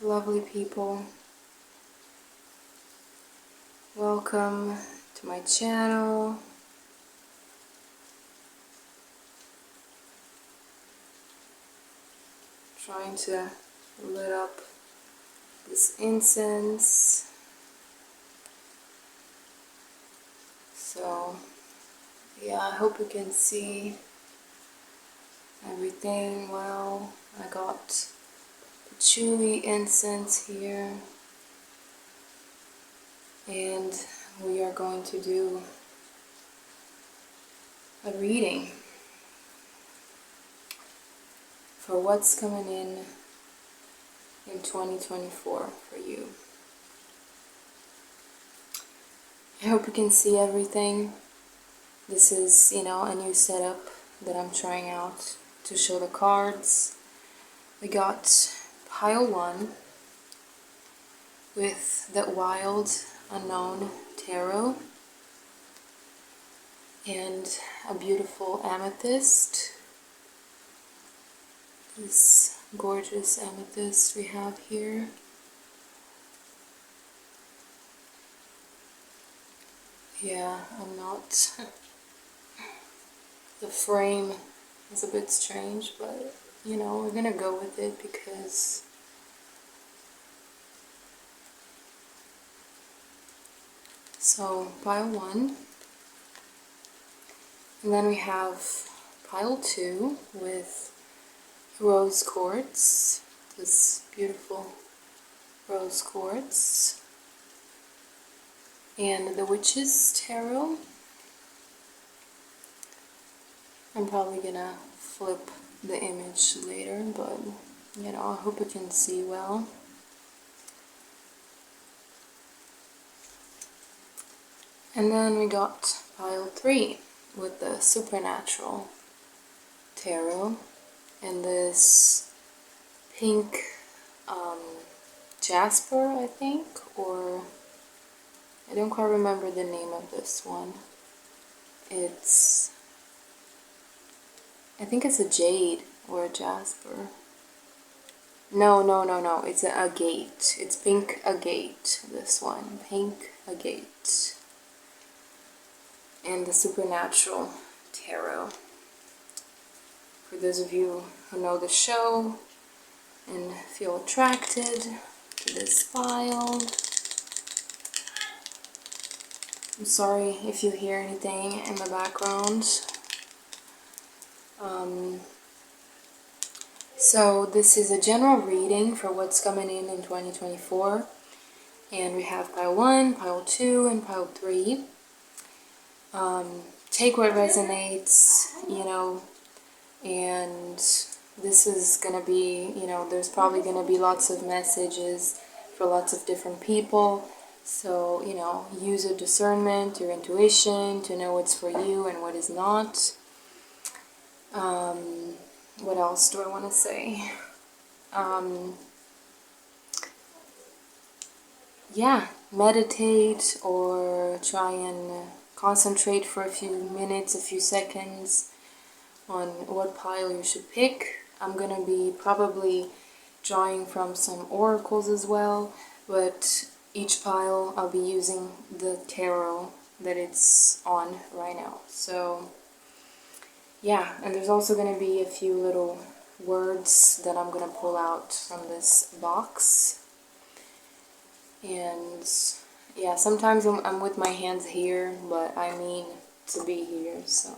lovely people. Welcome to my channel. Trying to lit up this incense. So, yeah, I hope you can see everything well. I got patchouli incense here. And we are going to do a reading for what's coming in 2024 for you. I hope you can see everything. This is, a new setup that I'm trying out to show the cards. We got pile 1 with the Wild Unknown Tarot and a beautiful amethyst. This gorgeous amethyst we have here. Yeah, I'm not. The frame is a bit strange, but we're gonna go with it because so pile 1, and then we have pile 2 with rose quartz, this beautiful rose quartz, and the Witch's Tarot. I'm probably gonna flip the image later, but I hope you can see well. And then we got pile 3 with the Supernatural Tarot and this pink jasper, I think, or I don't quite remember the name of this one. I think it's a jade or a jasper. No, it's an agate. It's pink agate, this one. Pink agate. And the Supernatural Tarot. For those of you who know the show and feel attracted to this file, I'm sorry if you hear anything in the background. So this is a general reading for what's coming in 2024, and we have pile 1, pile 2, and pile 3. Take what resonates, and this is gonna be, there's probably gonna be lots of messages for lots of different people. So, use your discernment, your intuition to know what's for you and what is not. What else do I want to say? Yeah, meditate or try and concentrate for a few minutes, a few seconds on what pile you should pick. I'm gonna be probably drawing from some oracles as well, but each pile I'll be using the tarot that it's on right now. So yeah, and there's also going to be a few little words that I'm going to pull out from this box. And yeah, sometimes I'm with my hands here, but I mean to be here. So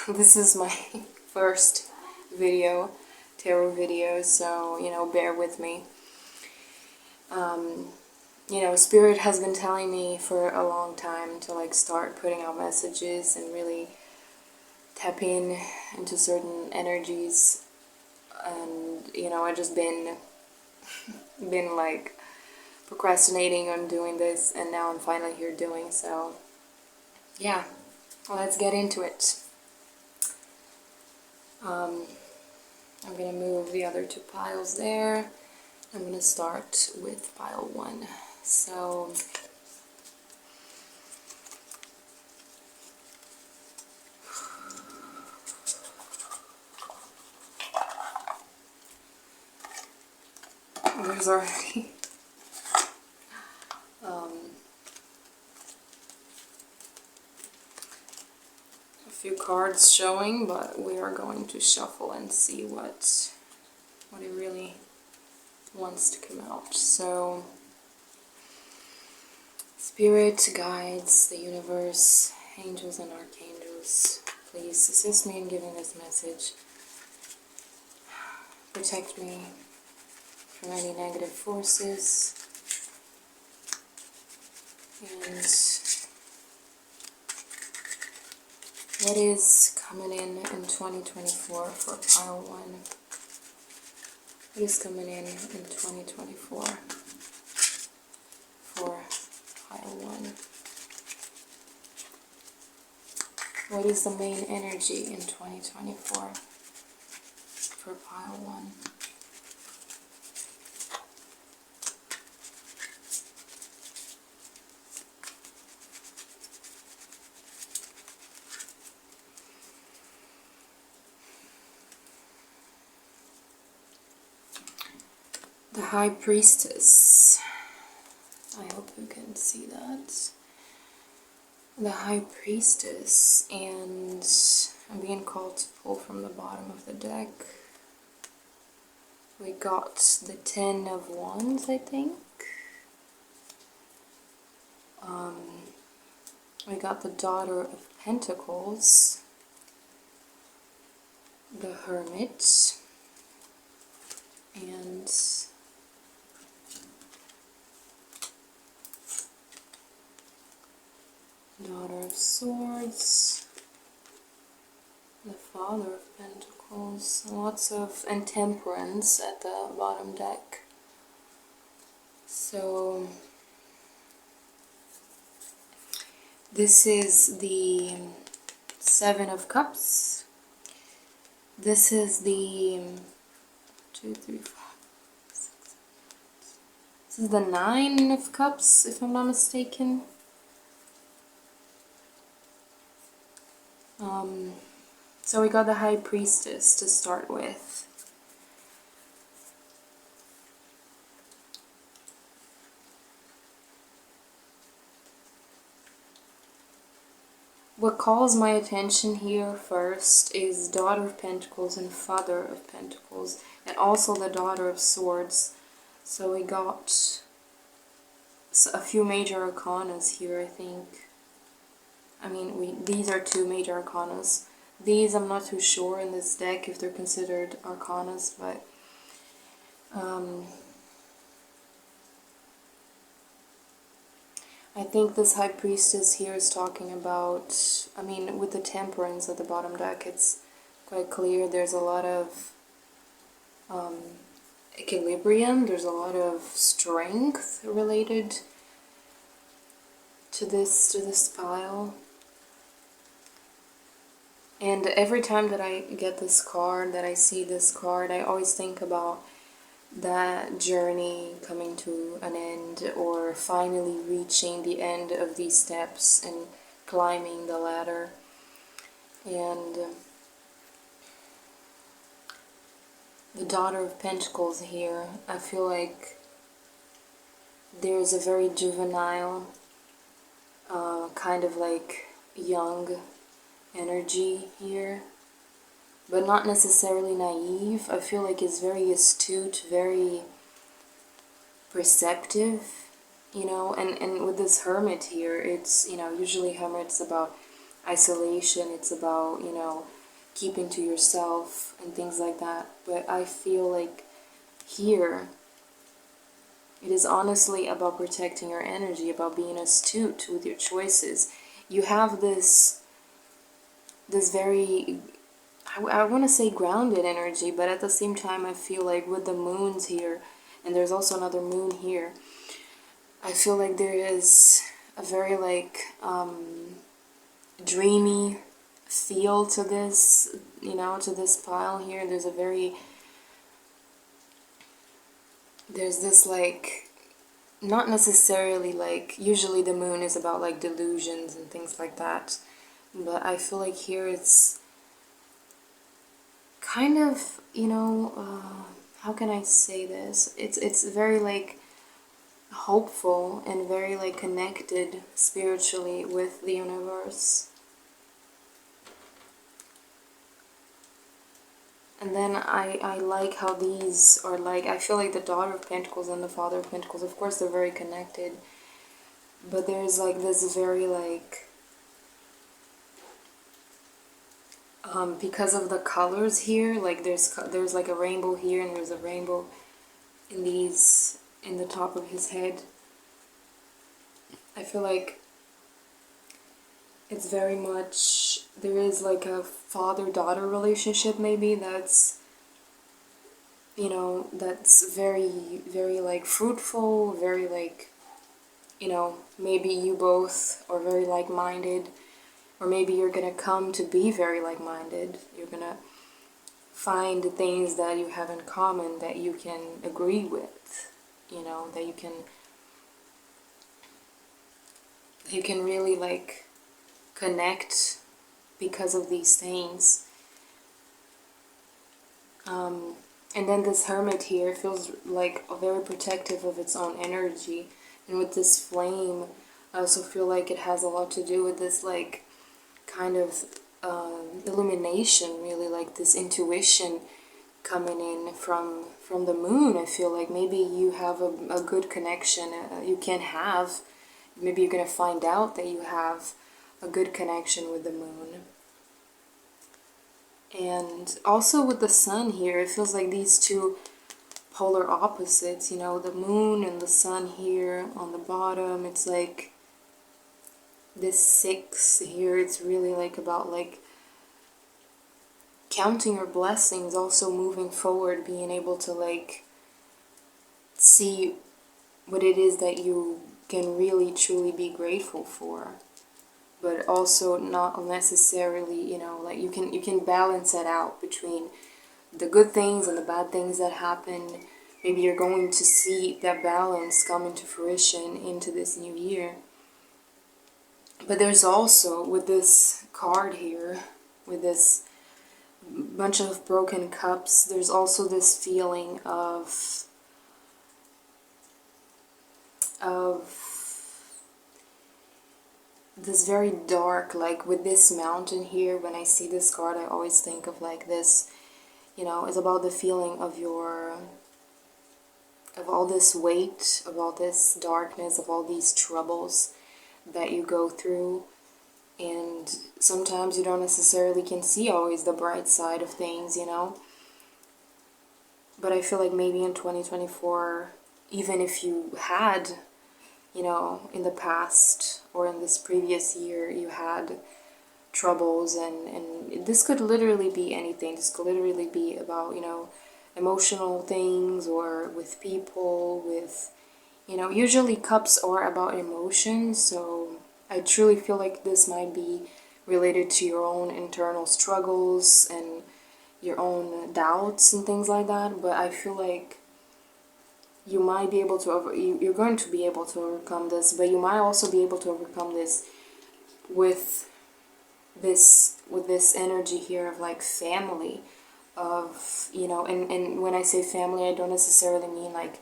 this is my first video, tarot video, so bear with me. Spirit has been telling me for a long time to start putting out messages and really tap into certain energies, and I just been procrastinating on doing this, and now I'm finally here doing so. Yeah, let's get into it. I'm gonna move the other 2 piles there. I'm gonna start with pile 1. So There's already a few cards showing, but we are going to shuffle and see what it really wants to come out. So, Spirit, guides, the universe, angels and archangels, please assist me in giving this message. Protect me from any negative forces. And what is coming in 2024 for pile 1? What is coming in 2024 for pile 1? What is the main energy in 2024 for pile 1? The High Priestess. I hope you can see that. The High Priestess, and I'm being called to pull from the bottom of the deck. We got the Ten of Wands, I think. We got the Daughter of Pentacles, the Hermit, and Daughter of Swords, the Father of Pentacles, lots of and Temperance at the bottom deck. So this is the Seven of Cups. This is the 2, 3, 4, 6, 7, 8. This is the Nine of Cups, if I'm not mistaken. So we got the High Priestess to start with. What calls my attention here first is Daughter of Pentacles and Father of Pentacles, and also the Daughter of Swords. So we got a few major arcanas here, I think. I mean, these are two major arcanas. These I'm not too sure in this deck if they're considered arcanas, but I think this High Priestess here is talking about, I mean, with the Temperance at the bottom deck, it's quite clear there's a lot of equilibrium, there's a lot of strength related to this pile. And every time that I get this card, that I see this card, I always think about that journey coming to an end, or finally reaching the end of these steps and climbing the ladder. And the Daughter of Pentacles here, I feel like there's a very juvenile, kind of like young energy here, but not necessarily naive. I feel like it's very astute, very perceptive, you know, and with this Hermit here, it's, you know, usually Hermit's about isolation, it's about, you know, keeping to yourself and things like that, but I feel like here it is honestly about protecting your energy, about being astute with your choices. You have this very, I want to say grounded energy, but at the same time I feel like with the moons here, and there's also another moon here, I feel like there is a very like dreamy feel to this, you know, to this pile here. There's a very, there's this like, not necessarily like, usually the moon is about like delusions and things like that, but I feel like here it's kind of, you know, how can I say this? It's very like hopeful and very like connected spiritually with the universe. And then I like how these are like, I feel like the Daughter of Pentacles and the Father of Pentacles, of course they're very connected, but there's like this very like, because of the colors here, like there's like a rainbow here and there's a rainbow in these, in the top of his head. I feel like it's very much, there is like a father-daughter relationship maybe that's, you know, that's very, very like fruitful, very like, you know, maybe you both are very like-minded, or maybe you're gonna come to be very like-minded. You're gonna find things that you have in common that you can agree with, you know, that you can really like connect because of these things. And then this Hermit here feels like very protective of its own energy. And with this flame, I also feel like it has a lot to do with this like kind of illumination, really, like this intuition coming in from the moon. I feel like maybe you have a good connection. You can have, maybe you're gonna find out that you have a good connection with the moon. And also with the sun here, it feels like these two polar opposites, you know, the moon and the sun here on the bottom. It's like this 6 here, it's really like about like counting your blessings, also moving forward, being able to like see what it is that you can really truly be grateful for, but also not necessarily, you know, like you can balance it out between the good things and the bad things that happen. Maybe you're going to see that balance come into fruition into this new year. But there's also, with this card here, with this bunch of broken cups, there's also this feeling of this very dark, like with this mountain here. When I see this card, I always think of like this, you know, it's about the feeling of all this weight, of all this darkness, of all these troubles that you go through. And sometimes you don't necessarily can see always the bright side of things, you know. But I feel like maybe in 2024, even if you had, you know, in the past or in this previous year, you had troubles, and this could literally be anything. This could literally be about, you know, emotional things, or with people, with, you know, usually cups are about emotions, so I truly feel like this might be related to your own internal struggles and your own doubts and things like that. But I feel like you might be able to you're going to be able to overcome this, but you might also be able to overcome this with this energy here of like family, of, you know, and when I say family, I don't necessarily mean like,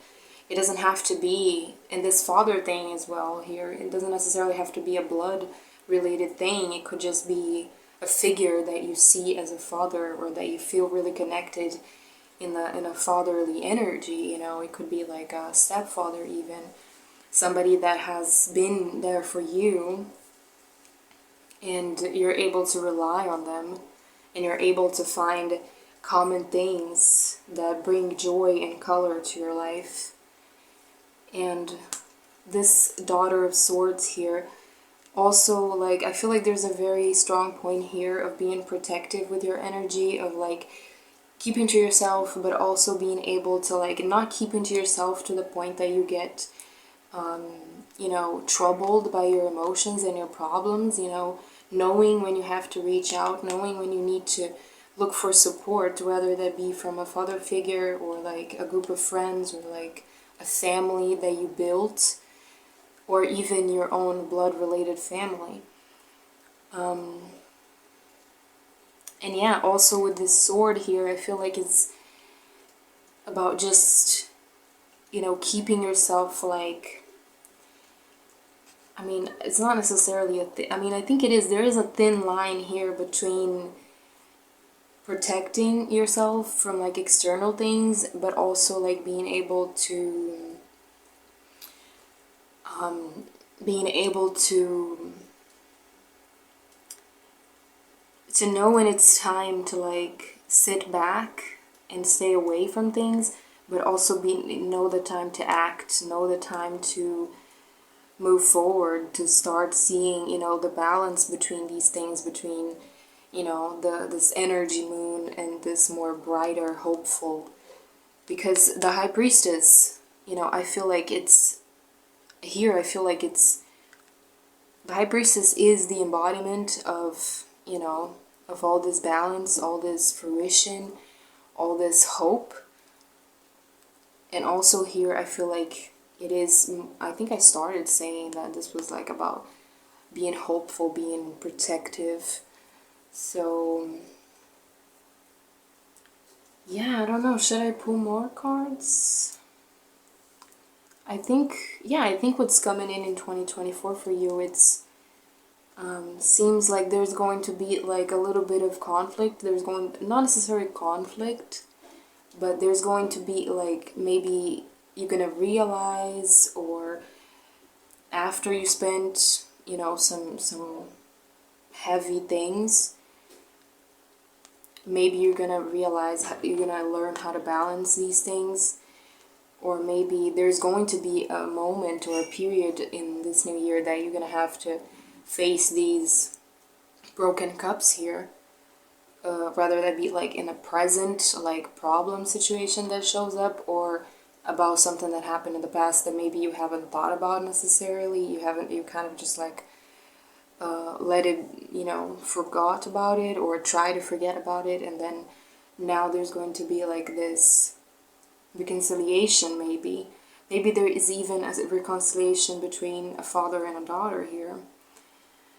it doesn't have to be, in this father thing as well here, it doesn't necessarily have to be a blood related thing. It could just be a figure that you see as a father, or that you feel really connected in a fatherly energy, you know. It could be like a stepfather, even somebody that has been there for you, and you're able to rely on them, and you're able to find common things that bring joy and color to your life. And this Daughter of Swords here, also, like, I feel like there's a very strong point here of being protective with your energy, of like keeping to yourself, but also being able to like not keeping to yourself to the point that you get you know, troubled by your emotions and your problems, you know, knowing when you have to reach out, knowing when you need to look for support, whether that be from a father figure, or like a group of friends, or like a family that you built, or even your own blood-related family. And yeah, also with this sword here, I feel like about just, you know, keeping yourself like, I mean, it's not necessarily I mean, I think it is, there is a thin line here between protecting yourself from like external things, but also like being able to, being able to know when it's time to like sit back and stay away from things, but also know the time to act, know the time to move forward, to start seeing, you know, the balance between these things, between, you know, this energy moon and this more brighter, hopeful. Because the High Priestess, you know, I feel like it's here, I feel like it's, the High Priestess is the embodiment of, you know, of all this balance, all this fruition, all this hope. And also here, I feel like it is, I think I started saying that this was like about being hopeful, being protective. So, yeah, I don't know. Should I pull more cards? I think, yeah, I think what's coming in 2024 for you, it's, seems like there's going to be like a little bit of conflict. There's going, not necessarily conflict, but there's going to be like, maybe you're gonna realize, or after you spent, you know, some heavy things, maybe you're gonna realize, you're gonna learn how to balance these things. Or maybe there's going to be a moment or a period in this new year that you're gonna have to face these broken cups here. Rather that be like in a present like problem situation that shows up, or about something that happened in the past that maybe you haven't thought about necessarily. You kind of just like let it, you know, forgot about it or try to forget about it, and then now there's going to be like this reconciliation. Maybe there is even a reconciliation between a father and a daughter here.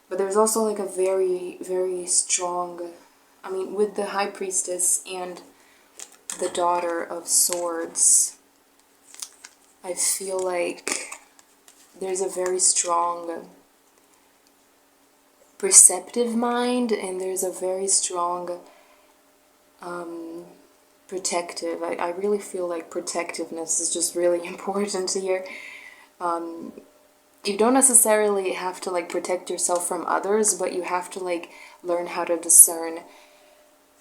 But there's also like a very, very strong, I mean, with the High Priestess and the Daughter of Swords, I feel like there's a very strong perceptive mind, and there's a very strong protective. I really feel like protectiveness is just really important here. You don't necessarily have to like protect yourself from others, but you have to like learn how to discern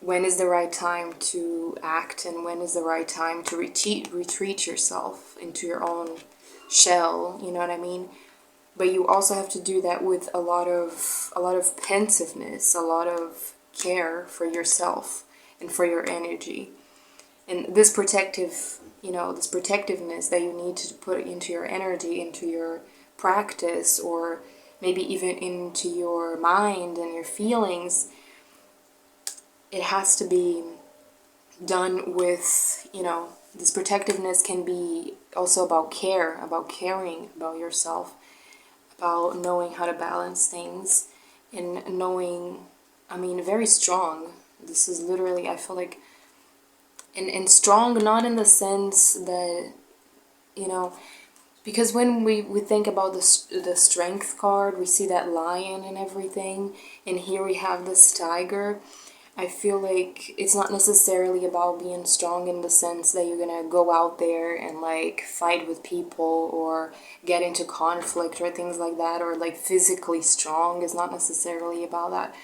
when is the right time to act and when is the right time to retreat yourself into your own shell, you know what I mean? But you also have to do that with a lot of pensiveness, a lot of care for yourself and for your energy. And this protective, you know, this protectiveness that you need to put into your energy, into your practice, or maybe even into your mind and your feelings, it has to be done with, you know, this protectiveness can be also about care, about caring about yourself, about knowing how to balance things, and knowing, I mean, very strong. This is literally, I feel like, and strong not in the sense that, you know, because when we think about the strength card, we see that lion and everything, and here we have this tiger. I feel like it's not necessarily about being strong in the sense that you're gonna go out there and like fight with people or get into conflict or things like that, or like physically strong is not necessarily about that.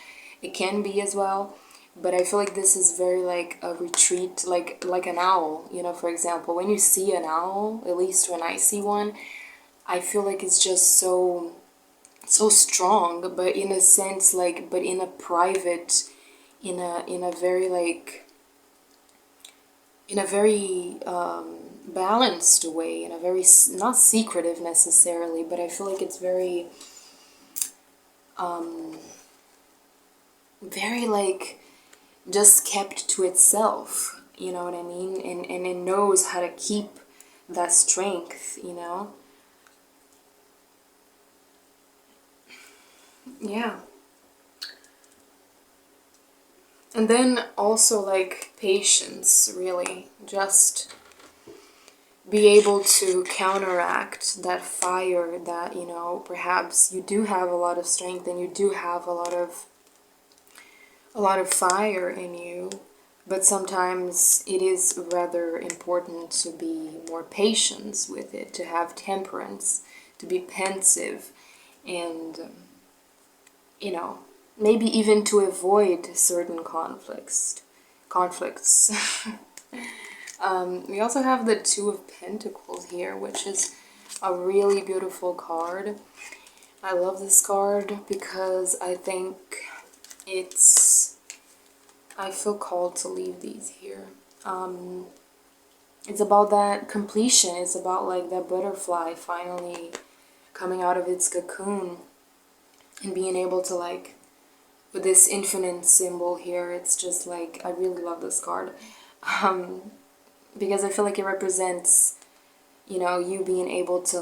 It can be as well, but I feel like this is very like a retreat, like an owl, you know, for example. When you see an owl, at least when I see one, I feel like it's just so strong, but in a sense like, but in a private, in a very like, in a very balanced way, in a very, not secretive necessarily, but I feel like it's very very like just kept to itself, you know what I mean? And it knows how to keep that strength, you know? Yeah. And then also like patience, really. Just be able to counteract that fire that, you know, perhaps you do have a lot of strength and you do have a lot of fire in you, but sometimes it is rather important to be more patient with it, to have temperance, to be pensive, and you know, maybe even to avoid certain conflicts. We also have the Two of Pentacles here, which is a really beautiful card. I love this card because I think I feel called to leave these here. It's about that completion. It's about like that butterfly finally coming out of its cocoon and being able to, like, with this infinite symbol here, it's just like, I really love this card. Because I feel like it represents, you know, you being able to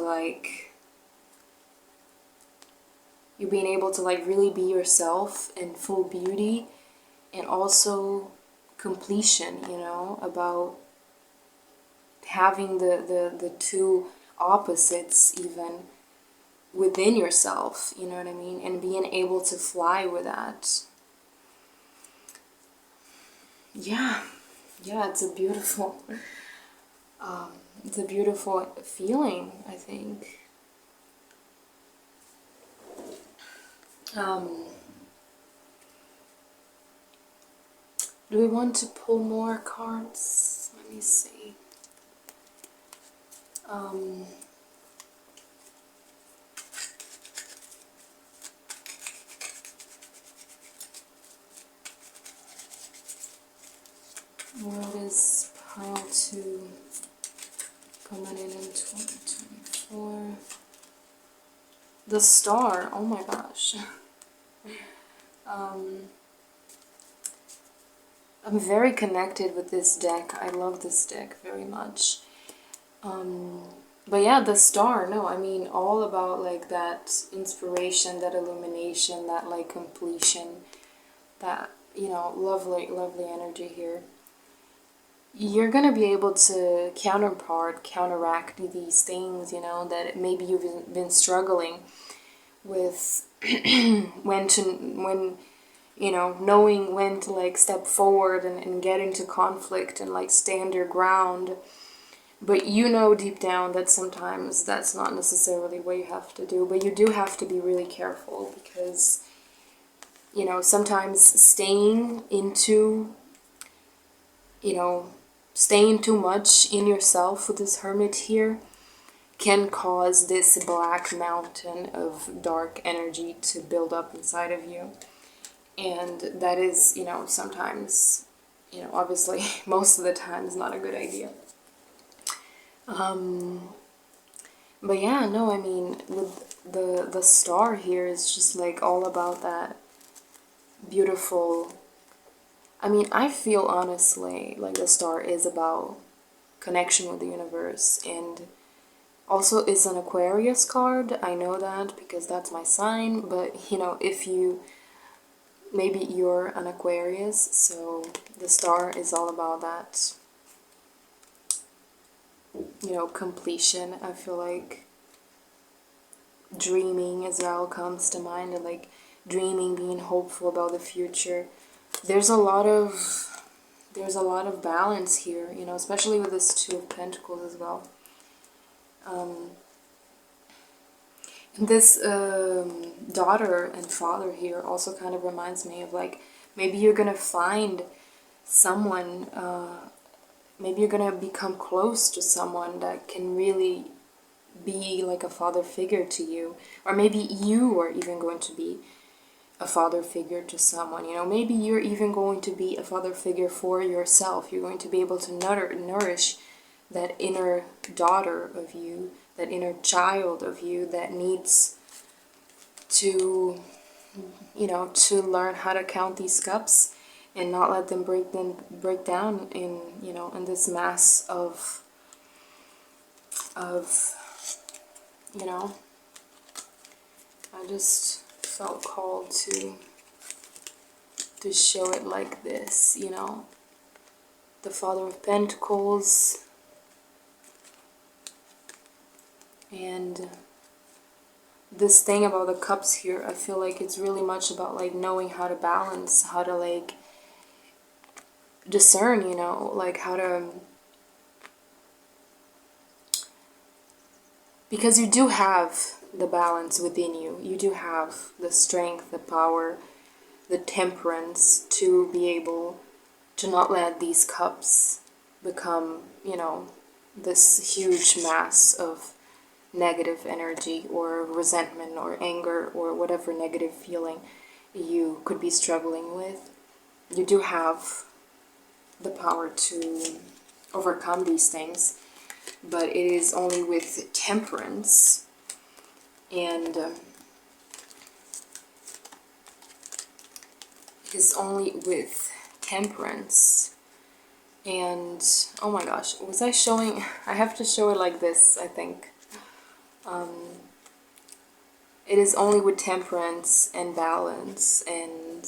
really be yourself in full beauty, and also completion, you know, about having the two opposites even within yourself, you know what I mean, and being able to fly with that. Yeah, it's a beautiful feeling, I think. Do we want to pull more cards? Let me see. What is pile 2 coming in 2024? The Star. Oh my gosh. I'm very connected with this deck. I love this deck very much. But yeah, the Star. No, I mean all about like that inspiration, that illumination, that like completion, that, you know, lovely energy here. You're gonna be able to counteract these things, you know, that maybe you've been struggling with when you know, knowing when to like step forward and get into conflict and like stand your ground. But you know deep down that sometimes that's not necessarily what you have to do, but you do have to be really careful, because, you know, sometimes staying too much in yourself with this Hermit here can cause this black mountain of dark energy to build up inside of you. And that is, you know, sometimes, you know, obviously most of the time is not a good idea. But yeah, no, I mean, with the Star here is just like all about that beautiful. I mean, I feel honestly like the Star is about connection with the universe, and also it's an Aquarius card. I know that because that's my sign, but you know, if maybe you're an Aquarius, so the Star is all about that, you know, completion. I feel like dreaming as well comes to mind, and like dreaming, being hopeful about the future. There's a lot of balance here, you know, especially with this Two of Pentacles as well. This daughter and father here also kind of reminds me of like, maybe you're gonna find someone, maybe you're gonna become close to someone that can really be like a father figure to you, or maybe you are even going to be a father figure to someone, you know, maybe you're even going to be a father figure for yourself. You're going to be able to nourish that inner daughter of you, that inner child of you that needs to, you know, to learn how to count these cups and not let them break down in, you know, in this mass of you know. I just felt called to show it like this, you know. The Father of Pentacles, And this thing about the cups here, I feel like it's really much about like knowing how to balance, how to like discern, you know, like how to, because you do have the balance within you. You do have the strength, the power, the temperance to be able to not let these cups become, you know, this huge mass of negative energy or resentment or anger or whatever negative feeling you could be struggling with. You do have the power to overcome these things, but it is only with temperance and it is only with temperance. And oh my gosh, was I showing? I have to show it like this, I think. It is only with temperance and balance and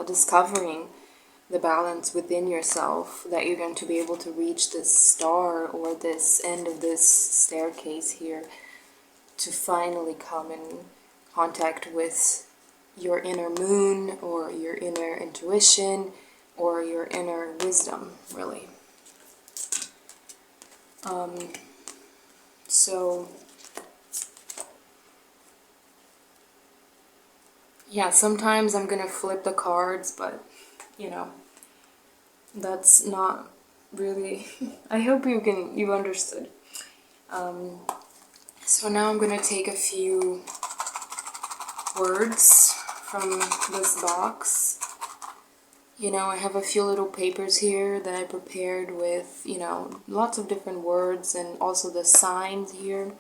discovering the balance within yourself that you're going to be able to reach this star or this end of this staircase here to finally come in contact with your inner moon or your inner intuition or your inner wisdom, really. So yeah, sometimes I'm gonna flip the cards, but you know, that's not really I hope you understood. So now I'm gonna take a few words from this box. You know, I have a few little papers here that I prepared with, you know, lots of different words and also the signs here.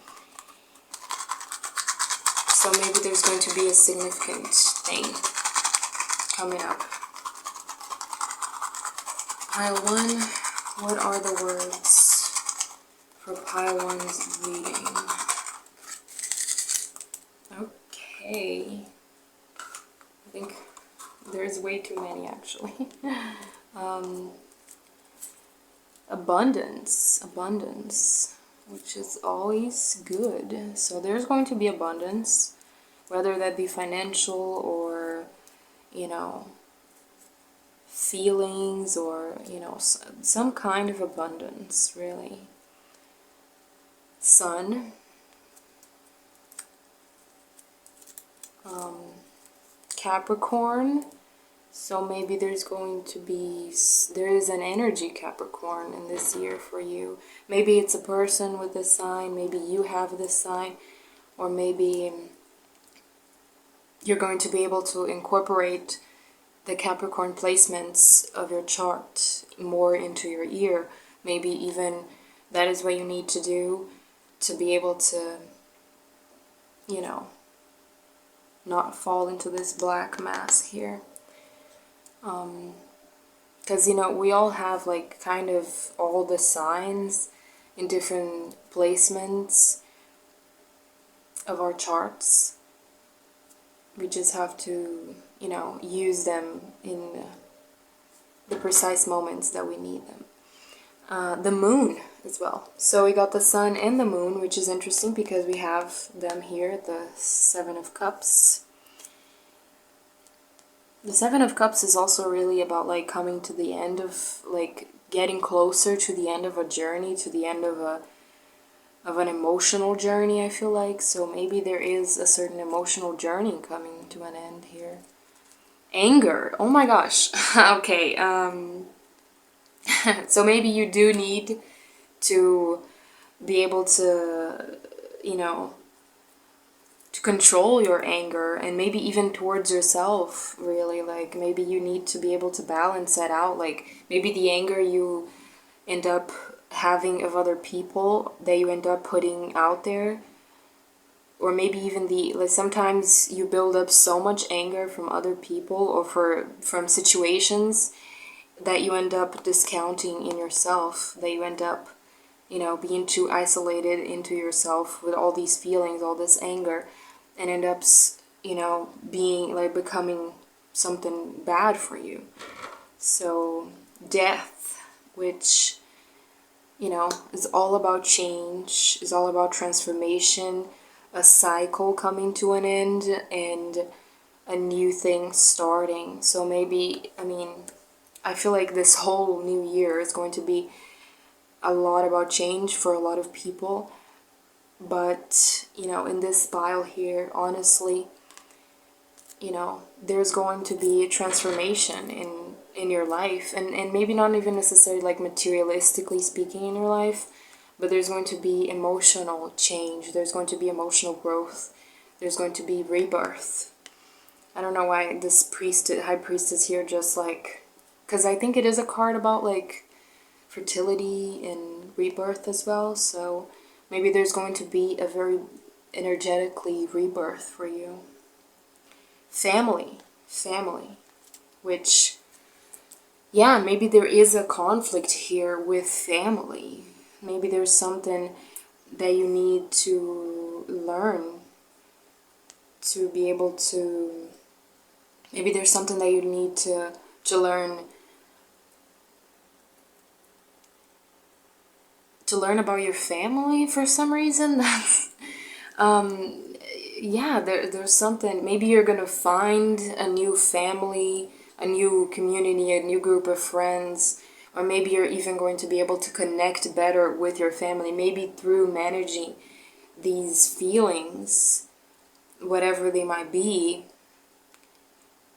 So maybe there's going to be a significant thing coming up. Pile 1, what are the words for Pile 1's reading? Okay. I think there's way too many actually. Abundance, which is always good. So there's going to be abundance, whether that be financial or, you know, feelings or, you know, some kind of abundance, really. Sun. Capricorn. So maybe there's going to be, there is an energy Capricorn in this year for you. Maybe it's a person with this sign, maybe you have this sign, or maybe you're going to be able to incorporate the Capricorn placements of your chart more into your year. Maybe even that is what you need to do to be able to, you know, not fall into this black mass here. Because, you know, we all have like kind of all the signs in different placements of our charts. We just have to, you know, use them in the precise moments that we need them. The moon as well. So we got the sun and the moon, which is interesting because we have them here, the Seven of Cups. The Seven of Cups is also really about like coming to the end of, like getting closer to the end of a journey, to the end of an emotional journey, I feel like. So maybe there is a certain emotional journey coming to an end here. Anger. Oh my gosh. Okay. So maybe you do need to be able to, you know, to control your anger, and maybe even towards yourself, really. Like maybe you need to be able to balance that out. Like maybe the anger you end up having of other people that you end up putting out there, or maybe even the, like sometimes you build up so much anger from other people or from situations that you end up discounting in yourself, that you end up, you know, being too isolated into yourself with all these feelings, all this anger, and end up, you know, being like becoming something bad for you. So death, which, you know, is all about change, is all about transformation, a cycle coming to an end, and a new thing starting. So maybe, I mean, I feel like this whole new year is going to be a lot about change for a lot of people. But, you know, in this pile here, honestly, you know, there's going to be a transformation in your life, and maybe not even necessarily like materialistically speaking in your life, but there's going to be emotional change, there's going to be emotional growth, there's going to be rebirth. I don't know why this high priestess here just like, because I think it is a card about like fertility and rebirth as well, so maybe there's going to be a very energetically rebirth for you. Family, which, yeah, maybe there is a conflict here with family. Maybe there's something that you need to learn to be able to, maybe there's something that you need to learn about your family for some reason. That's yeah, there's something. Maybe you're gonna find a new family, a new community, a new group of friends, or maybe you're even going to be able to connect better with your family, maybe through managing these feelings, whatever they might be,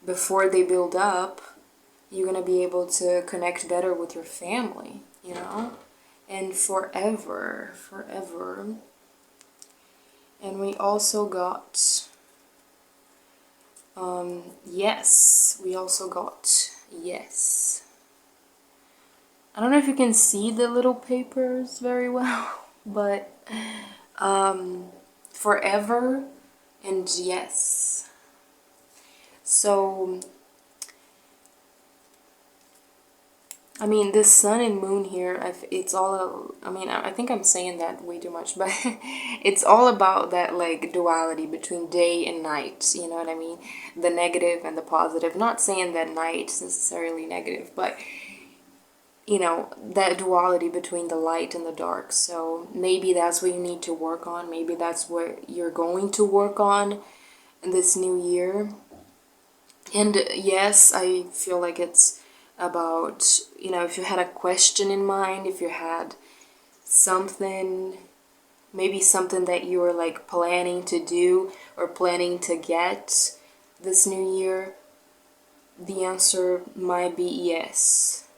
before they build up. You're gonna be able to connect better with your family, you know, and forever. And we also got, yes, we also got yes. I don't know if you can see the little papers very well, but forever and yes. So, I mean, this sun and moon here, it's all, I mean, I think I'm saying that way too much, but it's all about that, like, duality between day and night, you know what I mean? The negative and the positive. Not saying that night is necessarily negative, but, you know, that duality between the light and the dark. So maybe that's what you need to work on. Maybe that's what you're going to work on in this new year. And yes, I feel like it's about, you know, if you had a question in mind, if you had something, maybe something that you were like planning to do or planning to get this new year, the answer might be yes.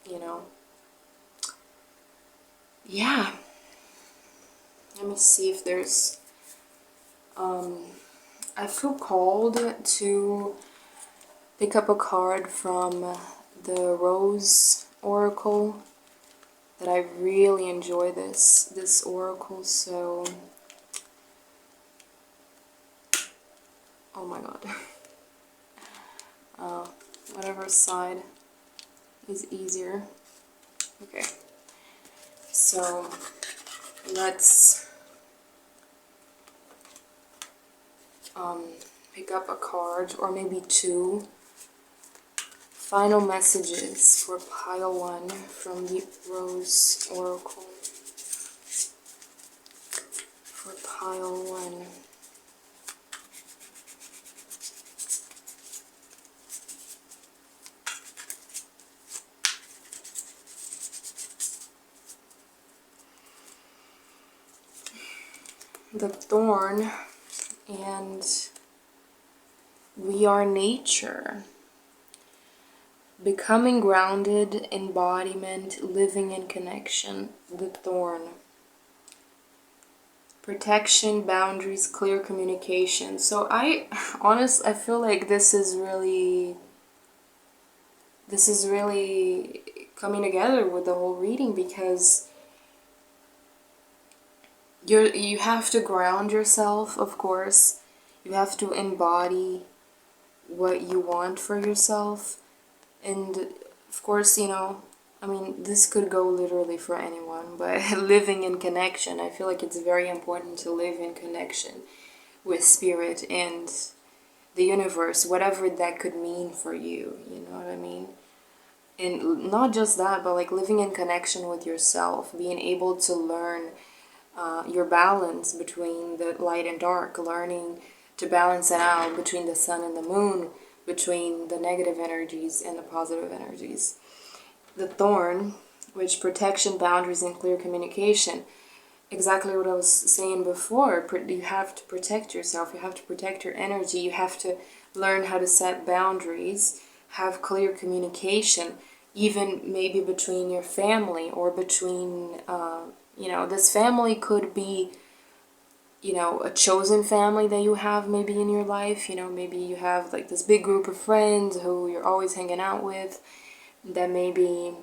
You know? Yeah. Let me see if there's, I feel called to pick up a card from the Rose Oracle. That I really enjoy this oracle, so oh my god. Whatever side is easier. Okay, so let's pick up a card, or maybe two. Final messages for pile 1 from the Rose Oracle. For pile 1. The Thorn and We Are Nature. Becoming grounded, embodiment, living in connection. The Thorn. Protection, boundaries, clear communication. So I feel like this is really coming together with the whole reading, because you have to ground yourself, of course. You have to embody what you want for yourself. And of course, you know, I mean, this could go literally for anyone, but living in connection, I feel like it's very important to live in connection with spirit and the universe, whatever that could mean for you, you know what I mean? And not just that, but like living in connection with yourself, being able to learn your balance between the light and dark, learning to balance it out between the sun and the moon, between the negative energies and the positive energies. The thorn, which protection, boundaries, and clear communication. Exactly what I was saying before. You have to protect yourself. You have to protect your energy. You have to learn how to set boundaries, have clear communication, even maybe between your family or between, this family could be, a chosen family that you have maybe in your life. Maybe you have like this big group of friends who you're always hanging out with that maybe,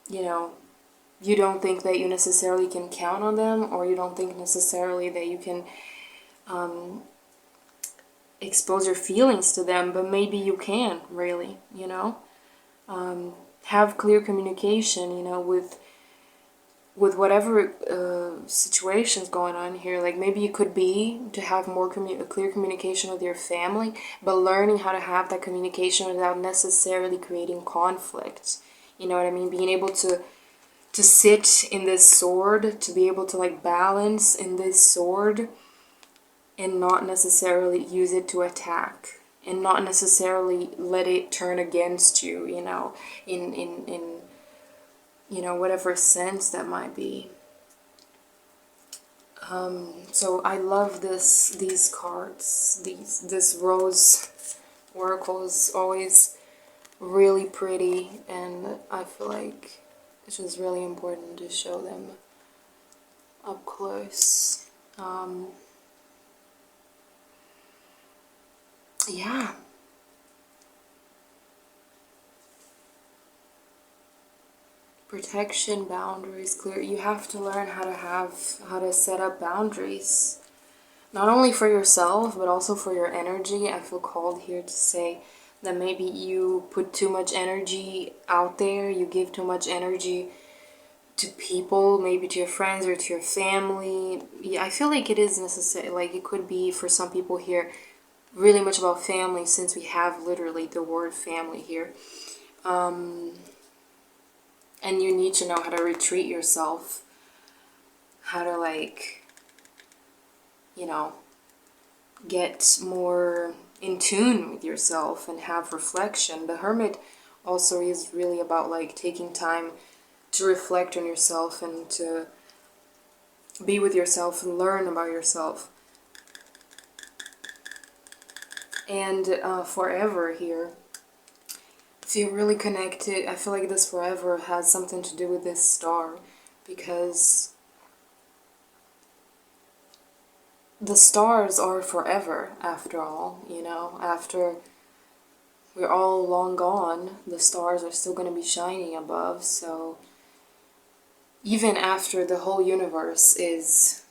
you don't think that you necessarily can count on them, or you don't think necessarily that you can expose your feelings to them, but maybe you can, really, have clear communication, with whatever situation's going on here. Like maybe it could be to have more clear communication with your family, but learning how to have that communication without necessarily creating conflict. You know what I mean? Being able to sit in this sword, to be able to like balance in this sword and not necessarily use it to attack, and not necessarily let it turn against you, in whatever sense that might be. So I love these cards. This rose oracle is always really pretty, and I feel like it's just really important to show them up close. Yeah. Protection, boundaries, clear. You have to learn how to set up boundaries. Not only for yourself, but also for your energy. I feel called here to say that maybe you put too much energy out there, you give too much energy to people, maybe to your friends or to your family. Yeah, I feel like it is necessary, like it could be for some people here really much about family, since we have literally the word family here. And you need to know how to retreat yourself, how to get more in tune with yourself and have reflection. The Hermit also is really about like taking time to reflect on yourself and to be with yourself and learn about yourself. And forever here, feel really connected. I feel like this forever has something to do with this star, because the stars are forever after all, after we're all long gone, the stars are still going to be shining above. So even after the whole universe is,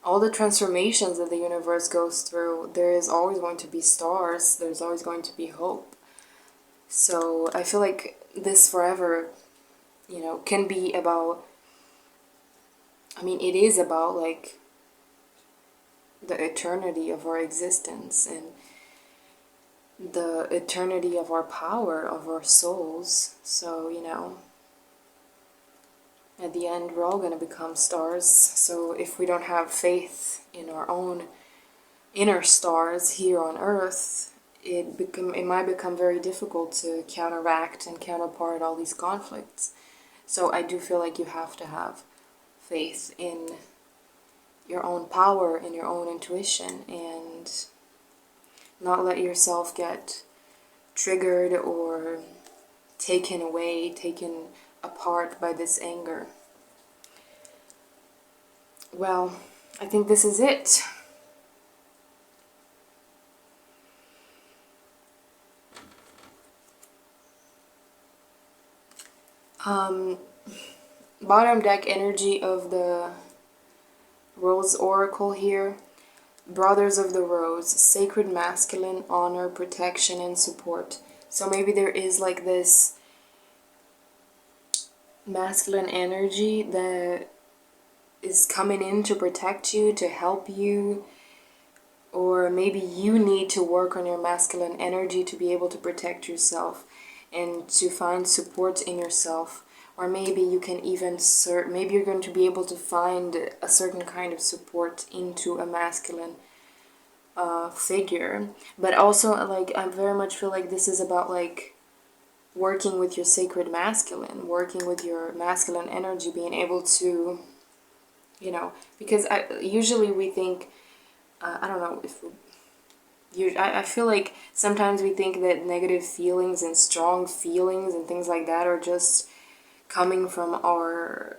all the transformations that the universe goes through, there is always going to be stars, there's always going to be hope. So I feel like this forever, can be about, it is about like the eternity of our existence and the eternity of our power, of our souls. So, at the end, we're all going to become stars. So if we don't have faith in our own inner stars here on Earth, it might become very difficult to counteract and counterpart all these conflicts. So I do feel like you have to have faith in your own power, in your own intuition, and not let yourself get triggered or taken away, taken apart by this anger. Well, I think this is it. Bottom deck energy of the Rose Oracle here. Brothers of the Rose, sacred masculine, honor, protection, and support. So maybe there is like this masculine energy that is coming in to protect you, to help you, or maybe you need to work on your masculine energy to be able to protect yourself and to find support in yourself. Or maybe you can even maybe you're going to be able to find a certain kind of support into a masculine figure. But also, like, I very much feel like this is about, like, working with your sacred masculine, working with your masculine energy, being able to, you know, because usually we think, I don't know if I feel like sometimes we think that negative feelings and strong feelings and things like that are just coming from our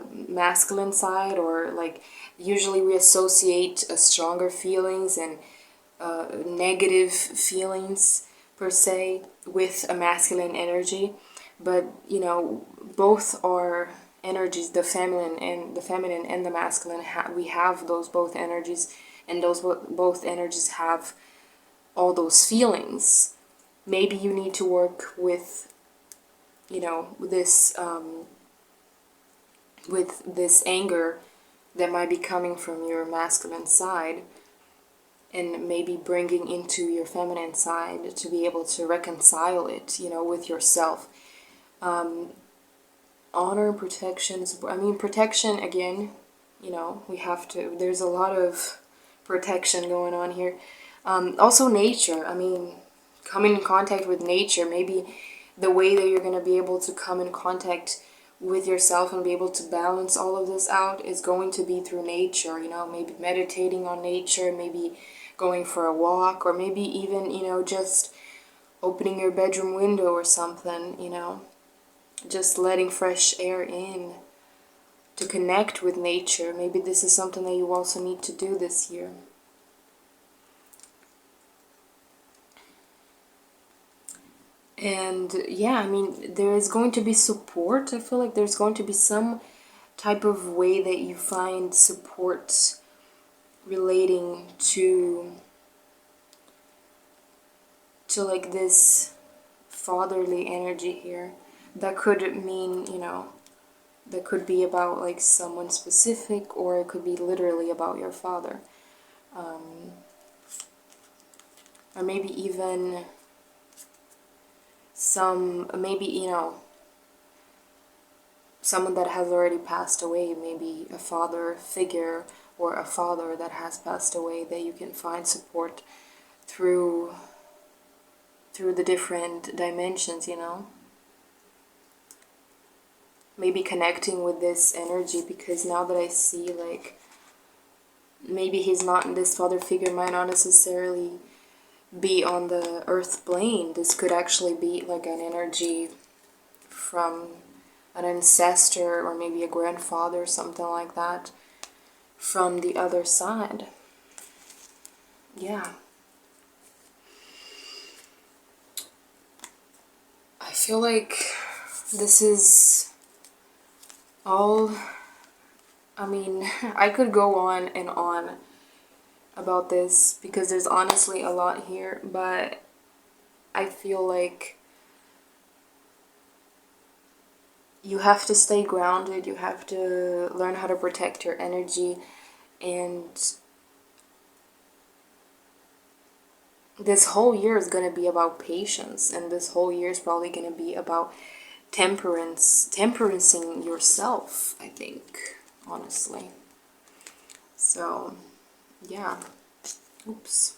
masculine side, or like usually we associate stronger feelings and negative feelings per se with a masculine energy. But you know, both are energies, the feminine and the masculine. We have those both energies, and those both energies have all those feelings. Maybe you need to work with, you know, with this anger that might be coming from your masculine side, and maybe bringing into your feminine side to be able to reconcile it, you know, with yourself. Honor, protections, I mean, protection, again, you know, we have to, there's a lot of protection going on here. Also nature, I mean, coming in contact with nature, maybe the way that you're going to be able to come in contact with yourself and be able to balance all of this out is going to be through nature, you know, maybe meditating on nature, maybe going for a walk, or maybe even, you know, just opening your bedroom window or something, you know, just letting fresh air in to connect with nature. Maybe this is something that you also need to do this year. And yeah, I mean, there is going to be support. I feel like there's going to be some type of way that you find support relating to like this fatherly energy here. That could mean, you know, that could be about like someone specific, or it could be literally about your father. Or maybe even maybe, you know, someone that has already passed away, maybe a father figure or a father that has passed away, that you can find support through the different dimensions, you know. Maybe connecting with this energy, because now that I see, like, maybe this father figure might not necessarily be on the earth plane. This could actually be like an energy from an ancestor, or maybe a grandfather, something like that, from the other side. Yeah. I feel like this is all, I mean, I could go on and on about this because there's honestly a lot here, but I feel like you have to stay grounded, you have to learn how to protect your energy, and this whole year is going to be about patience, and this whole year is probably going to be about temperancing yourself, I think, honestly. So, yeah. Oops.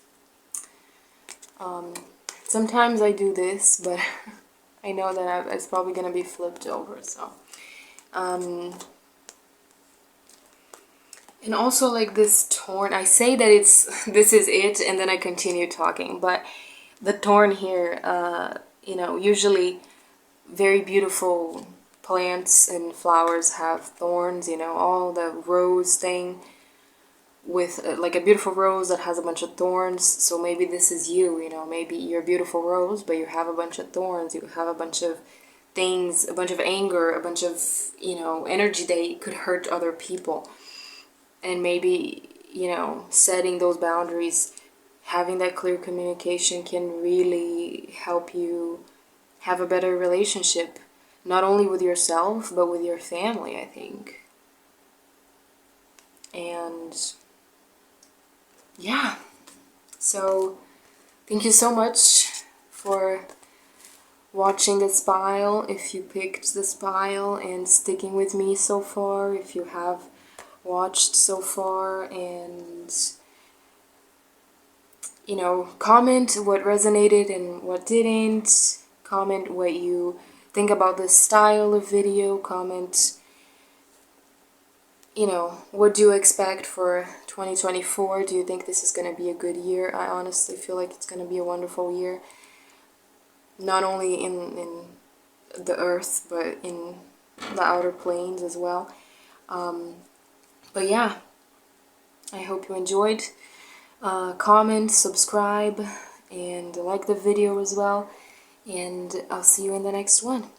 Sometimes I do this, but I know that it's probably going to be flipped over, so. And also, like, this torn, I say that this is it, and then I continue talking, but the torn here, you know, usually very beautiful plants and flowers have thorns, you know, all the rose thing with like a beautiful rose that has a bunch of thorns. So maybe this is you, you know, maybe you're a beautiful rose, but you have a bunch of thorns, you have a bunch of things, a bunch of anger, a bunch of, you know, energy that could hurt other people. And maybe, you know, setting those boundaries, having that clear communication can really help you have a better relationship, not only with yourself, but with your family, I think. And yeah, So thank you so much for watching this pile, if you picked this pile, and sticking with me so far, if you have watched so far, and you know, comment what resonated and what didn't, comment what you think about this style of video, comment, you know, what do you expect for 2024? Do you think this is going to be a good year? I honestly feel like it's going to be a wonderful year, not only in the earth, but in the outer planes as well. But yeah, I hope you enjoyed. Comment, subscribe, and like the video as well. And I'll see you in the next one.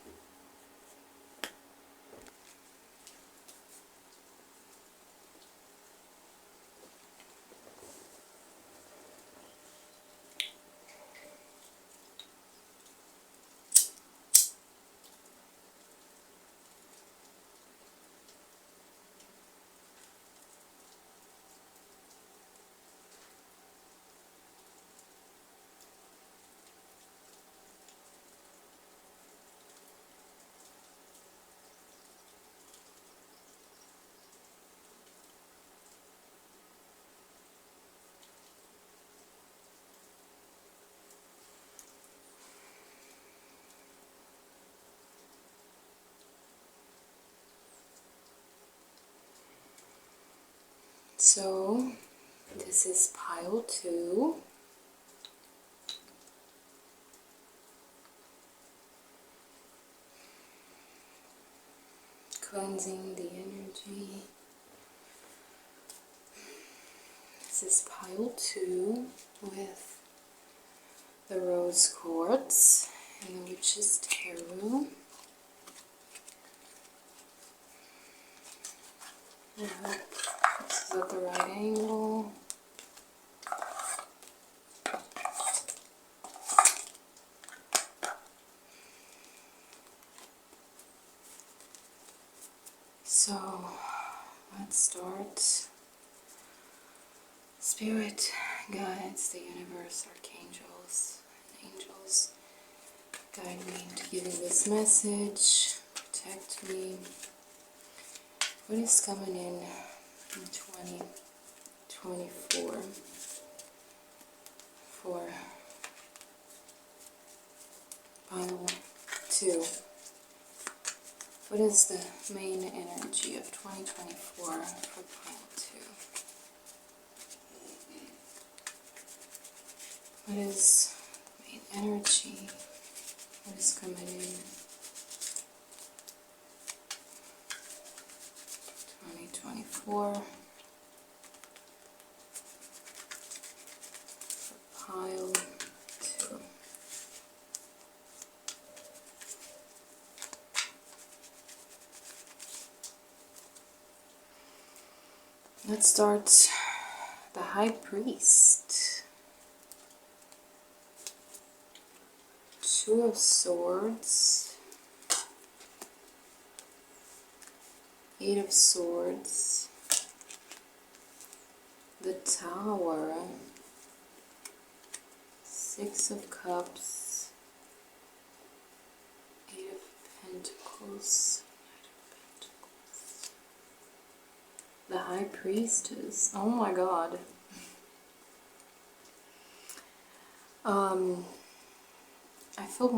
So, this is pile 2. Cleansing the energy. This is pile 2 with the rose quartz and the witch's tarot. I hope this is at the right angle. So, let's start. Spirit, guides, the universe, archangels, and angels, guide me into giving this message, protect me. What is coming in 2024 for pile 2? What is the main energy of 2024 for pile 2? What is the main energy? What is coming in 2024 for pile 2? Let's start the High Priest. 2 of Swords, 8 of Swords, the Tower, 6 of Cups, 8 of Pentacles, the High Priestess. Oh my god. I feel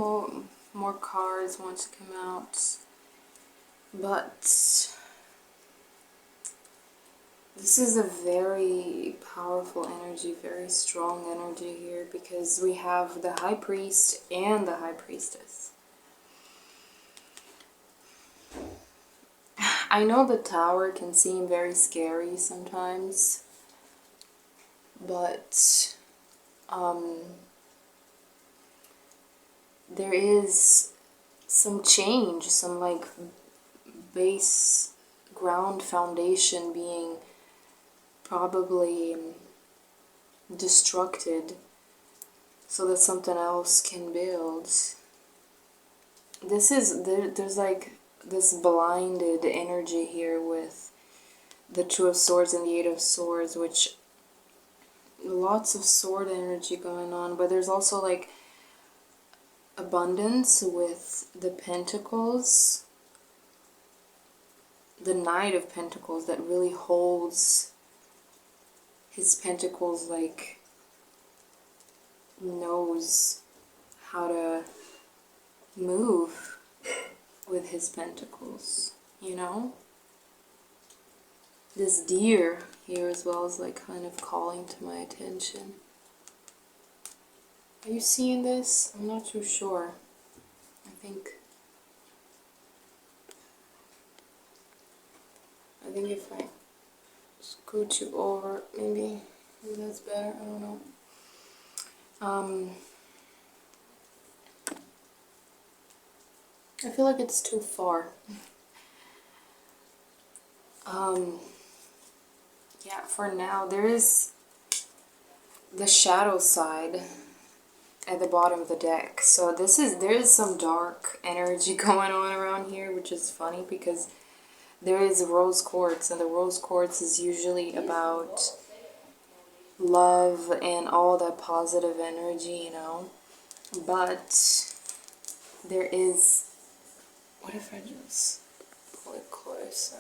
more cards want to come out, but this is a very powerful energy, very strong energy here, because we have the High Priest and the High Priestess. I know the Tower can seem very scary sometimes, but there is some change, some like base ground foundation being probably destructed so that something else can build. There's like this blinded energy here with the 2 of Swords and the 8 of Swords, which lots of sword energy going on, but there's also like abundance with the pentacles, the Knight of Pentacles that really holds his pentacles, like knows how to move with his pentacles, you know? This deer here as well is like kind of calling to my attention. Are you seeing this? I'm not too sure. I think if I scoot you over, maybe that's better. I don't know. I feel like it's too far. Yeah, for now, there is the shadow side at the bottom of the deck. So there is some dark energy going on around here, which is funny because there is rose quartz, and the rose quartz is usually about love and all that positive energy, you know. But there is, what if I just pull it closer?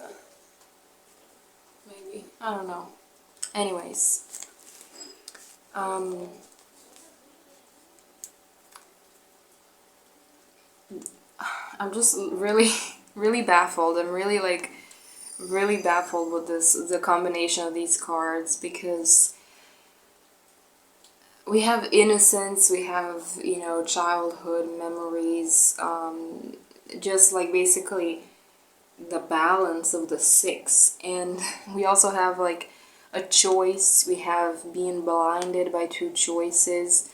Maybe, I don't know. Anyways, I'm just really, really baffled. I'm really baffled with the combination of these cards, because we have innocence, we have, you know, childhood memories, just like basically the balance of the six. And we also have like a choice. We have being blinded by two choices.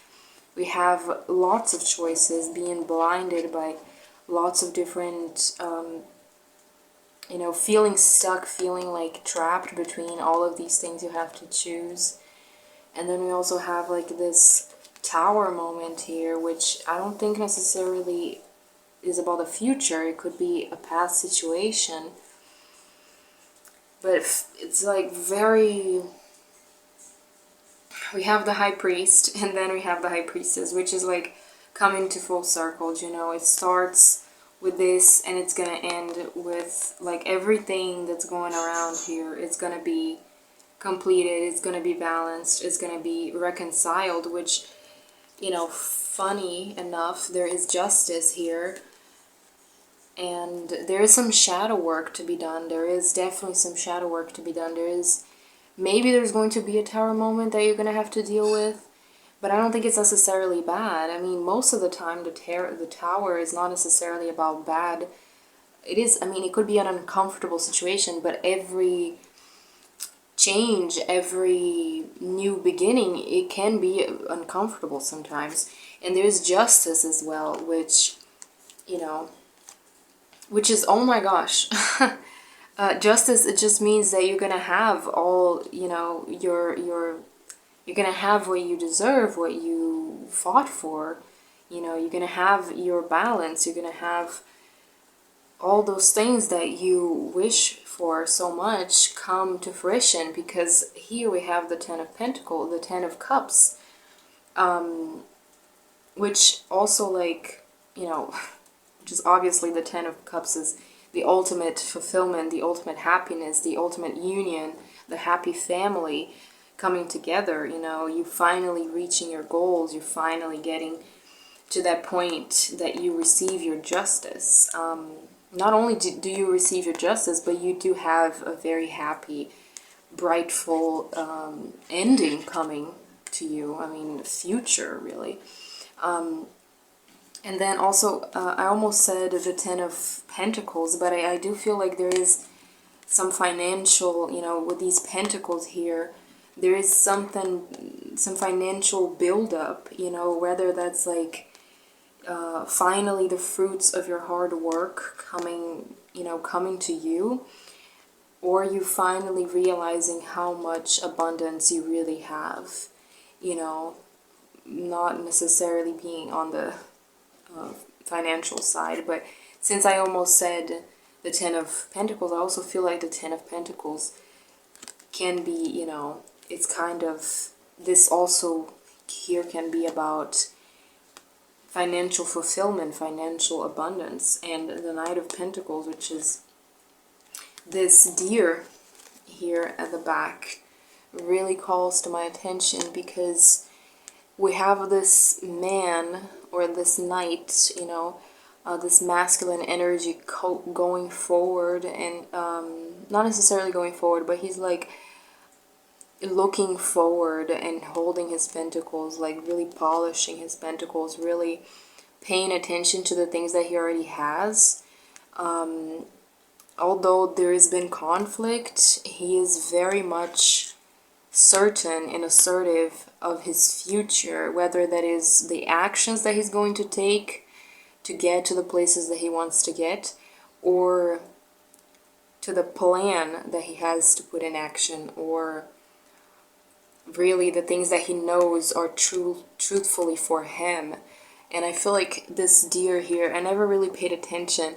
We have lots of choices, being blinded by lots of different, you know, feeling stuck, feeling like trapped between all of these things you have to choose. And then we also have like this tower moment here, which I don't think necessarily is about the future. It could be a past situation. But it's like very... We have the High Priest, and then we have the High Priestess, which is like coming to full circle, you know. It starts with this, and it's gonna end with like everything that's going around here. It's gonna be completed, it's gonna be balanced, it's gonna be reconciled, which, you know, funny enough, there is justice here. And there is some shadow work to be done. There is definitely some shadow work to be done. Maybe there's going to be a tower moment that you're going to have to deal with, but I don't think it's necessarily bad. I mean, most of the time the tower is not necessarily about bad. It is, I mean, it could be an uncomfortable situation, but every change, every new beginning, it can be uncomfortable sometimes. And there's justice as well, which, you know, which is, oh my gosh. Justice, it just means that you're gonna have all, you know, you're gonna have what you deserve, what you fought for. You know, you're gonna have your balance, you're gonna have all those things that you wish for so much come to fruition, because here we have the Ten of Pentacles, the Ten of Cups, which also, like, you know, which is obviously the Ten of Cups is the ultimate fulfillment, the ultimate happiness, the ultimate union, the happy family coming together. You know, you finally reaching your goals, you're finally getting to that point that you receive your justice. Not only do you receive your justice, but you do have a very happy, brightful ending coming to you. I mean, future, really. And then also, I almost said the Ten of Pentacles, but I do feel like there is some financial, you know, with these pentacles here, there is some financial buildup, you know, whether that's like finally the fruits of your hard work coming, you know, coming to you, or you finally realizing how much abundance you really have, you know, not necessarily being on the financial side. But since I almost said the Ten of Pentacles, I also feel like the Ten of Pentacles can be, you know, it's kind of this also here can be about financial fulfillment, financial abundance. And the Knight of Pentacles, which is this deer here at the back, really calls to my attention, because we have this man or this knight, you know, this masculine energy going forward, and not necessarily going forward, but he's like looking forward and holding his pentacles, like really polishing his pentacles, really paying attention to the things that he already has. Although there has been conflict, he is very much certain and assertive of his future, whether that is the actions that he's going to take to get to the places that he wants to get, or to the plan that he has to put in action, or really the things that he knows are truthfully for him. And I feel like this deer here, I never really paid attention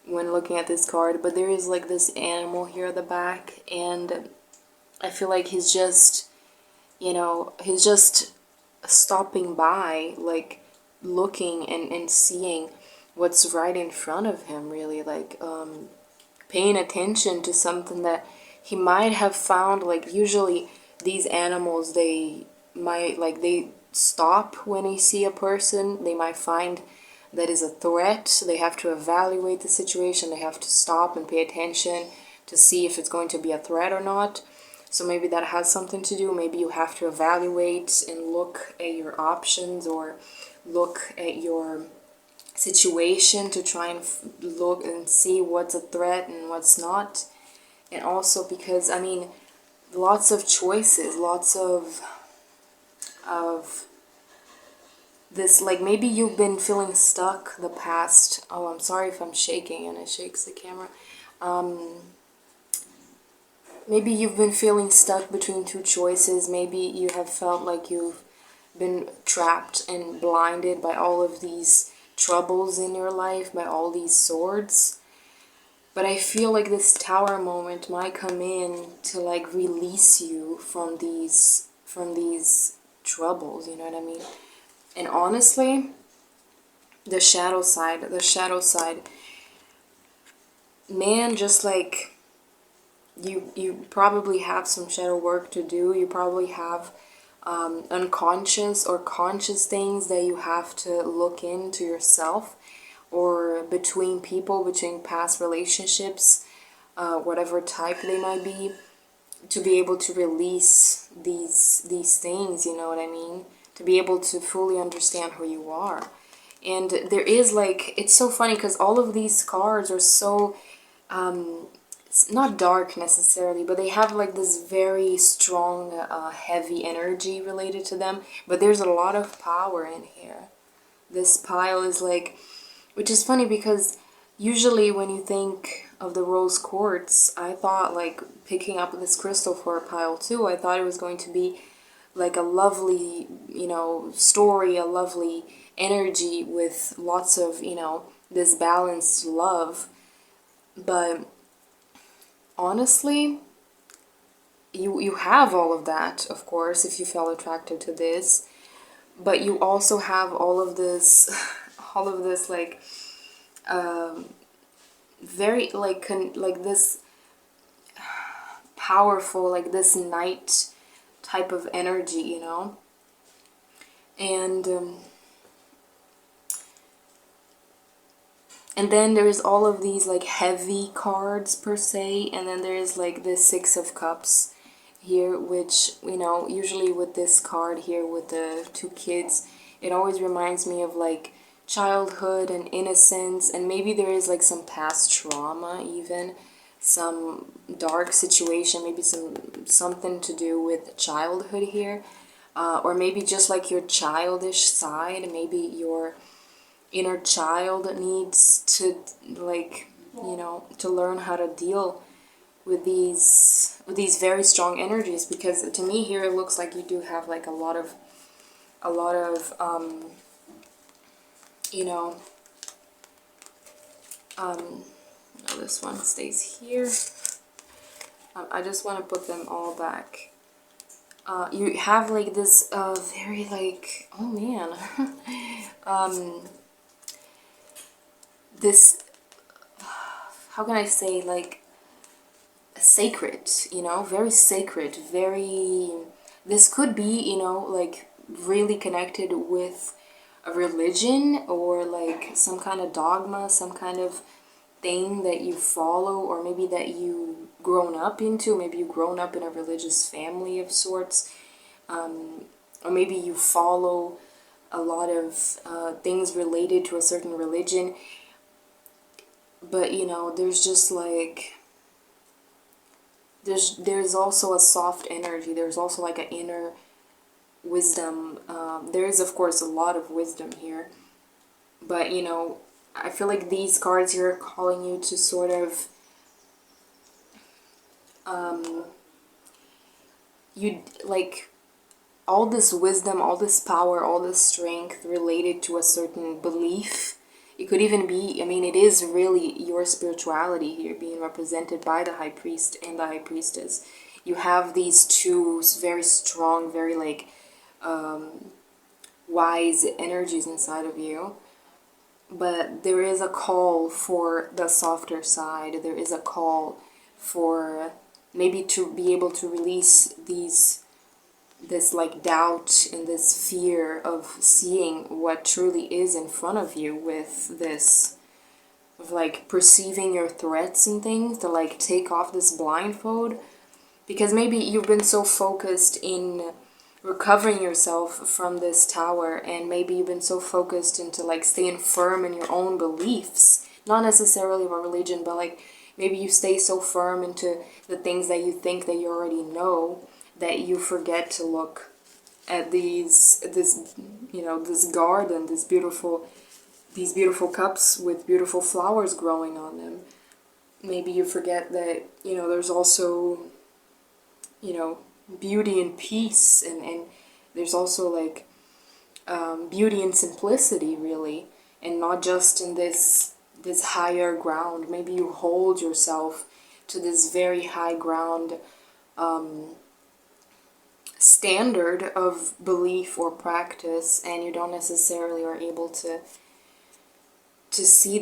when looking at this card, but there is like this animal here at the back, and I feel like he's just, you know, he's just stopping by, like looking and seeing what's right in front of him, really, like paying attention to something that he might have found. Like usually these animals, they might, like, they stop when they see a person. They might find that is a threat. They have to evaluate the situation. They have to stop and pay attention to see if it's going to be a threat or not. So maybe that has something to do. Maybe you have to evaluate and look at your options, or look at your situation to try and look and see what's a threat and what's not. And also because, I mean, lots of choices, lots of this, like maybe you've been feeling stuck the past, oh, I'm sorry if I'm shaking and it shakes the camera. Maybe you've been feeling stuck between two choices. Maybe you have felt like you've been trapped and blinded by all of these troubles in your life, by all these swords. But I feel like this Tower moment might come in to like release you from these troubles, you know what I mean? And honestly, the shadow side, man, just like you probably have some shadow work to do. You probably have unconscious or conscious things that you have to look into yourself, or between people, between past relationships, whatever type they might be, to be able to release these things, you know what I mean? To be able to fully understand who you are. And there is like, it's so funny because all of these cards are so it's not dark necessarily, but they have like this very strong heavy energy related to them, but there's a lot of power in here. This pile is like, which is funny because usually when you think of the rose quartz, I thought like picking up this crystal for a pile too, I thought it was going to be like a lovely, you know, story, a lovely energy with lots of, you know, this balanced love. But honestly, you have all of that, of course, if you felt attracted to this, but you also have all of this like very like this powerful, like this knight type of energy, you know. And then there's all of these like heavy cards per se, and then there's like the Six of Cups here, which, you know, usually with this card here with the two kids, it always reminds me of like childhood and innocence, and maybe there is like some past trauma, even some dark situation, maybe something to do with childhood here, or maybe just like your childish side, maybe your inner child needs to, like, you know, to learn how to deal with these very strong energies, because to me here it looks like you do have like a lot of you know, this one stays here. I just want to put them all back you have like this very like, oh man, this, how can I say, like sacred, you know, very sacred, very, this could be, you know, like really connected with a religion or like some kind of dogma, some kind of thing that you follow, or maybe that you grown up into. Maybe you grown up in a religious family of sorts, or maybe you follow a lot of things related to a certain religion. But you know, there's just like, there's also a soft energy. There's also like an inner wisdom. There is of course a lot of wisdom here, but you know, I feel like these cards here are calling you to sort of you like all this wisdom, all this power, all this strength related to a certain belief. It could even be, I mean, it is really your spirituality here being represented by the High Priest and the High Priestess. You have these two very strong, very like wise energies inside of you. But there is a call for the softer side. There is a call for maybe to be able to release this like doubt and this fear of seeing what truly is in front of you, with this of like perceiving your threats and things, to like take off this blindfold, because maybe you've been so focused in recovering yourself from this tower, and maybe you've been so focused into like staying firm in your own beliefs, not necessarily about religion, but like maybe you stay so firm into the things that you think that you already know, that you forget to look at this, you know, this garden, these beautiful cups with beautiful flowers growing on them. Maybe you forget that, you know, there's also, you know, beauty and peace, and there's also like beauty and simplicity, really, and not just in this higher ground. Maybe you hold yourself to this very high ground standard of belief or practice, and you don't necessarily are able to see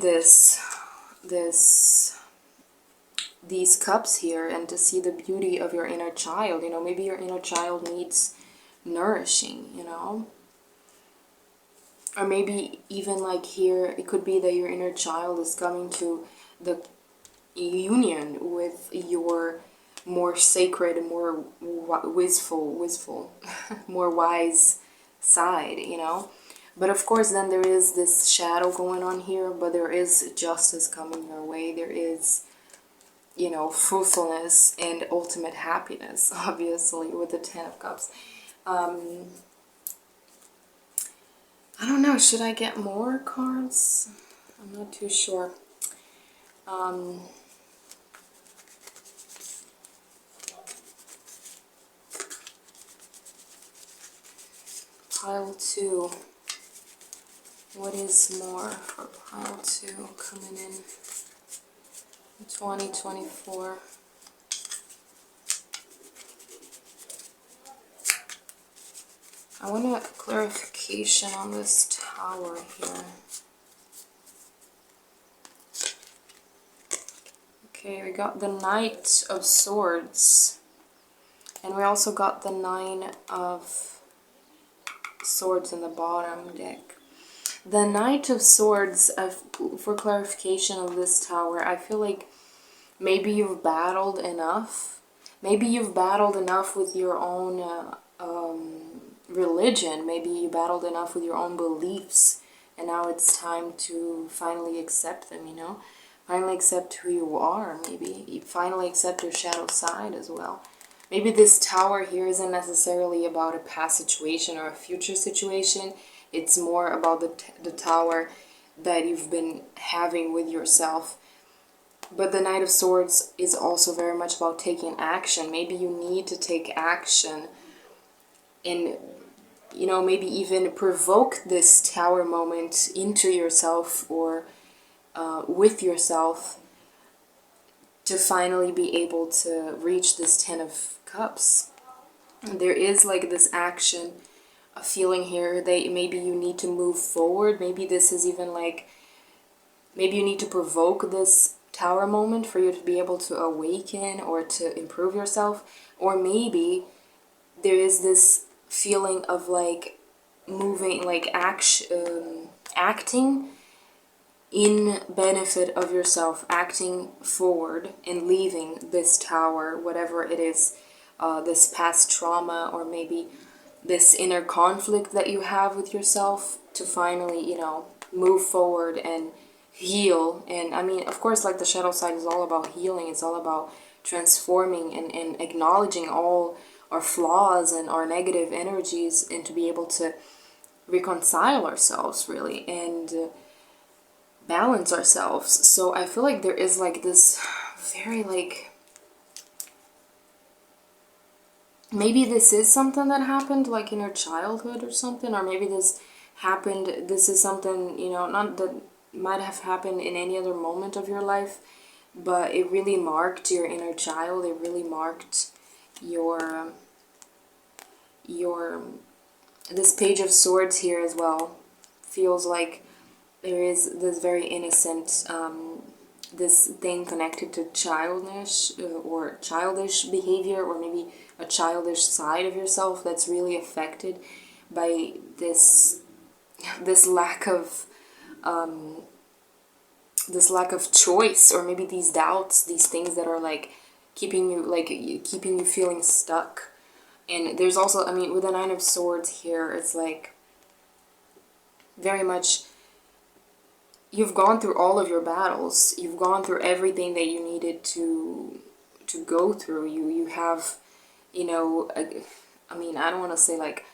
these cups here, and to see the beauty of your inner child. You know, maybe your inner child needs nourishing, you know, or maybe even like here it could be that your inner child is coming to the union with your more sacred, more wistful more wise side, you know. But of course then there is this shadow going on here, but there is justice coming your way. There is, you know, fruitfulness and ultimate happiness, obviously, with the Ten of Cups. I don't know, should I get more cards? I'm not too sure. Pile 2. What is more for pile 2 coming in 2024? I want a clarification on this tower here. Okay, we got the Knight of Swords, and we also got the Nine of Swords in the bottom deck. The Knight of Swords, for clarification of this tower, I feel like maybe you've battled enough. Maybe you've battled enough with your own religion. Maybe you battled enough with your own beliefs, and now it's time to finally accept them, you know? Finally accept who you are, maybe. You finally accept your shadow side as well. Maybe this tower here isn't necessarily about a past situation or a future situation. It's more about the tower that you've been having with yourself. But the Knight of Swords is also very much about taking action. Maybe you need to take action and, you know, maybe even provoke this tower moment into yourself, or with yourself, to finally be able to reach this Ten of Cups. there is like this action, a feeling here that maybe you need to move forward. Maybe this is even like, maybe you need to provoke this tower moment for you to be able to awaken or to improve yourself. Or maybe there is this feeling of like moving, like acting in benefit of yourself, acting forward and leaving this tower, whatever it is, this past trauma, or maybe this inner conflict that you have with yourself, to finally, you know, move forward and heal. And I mean, of course, like the shadow side is all about healing. It's all about transforming and acknowledging all our flaws and our negative energies, and to be able to reconcile ourselves, really, and balance ourselves. So I feel like there is like this very like, maybe this is something that happened like in your childhood or something, or maybe this happened, this is something, you know, not that might have happened in any other moment of your life, but it really marked your inner child. It really marked your this Page of Swords here as well. Feels like there is this very innocent this thing connected to childish or childish behavior, or maybe a childish side of yourself that's really affected by this lack of choice, or maybe these doubts, these things that are like keeping you feeling stuck. And there's also, I mean, with the Nine of Swords here, it's like very much, you've gone through all of your battles. You've gone through everything that you needed to go through. You have, you know, I mean, I don't want to say like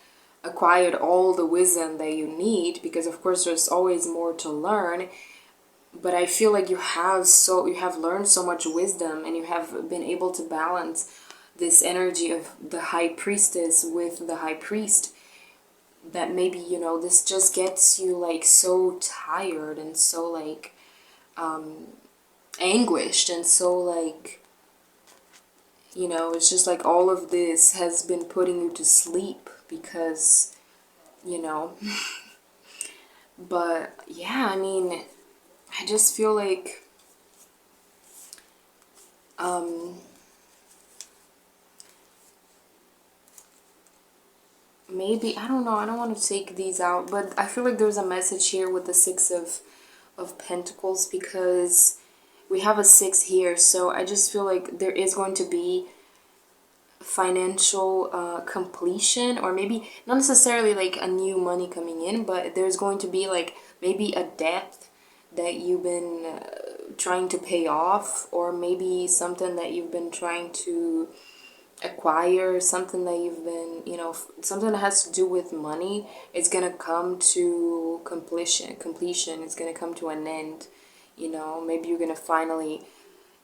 acquired all the wisdom that you need, because of course there's always more to learn. But I feel like you have learned so much wisdom, and you have been able to balance this energy of the High Priestess with the High Priest, that maybe, you know, this just gets you like so tired and so like anguished, and so like, you know, it's just like all of this has been putting you to sleep, because, you know. But yeah, I mean, I just feel like maybe, I don't know, I don't want to take these out, but I feel like there's a message here with the Six of Pentacles, because we have a 6 here. So I just feel like there is going to be financial completion, or maybe not necessarily like a new money coming in, but there's going to be like maybe a debt that you've been trying to pay off, or maybe something that you've been trying to acquire, something that you've been, you know, something that has to do with money. It's gonna come to completion. It's gonna come to an end. You know, maybe you're gonna finally,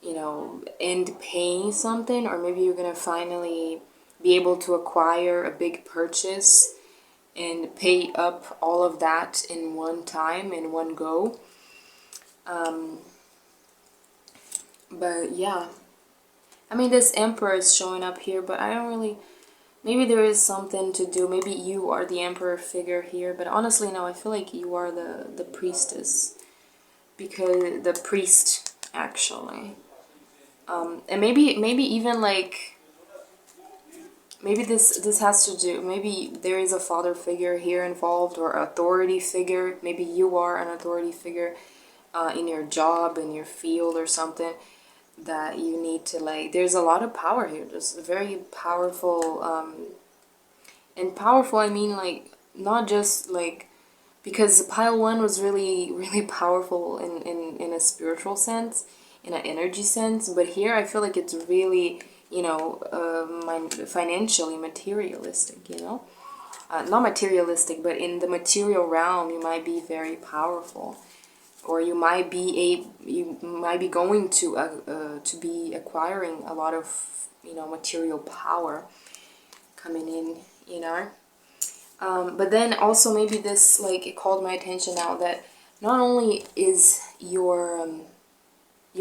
you know, end paying something, or maybe you're gonna finally be able to acquire a big purchase and pay up all of that in one time, in one go. But yeah, I mean, this Emperor is showing up here, but I don't really, maybe there is something to do, maybe you are the Emperor figure here, but honestly, no, I feel like you are the Priestess, because the Priest, actually. And maybe even like, maybe this has to do, maybe there is a father figure here involved, or authority figure. Maybe you are an authority figure in your job, in your field, or something that you need to like, there's a lot of power here, just very powerful, and powerful, I mean, like, not just like, because pile 1 was really powerful in a spiritual sense, in an energy sense, but here I feel like it's really, you know, financially materialistic, you know, not materialistic, but in the material realm you might be very powerful, or you might be going to be acquiring a lot of, you know, material power coming in, you know. But then also maybe this, like, it called my attention now that not only is your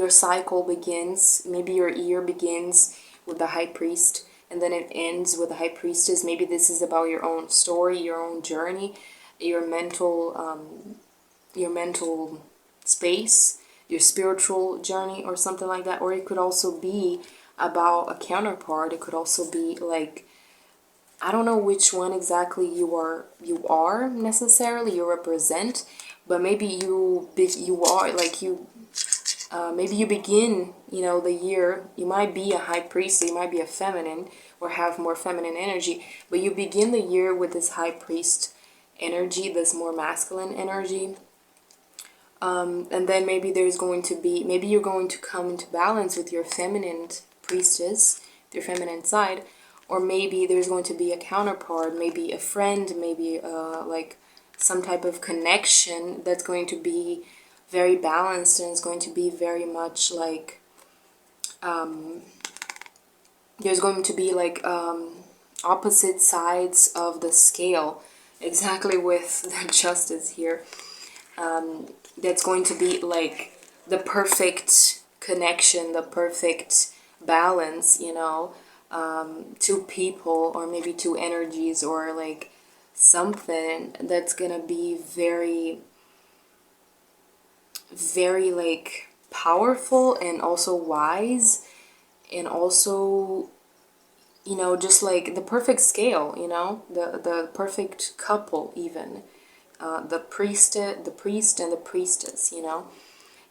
cycle begins, maybe your year begins with the High Priest, and then it ends with the High Priestess. Maybe this is about your own story, your own journey, your mental space, your spiritual journey, or something like that. Or it could also be about a counterpart. It could also be like, I don't know which one exactly you are necessarily, you represent, but maybe you are like you. Maybe you begin, the year, you might be a high priest, you might be a feminine or have more feminine energy, but you begin the year with this high priest energy, this more masculine energy. And then maybe maybe you're going to come into balance with your feminine priestess, your feminine side, or maybe there's going to be a counterpart, maybe a friend, maybe like some type of connection that's going to be very balanced, and it's going to be very much like there's going to be like opposite sides of the scale, exactly with the justice here. That's going to be like the perfect connection, the perfect balance, two people or maybe two energies, or like something that's gonna be very, very like powerful and also wise, and also, just like the perfect scale, the perfect couple even. The priest and the priestess,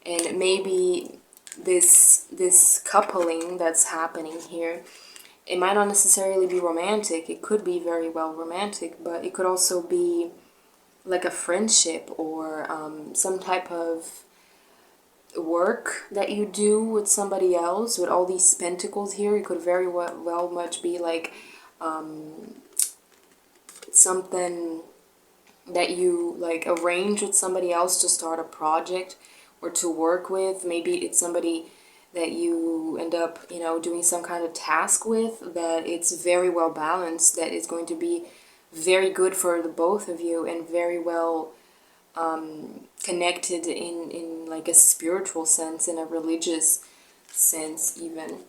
and maybe this coupling that's happening here, it might not necessarily be romantic. It could be very well romantic, but it could also be like a friendship, or some type of work that you do with somebody else. With all these pentacles here, it could very well much be like something that you like arrange with somebody else to start a project or to work with. Maybe it's somebody that you end up, doing some kind of task with, that it's very well balanced, that is going to be very good for the both of you, and very well connected in like a spiritual sense, in a religious sense even.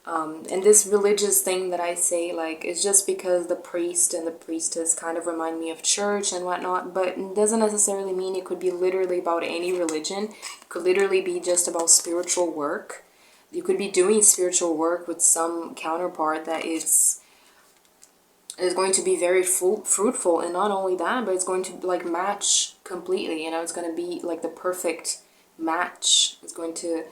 And this religious thing that I say, like, is just because the priest and the priestess kind of remind me of church and whatnot, but it doesn't necessarily mean it could be literally about any religion. It could literally be just about spiritual work. You could be doing spiritual work with some counterpart that is going to be very fruitful, and not only that, but it's going to like match completely, it's going to be like the perfect match. It's going to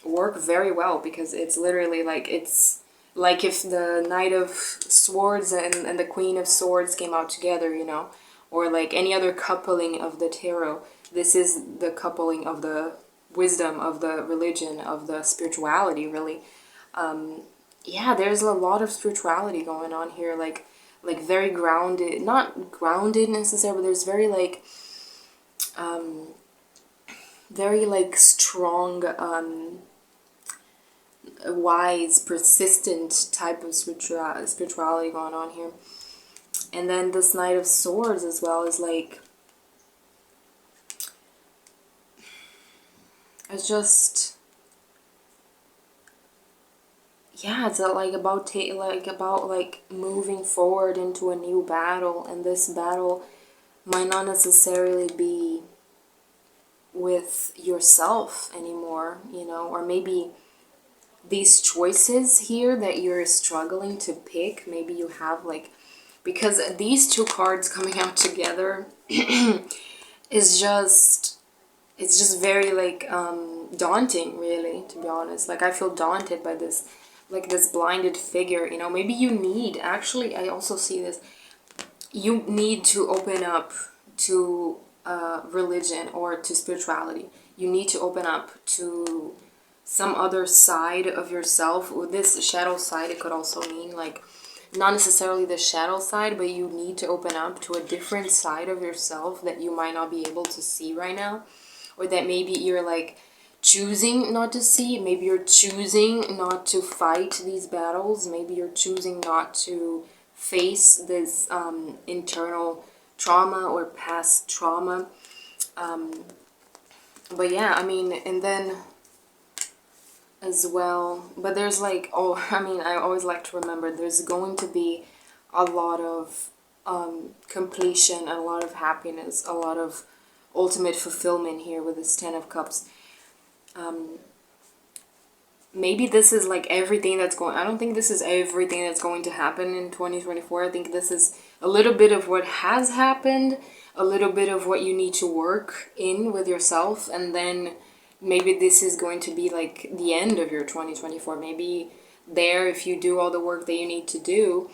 work very well, because it's literally like, it's like if the Knight of Swords and the Queen of Swords came out together, or like any other coupling of the tarot. This is the coupling of the wisdom, of the religion, of the spirituality, really. Yeah, there's a lot of spirituality going on here, like very grounded, not grounded necessarily, but there's very like strong, wise, persistent type of spirituality going on here. And then this Knight of Swords as well is like, it's just, yeah, it's like about moving forward into a new battle, and this battle might not necessarily be with yourself anymore, or maybe these choices here that you're struggling to pick, maybe you have like, because these two cards coming out together is just, it's just very like daunting, really, to be honest. Like, I feel daunted by this, like this blinded figure, maybe you need, actually, I also see this, you need to open up to religion or to spirituality. You need to open up to some other side of yourself. With this shadow side, it could also mean like, not necessarily the shadow side, but you need to open up to a different side of yourself that you might not be able to see right now, or that maybe you're like choosing not to see. Maybe you're choosing not to fight these battles. Maybe you're choosing not to face this internal trauma or past trauma. But yeah, I mean, and then as well. But there's like, oh, I mean, I always like to remember there's going to be a lot of completion, a lot of happiness, a lot of ultimate fulfillment here with this Ten of Cups. Maybe this is like everything that's going, I don't think this is everything that's going to happen in 2024. I think this is a little bit of what has happened, a little bit of what you need to work in with yourself, and then maybe this is going to be like the end of your 2024. Maybe there, if you do all the work that you need to do,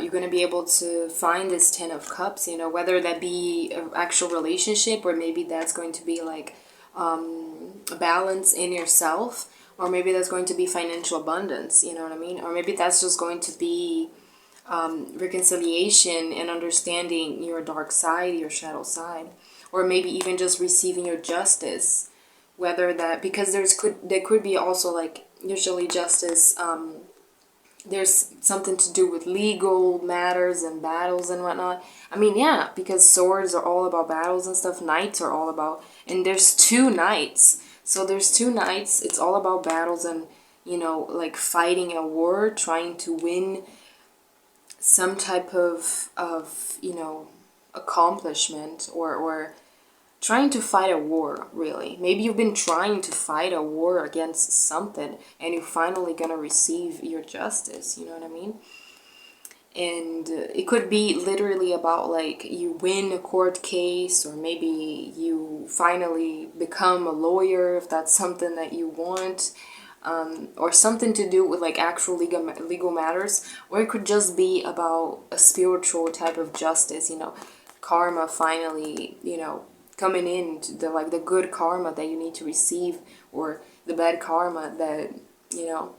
you're going to be able to find this Ten of Cups, you know, whether that be an actual relationship, or maybe that's going to be like a balance in yourself, or maybe that's going to be financial abundance, you know what I mean? Or maybe that's just going to be reconciliation and understanding your dark side, your shadow side, or maybe even just receiving your justice. Whether that, because there could be also like usually justice. There's something to do with legal matters and battles and whatnot. I mean, yeah, because swords are all about battles and stuff. Knights are all about, and there's two knights. So there's two knights. It's all about battles and, you know, like fighting a war, trying to win some type of you know, accomplishment, or trying to fight a war, really. Maybe you've been trying to fight a war against something and you're finally gonna receive your justice, you know what I mean? And it could be literally about like you win a court case, or maybe you finally become a lawyer if that's something that you want, or something to do with like actual legal matters, or it could just be about a spiritual type of justice, you know, karma finally, you know, coming in, to the like the good karma that you need to receive, or the bad karma that, you know,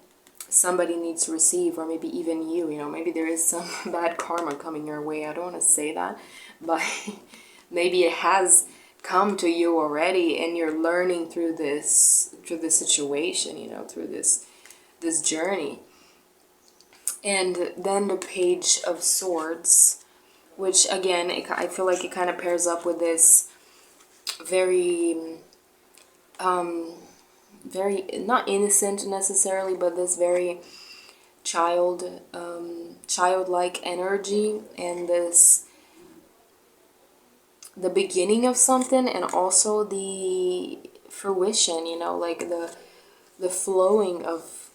somebody needs to receive, or maybe even you know, maybe there is some bad karma coming your way. I don't want to say that, but maybe it has come to you already and you're learning through this situation, you know, through this journey. And then the Page of Swords, which again, I feel like it kind of pairs up with this very very not innocent necessarily, but this very childlike energy, and this the beginning of something, and also the fruition, you know, like the flowing of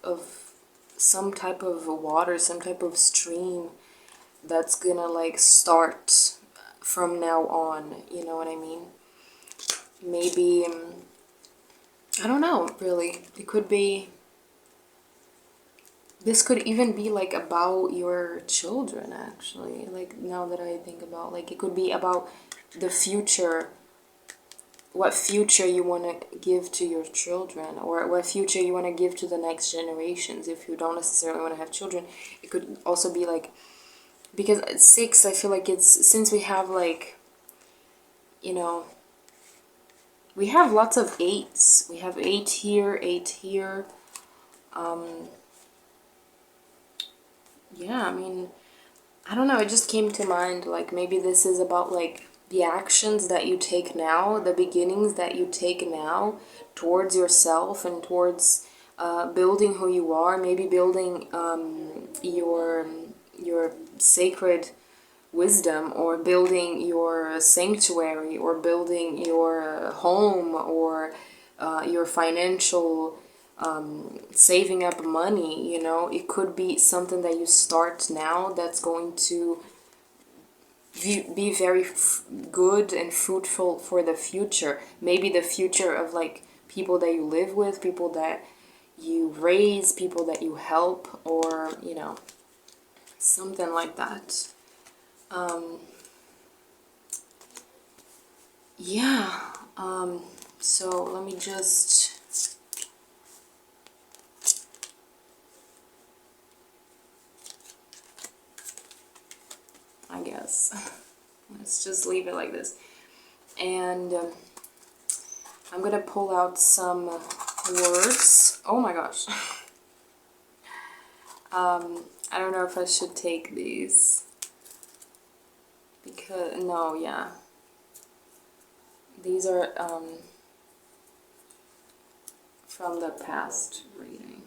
some type of water, some type of stream that's gonna like start from now on, you know what I mean? Maybe I don't know, really. It could be, this could even be like about your children, actually. Like, now that I think about, like, it could be about the future, what future you want to give to your children, or what future you want to give to the next generations. If you don't necessarily want to have children, it could also be like, because at 6, I feel like it's, since we have like, you know, we have lots of 8s. We have 8 here, 8 here. Yeah, I mean, I don't know, it just came to mind, like, maybe this is about, like, the actions that you take now, the beginnings that you take now towards yourself and towards building who you are, maybe building your sacred wisdom, or building your sanctuary, or building your home, or your financial saving up money, you know. It could be something that you start now that's going to be very good and fruitful for the future. Maybe the future of like people that you live with, people that you raise, people that you help, or, you know, something like that. Yeah, so let me just, I guess, let's just leave it like this. And I'm gonna pull out some words. Oh my gosh. I don't know if I should take these, because, no, yeah. These are from the past reading.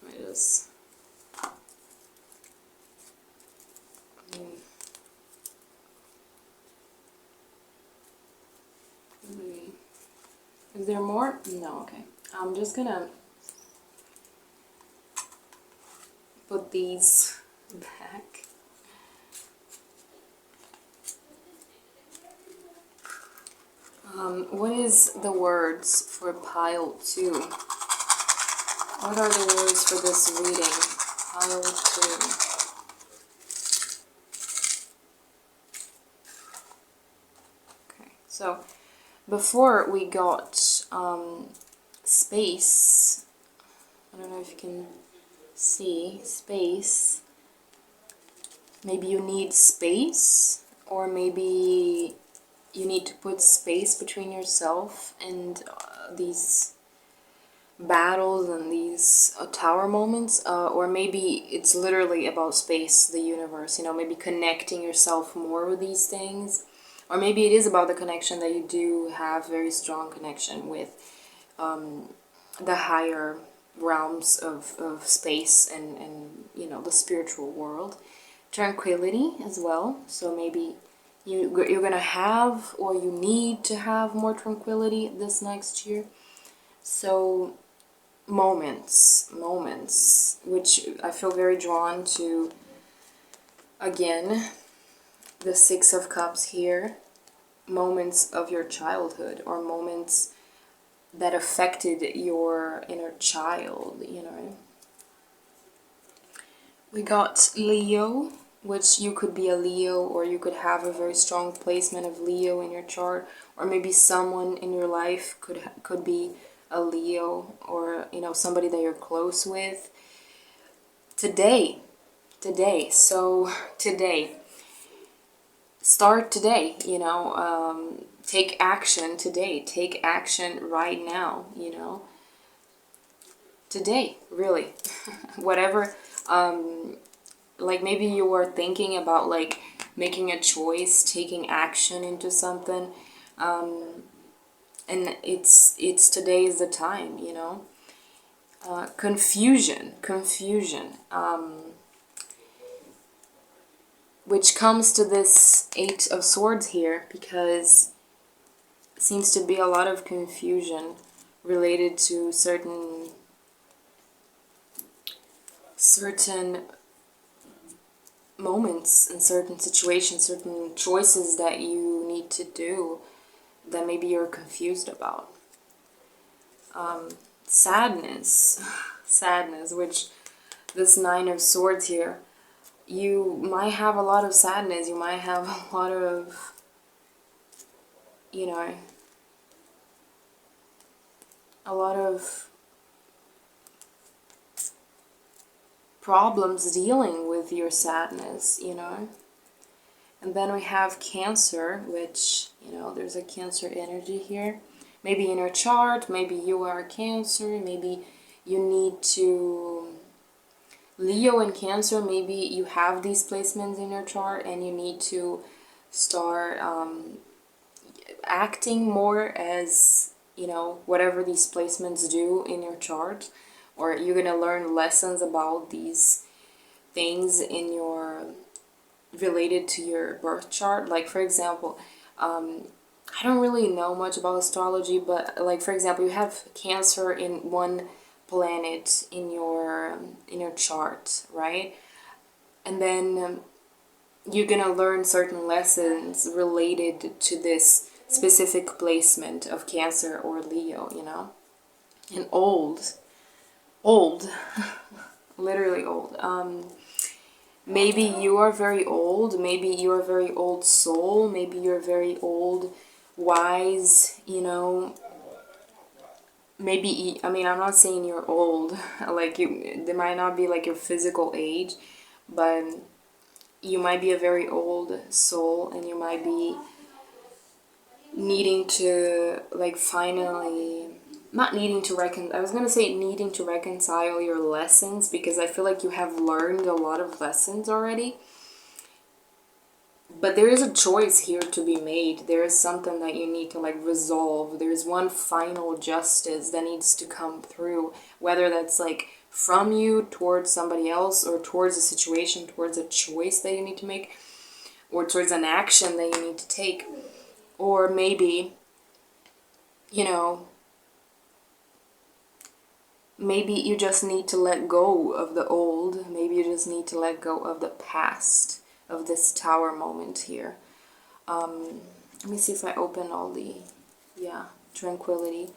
Let me just... Is there more? No, okay. I'm just gonna put these back. What is the words for pile 2? What are the words for this reading? Pile 2. Okay, so before we got space, I don't know if you can see, space, maybe you need space, or maybe you need to put space between yourself and these battles and these tower moments, or maybe it's literally about space, the universe, you know, maybe connecting yourself more with these things, or maybe it is about the connection that you do have very strong connection with the higher realms of space and you know, the spiritual world. Tranquility as well, so maybe you're gonna have, or you need to have, more tranquility this next year. So moments, which I feel very drawn to. Again, the Six of Cups here, moments of your childhood, or moments that affected your inner child, you know. We got Leo, which you could be a Leo, or you could have a very strong placement of Leo in your chart, or maybe someone in your life could be a Leo, or you know, somebody that you're close with. Today, start today, you know, take action today, take action right now, you know, today, really. Whatever, like maybe you are thinking about like making a choice, taking action into something, and it's today is the time, you know. Confusion, which comes to this Eight of Swords here, because it seems to be a lot of confusion related to certain moments and certain situations, certain choices that you need to do that maybe you're confused about. Sadness, which this Nine of Swords here, you might have a lot of sadness, you might have a lot of, you know, a lot of problems dealing with your sadness, you know. And then we have Cancer, which, you know, there's a Cancer energy here. Maybe in your chart, maybe you are Cancer, maybe you need to... Leo and Cancer, maybe you have these placements in your chart and you need to start acting more as, you know, whatever these placements do in your chart, or you're gonna learn lessons about these things in your, related to your birth chart. Like for example, I don't really know much about astrology, but like for example, you have Cancer in one planet in your chart, right? And then you're gonna learn certain lessons related to this specific placement of Cancer or Leo, you know. And old literally old. Maybe you are very old, maybe you're a very old soul, maybe you're very old, wise, you know. Maybe, I mean, I'm not saying you're old, like they might not be like your physical age, but you might be a very old soul, and you might be needing to, like, finally, not needing to I was gonna say needing to reconcile your lessons, because I feel like you have learned a lot of lessons already, But there is a choice here to be made. There is something that you need to like resolve. There's one final justice that needs to come through, whether that's like from you towards somebody else, or towards a situation, towards a choice that you need to make, or towards an action that you need to take. Or maybe, you know, maybe you just need to let go of the old. Maybe you just need to let go of the past, of this tower moment here. Let me see if I open all the, yeah, tranquility.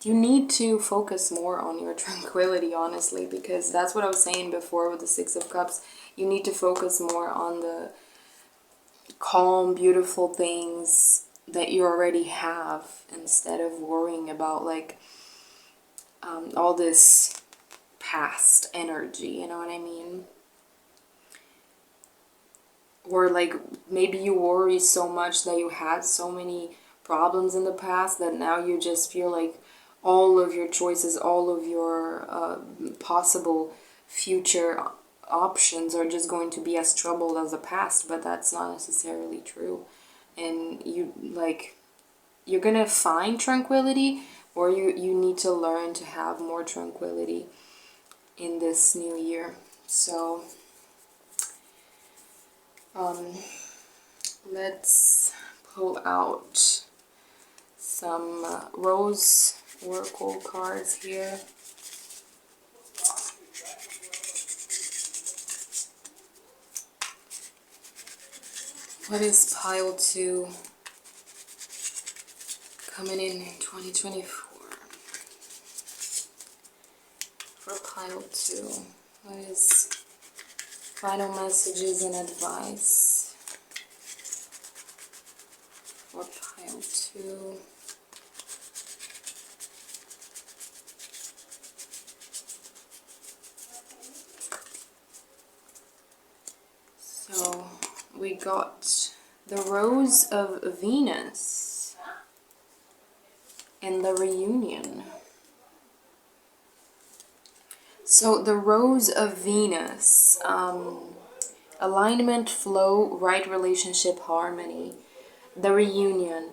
You need to focus more on your tranquility, honestly, because that's what I was saying before with the Six of Cups. You need to focus more on the calm, beautiful things that you already have, instead of worrying about like all this past energy, you know what I mean? Or like maybe you worry so much that you had so many problems in the past that now you just feel like all of your choices, all of your possible future options are just going to be as troubled as the past, but that's not necessarily true. And you're gonna find tranquility, or you need to learn to have more tranquility in this new year. So let's pull out some rose oracle cards here. What is pile 2 coming in 2024? For pile 2, what is final messages and advice for pile 2? So we got the Rose of Venus and the Reunion. So the Rose of Venus, alignment, flow, right relationship, harmony. The Reunion,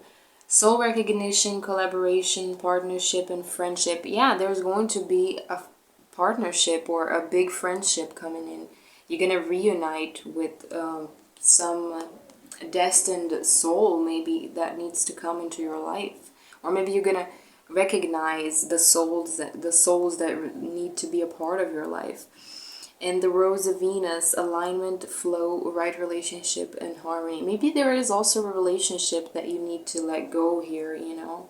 soul recognition, collaboration, partnership, and friendship. Yeah, there's going to be a partnership or a big friendship coming in. You're gonna reunite with some destined soul, maybe, that needs to come into your life, or maybe you're gonna recognize the souls that need to be a part of your life. And the Rose of Venus, alignment, flow, right relationship, and harmony. Maybe there is also a relationship that you need to let go here, you know.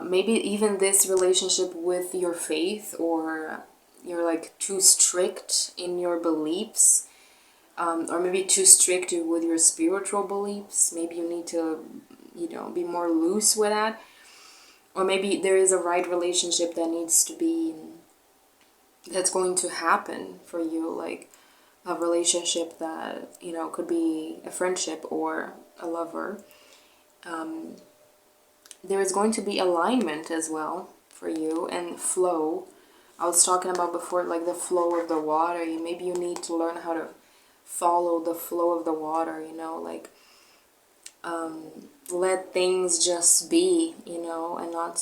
Maybe even this relationship with your faith, or you're like too strict in your beliefs, or maybe too strict with your spiritual beliefs. Maybe you need to, you know, be more loose with that. Or maybe there is a right relationship that needs to be, that's going to happen for you, like a relationship that, you know, could be a friendship or a lover. There is going to be alignment as well for you, and flow. I was talking about before, like the flow of the water. Maybe you need to learn how to follow the flow of the water, you know, like let things just be, you know, and not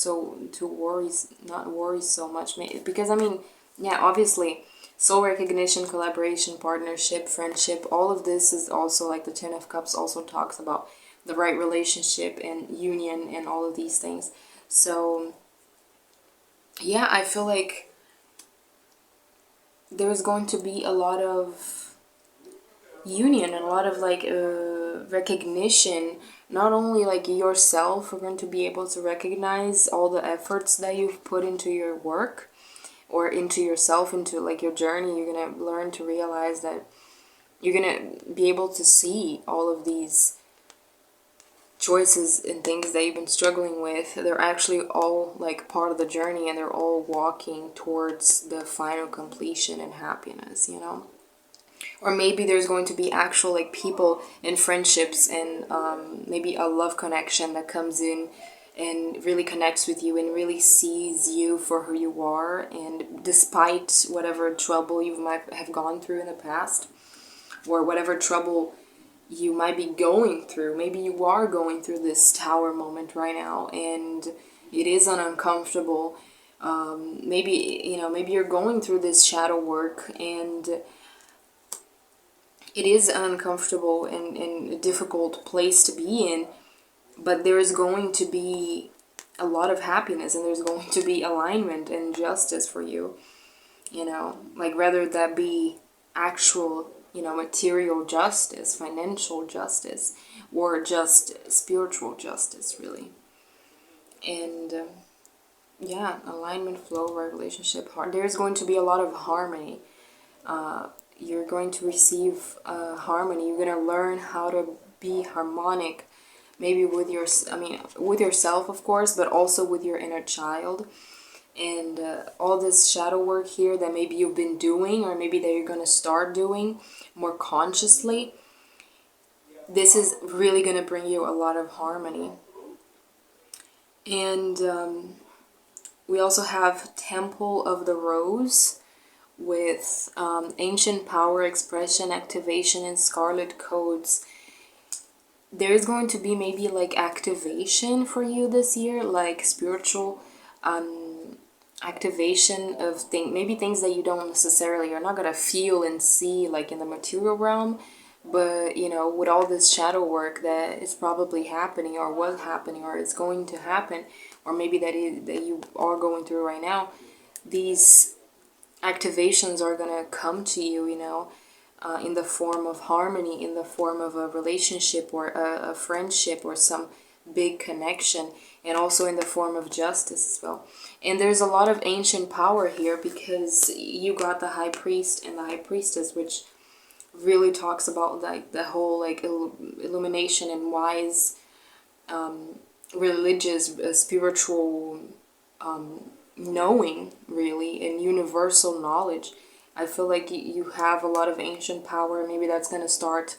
worry so much. Because I mean, yeah, obviously, soul recognition, collaboration, partnership, friendship, all of this is also like the Ten of Cups also talks about the right relationship and union and all of these things. So yeah, I feel like there's going to be a lot of union and a lot of like recognition. Not only like yourself are going to be able to recognize all the efforts that you've put into your work, or into yourself, into like your journey. You're gonna learn to realize that you're gonna be able to see all of these choices and things that you've been struggling with. They're actually all like part of the journey, and they're all walking towards the final completion and happiness, you know. Or maybe there's going to be actual like people and friendships and maybe a love connection that comes in and really connects with you and really sees you for who you are, and despite whatever trouble you might have gone through in the past, or whatever trouble you might be going through. Maybe you are going through this tower moment right now, and it is uncomfortable. Maybe, you know, maybe you're going through this shadow work, and it is an uncomfortable and a difficult place to be in, but there is going to be a lot of happiness, and there's going to be alignment and justice for you, you know, like whether that be actual, you know, material justice, financial justice, or just spiritual justice, really. And yeah, alignment, flow, right relationship, there's going to be a lot of harmony. You're going to receive harmony. You're going to learn how to be harmonic, maybe with with yourself, of course, but also with your inner child. And all this shadow work here that maybe you've been doing, or maybe that you're going to start doing more consciously, this is really going to bring you a lot of harmony. And we also have Temple of the Rose with ancient power, expression, activation, and scarlet codes. There is going to be maybe like activation for you this year, like spiritual activation of maybe things that you don't necessarily, you're not gonna feel and see like in the material realm, but you know, with all this shadow work that is probably happening, or was happening, or is going to happen, or maybe that you are going through right now, these activations are gonna come to you, you know, in the form of harmony, in the form of a relationship, or a friendship, or some big connection, and also in the form of justice as well. And there's a lot of ancient power here, because you got the High Priest and the High Priestess, which really talks about like the whole like illumination and wise religious spiritual knowing, really, and universal knowledge. I feel like you have a lot of ancient power. Maybe that's going to start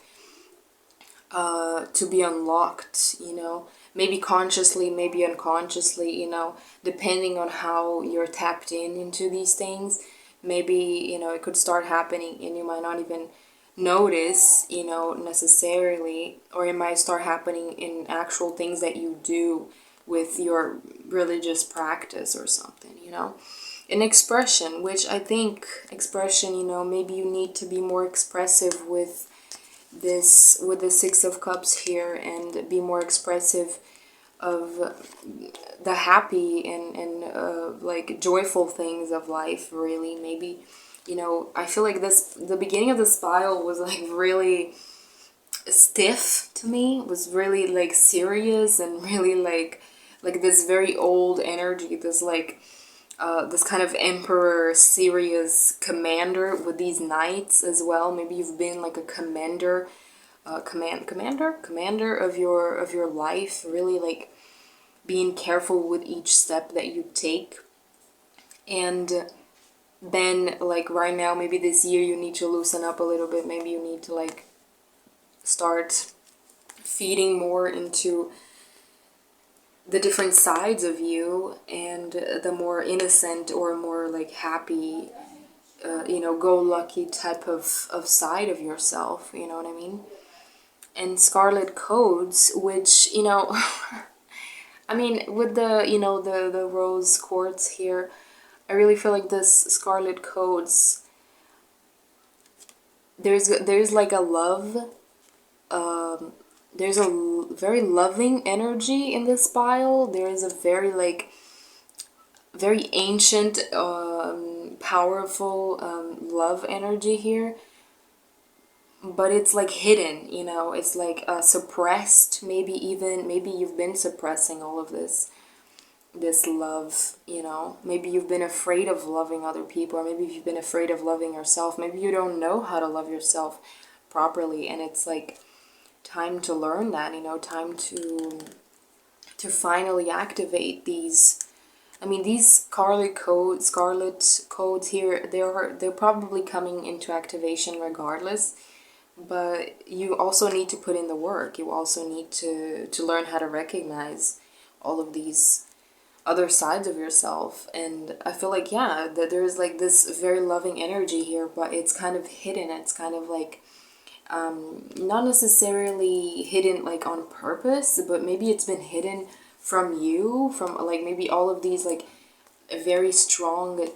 to be unlocked, you know, maybe consciously, maybe unconsciously, you know, depending on how you're tapped into these things. Maybe, you know, it could start happening and you might not even notice, you know, necessarily, or it might start happening in actual things that you do with your religious practice or something, you know. An expression, which I think expression, you know, maybe you need to be more expressive with this, with the Six of Cups here, and be more expressive of the happy and like joyful things of life, really. Maybe, you know, I feel like the beginning of the spiral was like really stiff to me. It was really like serious, and really like this very old energy, this like this kind of emperor, serious commander with these knights as well. Maybe you've been like a commander, commander of your life, really like being careful with each step that you take. And then like right now, maybe this year, you need to loosen up a little bit. Maybe you need to like start feeding more into the different sides of you, and the more innocent or more like happy, you know, go-lucky type of side of yourself, you know what I mean? And scarlet codes, which, you know, I mean, with the, you know, the rose quartz here, I really feel like this scarlet codes, there's like a love, there's a very loving energy in this pile. There is a very like very ancient, powerful love energy here, but it's like hidden, you know. It's like suppressed. Maybe you've been suppressing all of this love, you know. Maybe you've been afraid of loving other people, or maybe you've been afraid of loving yourself. Maybe you don't know how to love yourself properly, and it's like time to learn that, you know, time to finally activate these. I mean, these scarlet codes here, they're probably coming into activation regardless, but you also need to put in the work. You also need to learn how to recognize all of these other sides of yourself. And I feel like, yeah, that there's like this very loving energy here, but it's kind of hidden. It's kind of like not necessarily hidden like on purpose, but maybe it's been hidden from you, from like maybe all of these like very strong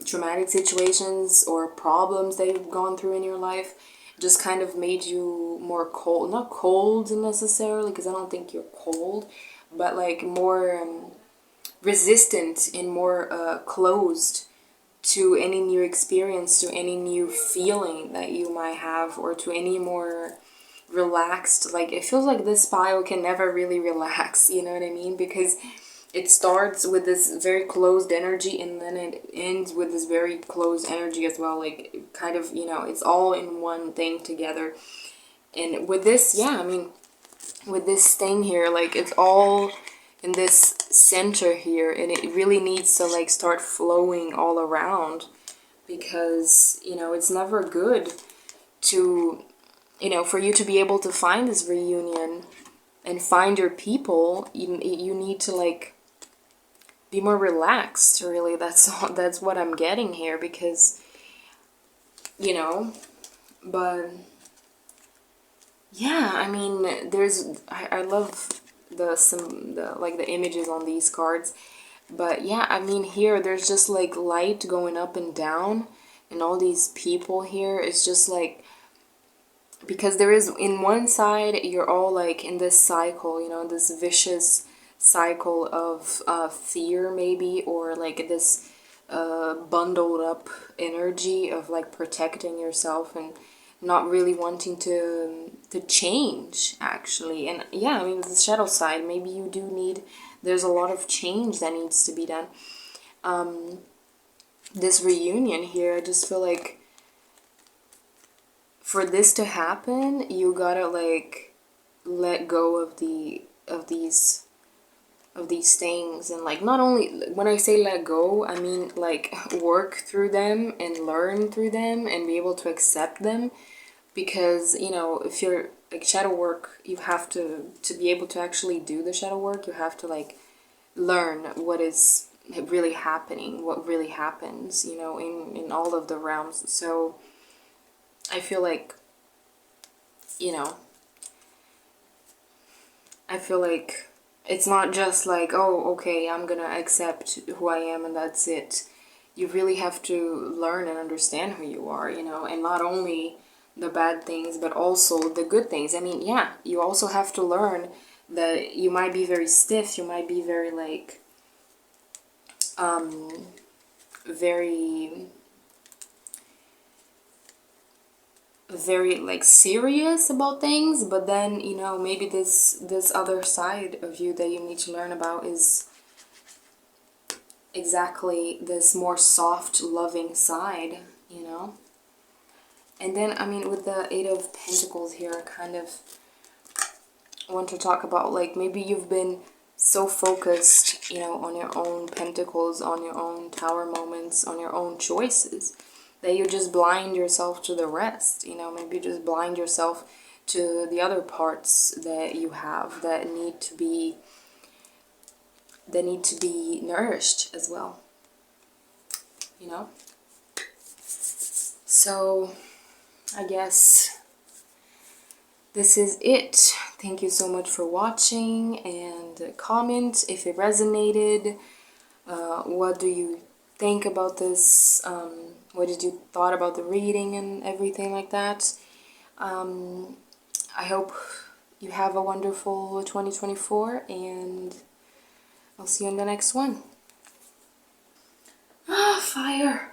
traumatic situations or problems that you've gone through in your life just kind of made you more cold. Not cold necessarily, because I don't think you're cold, but like more resistant and more closed to any new experience, to any new feeling that you might have, or to any more relaxed. Like, it feels like this pile can never really relax, you know what I mean? Because it starts with this very closed energy, and then it ends with this very closed energy as well. Like, kind of, you know, it's all in one thing together. And with this, yeah, I mean, with this thing here, like, it's all in this center here, and it really needs to like start flowing all around, because, you know, it's never good to, you know, for you to be able to find this reunion and find your people, you need to like be more relaxed, really. That's what I'm getting here, because, you know, but yeah, I mean, I love the images on these cards, but yeah, I mean, here there's just like light going up and down, and all these people here, it's just like, because there is, in one side, you're all like in this cycle, you know, this vicious cycle of fear maybe, or like this bundled up energy of like protecting yourself and not really wanting to change, actually. And yeah, I mean, the shadow side, maybe you do need, there's a lot of change that needs to be done. This reunion here, I just feel like for this to happen, you gotta like let go of these things. And like, not only, when I say let go, I mean like work through them and learn through them and be able to accept them. Because, you know, if you're like shadow work, you have to be able to actually do the shadow work, you have to like learn what is really happening, what really happens, you know, in all of the realms. So I feel like, you know, I feel like it's not just like, oh, okay, I'm gonna accept who I am and that's it. You really have to learn and understand who you are, you know, and not only the bad things, but also the good things. I mean, yeah, you also have to learn that you might be very stiff, you might be very like, very, very like serious about things, but then, you know, maybe this other side of you that you need to learn about is exactly this more soft, loving side, you know. And then, I mean, with the Eight of Pentacles here, I kind of want to talk about like, maybe you've been so focused, you know, on your own pentacles, on your own tower moments, on your own choices, that you just blind yourself to the rest, you know. Maybe you just blind yourself to the other parts that you have that need to be nourished as well, you know. So I guess this is it. Thank you so much for watching, and comment if it resonated. What do you think about this? What did you thought about the reading and everything like that? I hope you have a wonderful 2024, and I'll see you in the next one. Ah, fire!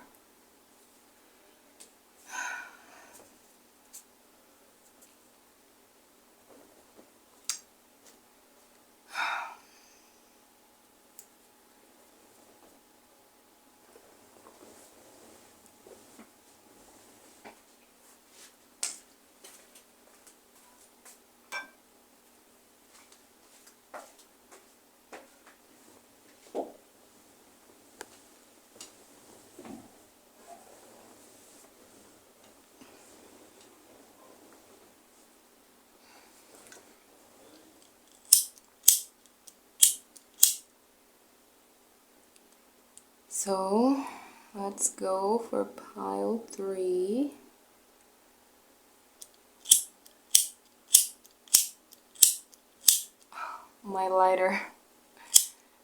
So let's go for pile 3. My lighter.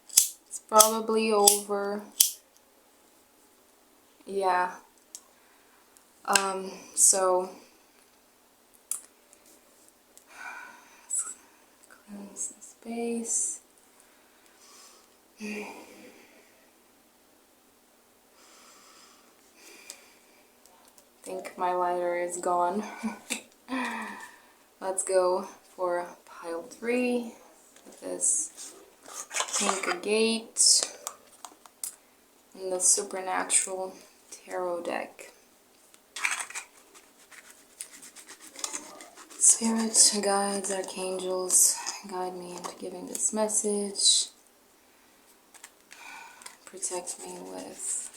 It's probably over. Yeah. So let's cleanse the space. I think my lighter is gone. Let's go for pile 3 with this pink agate and the supernatural tarot deck. Spirits, guides, archangels, guide me into giving this message. Protect me with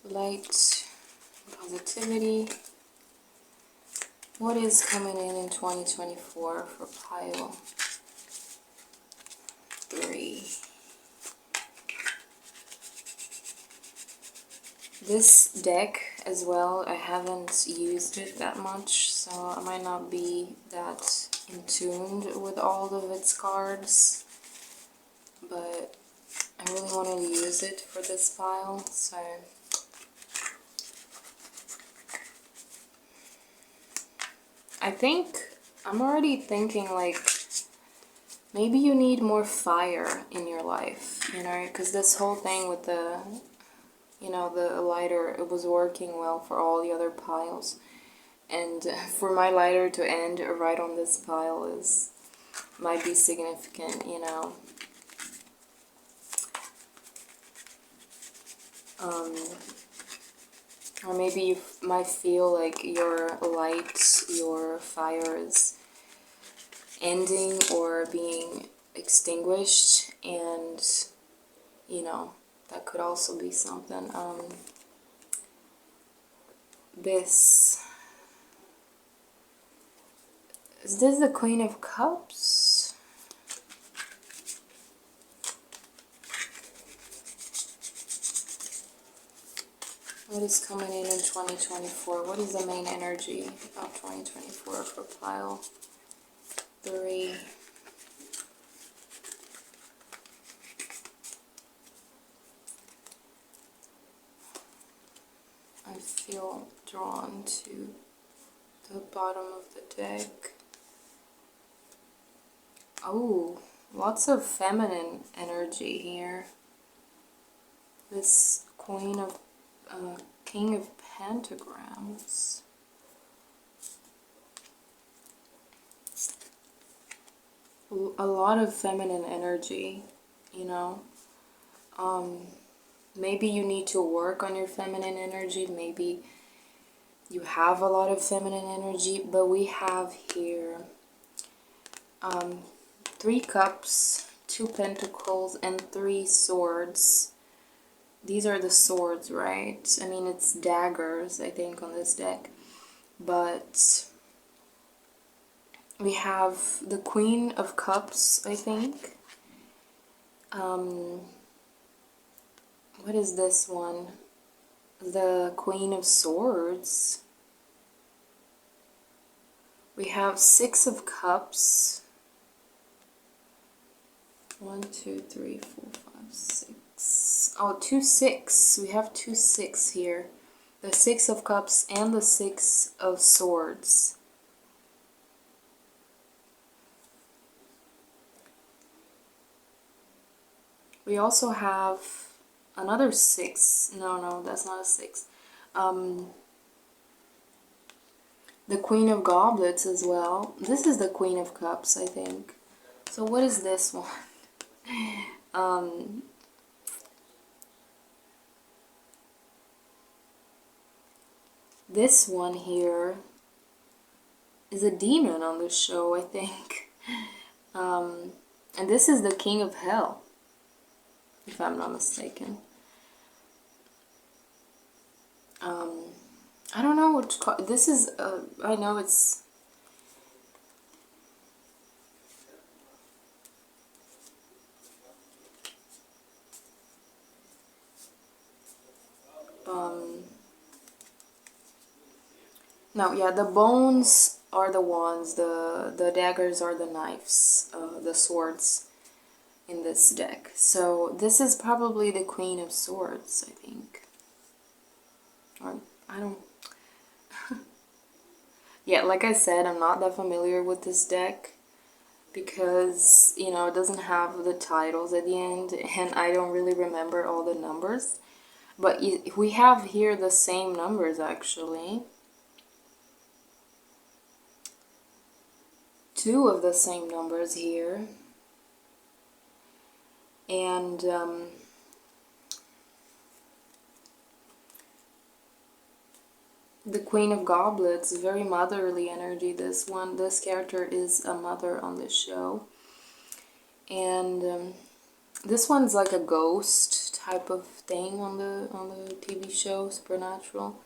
light, positivity. What is coming in 2024 for pile 3? This deck as well, I haven't used it that much, so I might not be that in tune with all of its cards, but I really want to use it for this pile, so I think I'm already thinking like maybe you need more fire in your life, you know, because this whole thing with the, you know, the lighter, it was working well for all the other piles, and for my lighter to end right on this pile might be significant, you know. Or maybe you might feel like your light, your fire is ending or being extinguished, and you know, that could also be something. This is this the Queen of Cups? What is coming in 2024? What is the main energy of 2024 for pile 3? I feel drawn to the bottom of the deck. Oh, lots of feminine energy here. This King of Pentagrams. A lot of feminine energy, you know. Maybe you need to work on your feminine energy. Maybe you have a lot of feminine energy, but we have here 3 cups, 2 pentacles, and 3 swords. These are the swords, right? I mean, it's daggers, I think, on this deck. But we have the Queen of Cups, I think. What is this one? The Queen of Swords. We have 6 of Cups. 1, 2, 3, 4, 5, 6. Oh, 2 6. We have 2 6 here. The 6 of Cups and the 6 of Swords. We also have another 6. No, that's not a 6. The Queen of Goblets as well. This is the Queen of Cups, I think. So what is this one? This one here is a demon on the show, I think. And this is the King of Hell, if I'm not mistaken. I don't know which card. This is, I know it's... Now, yeah, the bones are the wands, the daggers are the knives, the swords in this deck. So this is probably the Queen of Swords, I think. Or, I don't... Yeah, like I said, I'm not that familiar with this deck because, you know, it doesn't have the titles at the end and I don't really remember all the numbers. But we have here the same numbers, actually. Two of the same numbers here. And the Queen of Goblets, very motherly energy. This character is a mother on this show. And this one's like a ghost type of thing on the TV show Supernatural.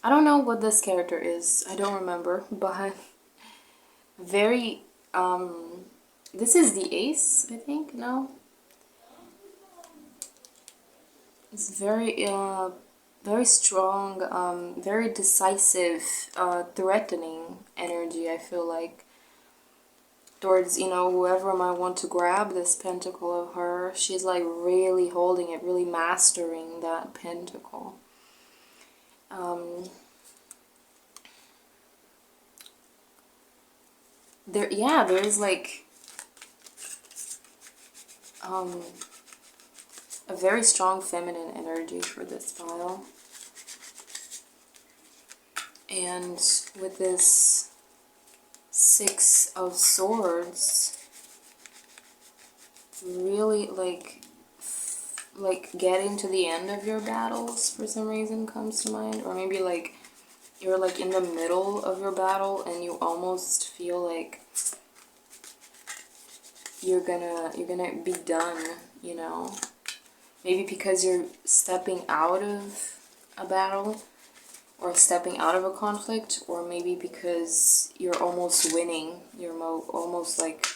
I don't know what this character is. I don't remember, but very this is the ace, I think. No, it's very very strong, very decisive, threatening energy, I feel like, towards, you know, whoever might want to grab this pentacle of her. She's like really holding it, really mastering that pentacle. There is like a very strong feminine energy for this pile. And with this Six of Swords, really like getting to the end of your battles for some reason comes to mind. Or maybe like you're like in the middle of your battle and you almost feel like you're gonna be done, you know. Maybe because you're stepping out of a battle or stepping out of a conflict, or maybe because you're almost winning, you're almost like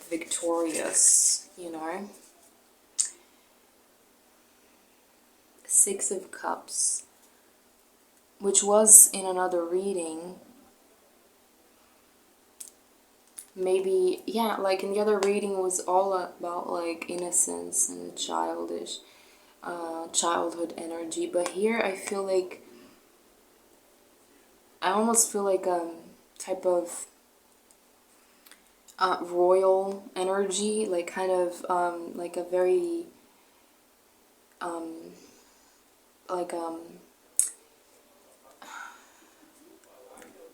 victorious, you know. Six of Cups, which was in another reading. Maybe, yeah, like in the other reading was all about like innocence and childish, childhood energy. But here I feel like, I almost feel like a type of royal energy, like kind of like a very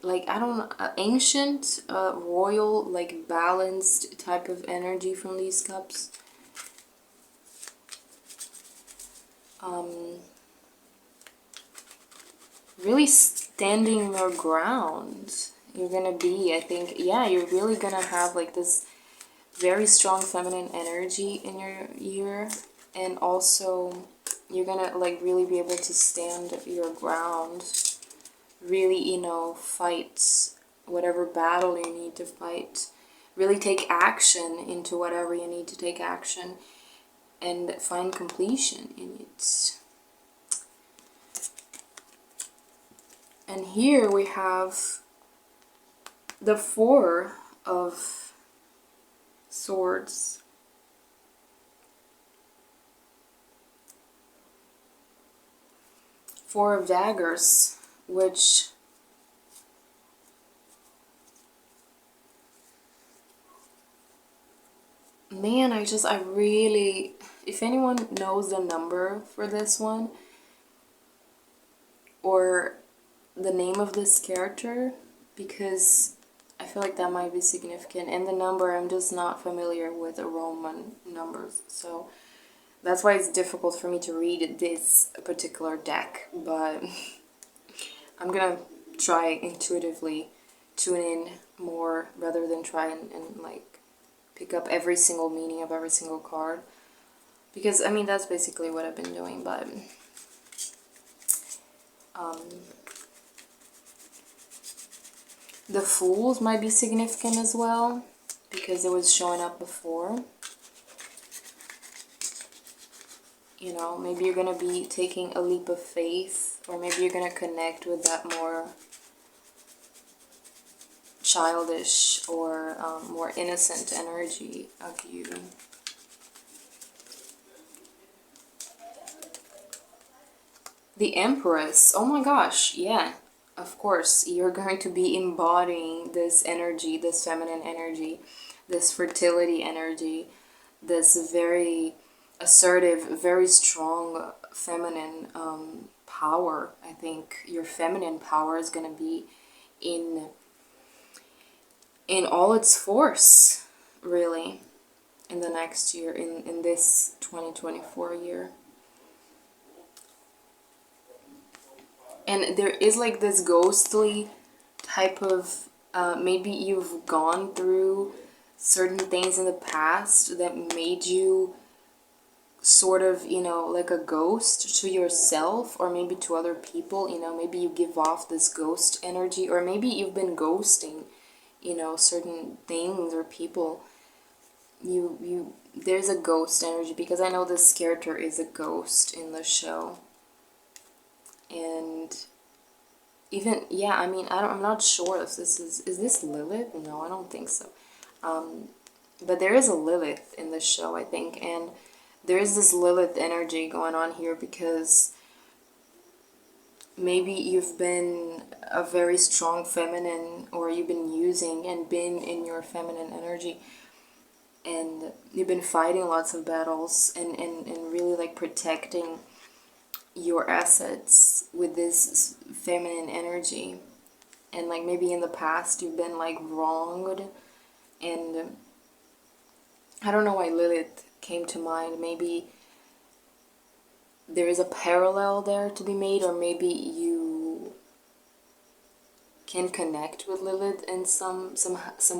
like I don't know, ancient, royal, like balanced type of energy from these cups. Really standing your ground. You're gonna be, I think, yeah, you're really gonna have like this very strong feminine energy in your year, and also you're gonna like really be able to stand your ground, really, you know, fight whatever battle you need to fight, really take action into whatever you need to take action, and find completion in it. And here we have the Four of Swords. Four of Daggers, which man, I really, if anyone knows the number for this one or the name of this character, because I feel like that might be significant. And the number, I'm just not familiar with the Roman numbers, so that's why it's difficult for me to read this particular deck. But I'm gonna try intuitively tune in more rather than try and like pick up every single meaning of every single card, because I mean that's basically what I've been doing. But the Fools might be significant as well, because it was showing up before. You know, maybe you're gonna be taking a leap of faith, or maybe you're gonna connect with that more childish or more innocent energy of you. The Empress, oh my gosh, yeah, of course, you're going to be embodying this energy, this feminine energy, this fertility energy, this very assertive, very strong feminine power. I think your feminine power is going to be in all its force, really, in the next year, in this 2024 year. And there is like this ghostly type of, maybe you've gone through certain things in the past that made you sort of, you know, like a ghost to yourself, or maybe to other people. You know, maybe you give off this ghost energy, or maybe you've been ghosting, you know, certain things or people. There's a ghost energy, because I know this character is a ghost in the show. And even, yeah, I mean, I'm not sure if this is this Lilith? No, I don't think so. But there is a Lilith in the show, I think, and there is this Lilith energy going on here, because maybe you've been a very strong feminine, or you've been using and been in your feminine energy, and you've been fighting lots of battles and really like protecting your assets with this feminine energy. And like maybe in the past you've been like wronged, and I don't know why Lilith came to mind. Maybe there is a parallel there to be made, or maybe you can connect with Lilith in some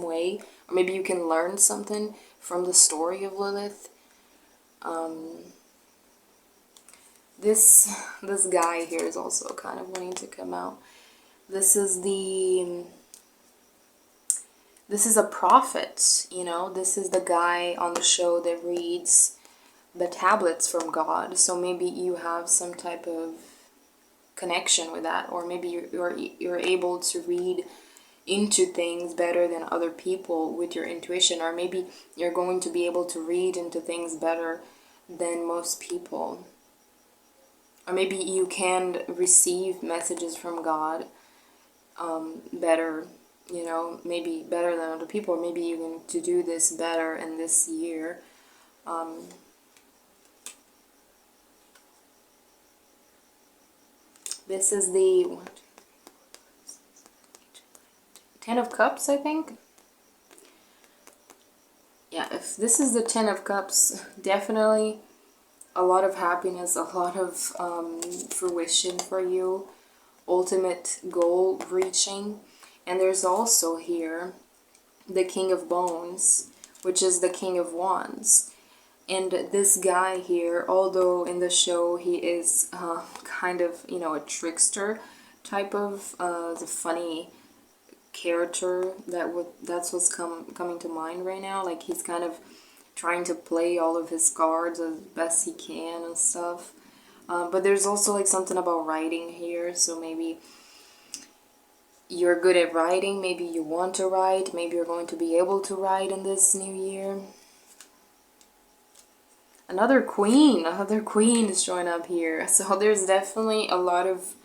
way, or maybe you can learn something from the story of Lilith. This guy here is also kind of wanting to come out. This is a prophet, you know. This is the guy on the show that reads the tablets from God. So maybe you have some type of connection with that, or maybe you're able to read into things better than other people with your intuition, or maybe you're going to be able to read into things better than most people. Or maybe you can receive messages from God better, you know, maybe better than other people, or maybe you're going to do this better in this year. This is the Ten of Cups, I think. Yeah, if this is the Ten of Cups, definitely a lot of happiness, a lot of fruition for you, ultimate goal reaching. And there's also here the King of Bones, which is the King of Wands. And this guy here, although in the show he is kind of, you know, a trickster type of the funny character, that's what's coming to mind right now. Like he's kind of trying to play all of his cards as best he can and stuff. But there's also like something about writing here, so maybe you're good at writing, maybe you want to write, maybe you're going to be able to write in this new year. Another queen is showing up here. So there's definitely a lot of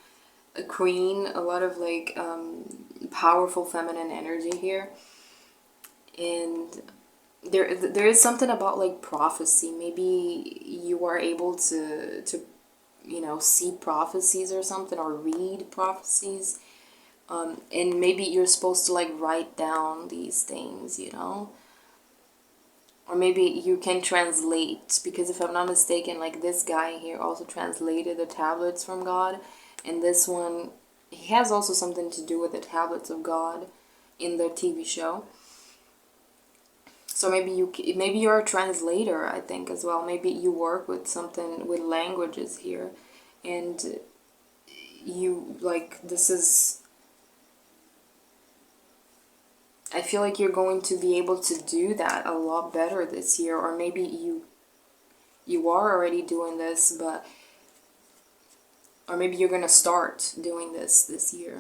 a queen, a lot of like powerful feminine energy here. And there is something about like prophecy. Maybe you are able to you know, see prophecies or something, or read prophecies. And maybe you're supposed to like write down these things, you know. Or maybe you can translate, because if I'm not mistaken, like this guy here also translated the tablets from God. And this one, he has also something to do with the tablets of God in the TV show. So maybe you're a translator, I think, as well. Maybe you work with something with languages here. And you, like, this is... I feel like you're going to be able to do that a lot better this year, or maybe you you are already doing this, but, or maybe you're gonna start doing this year.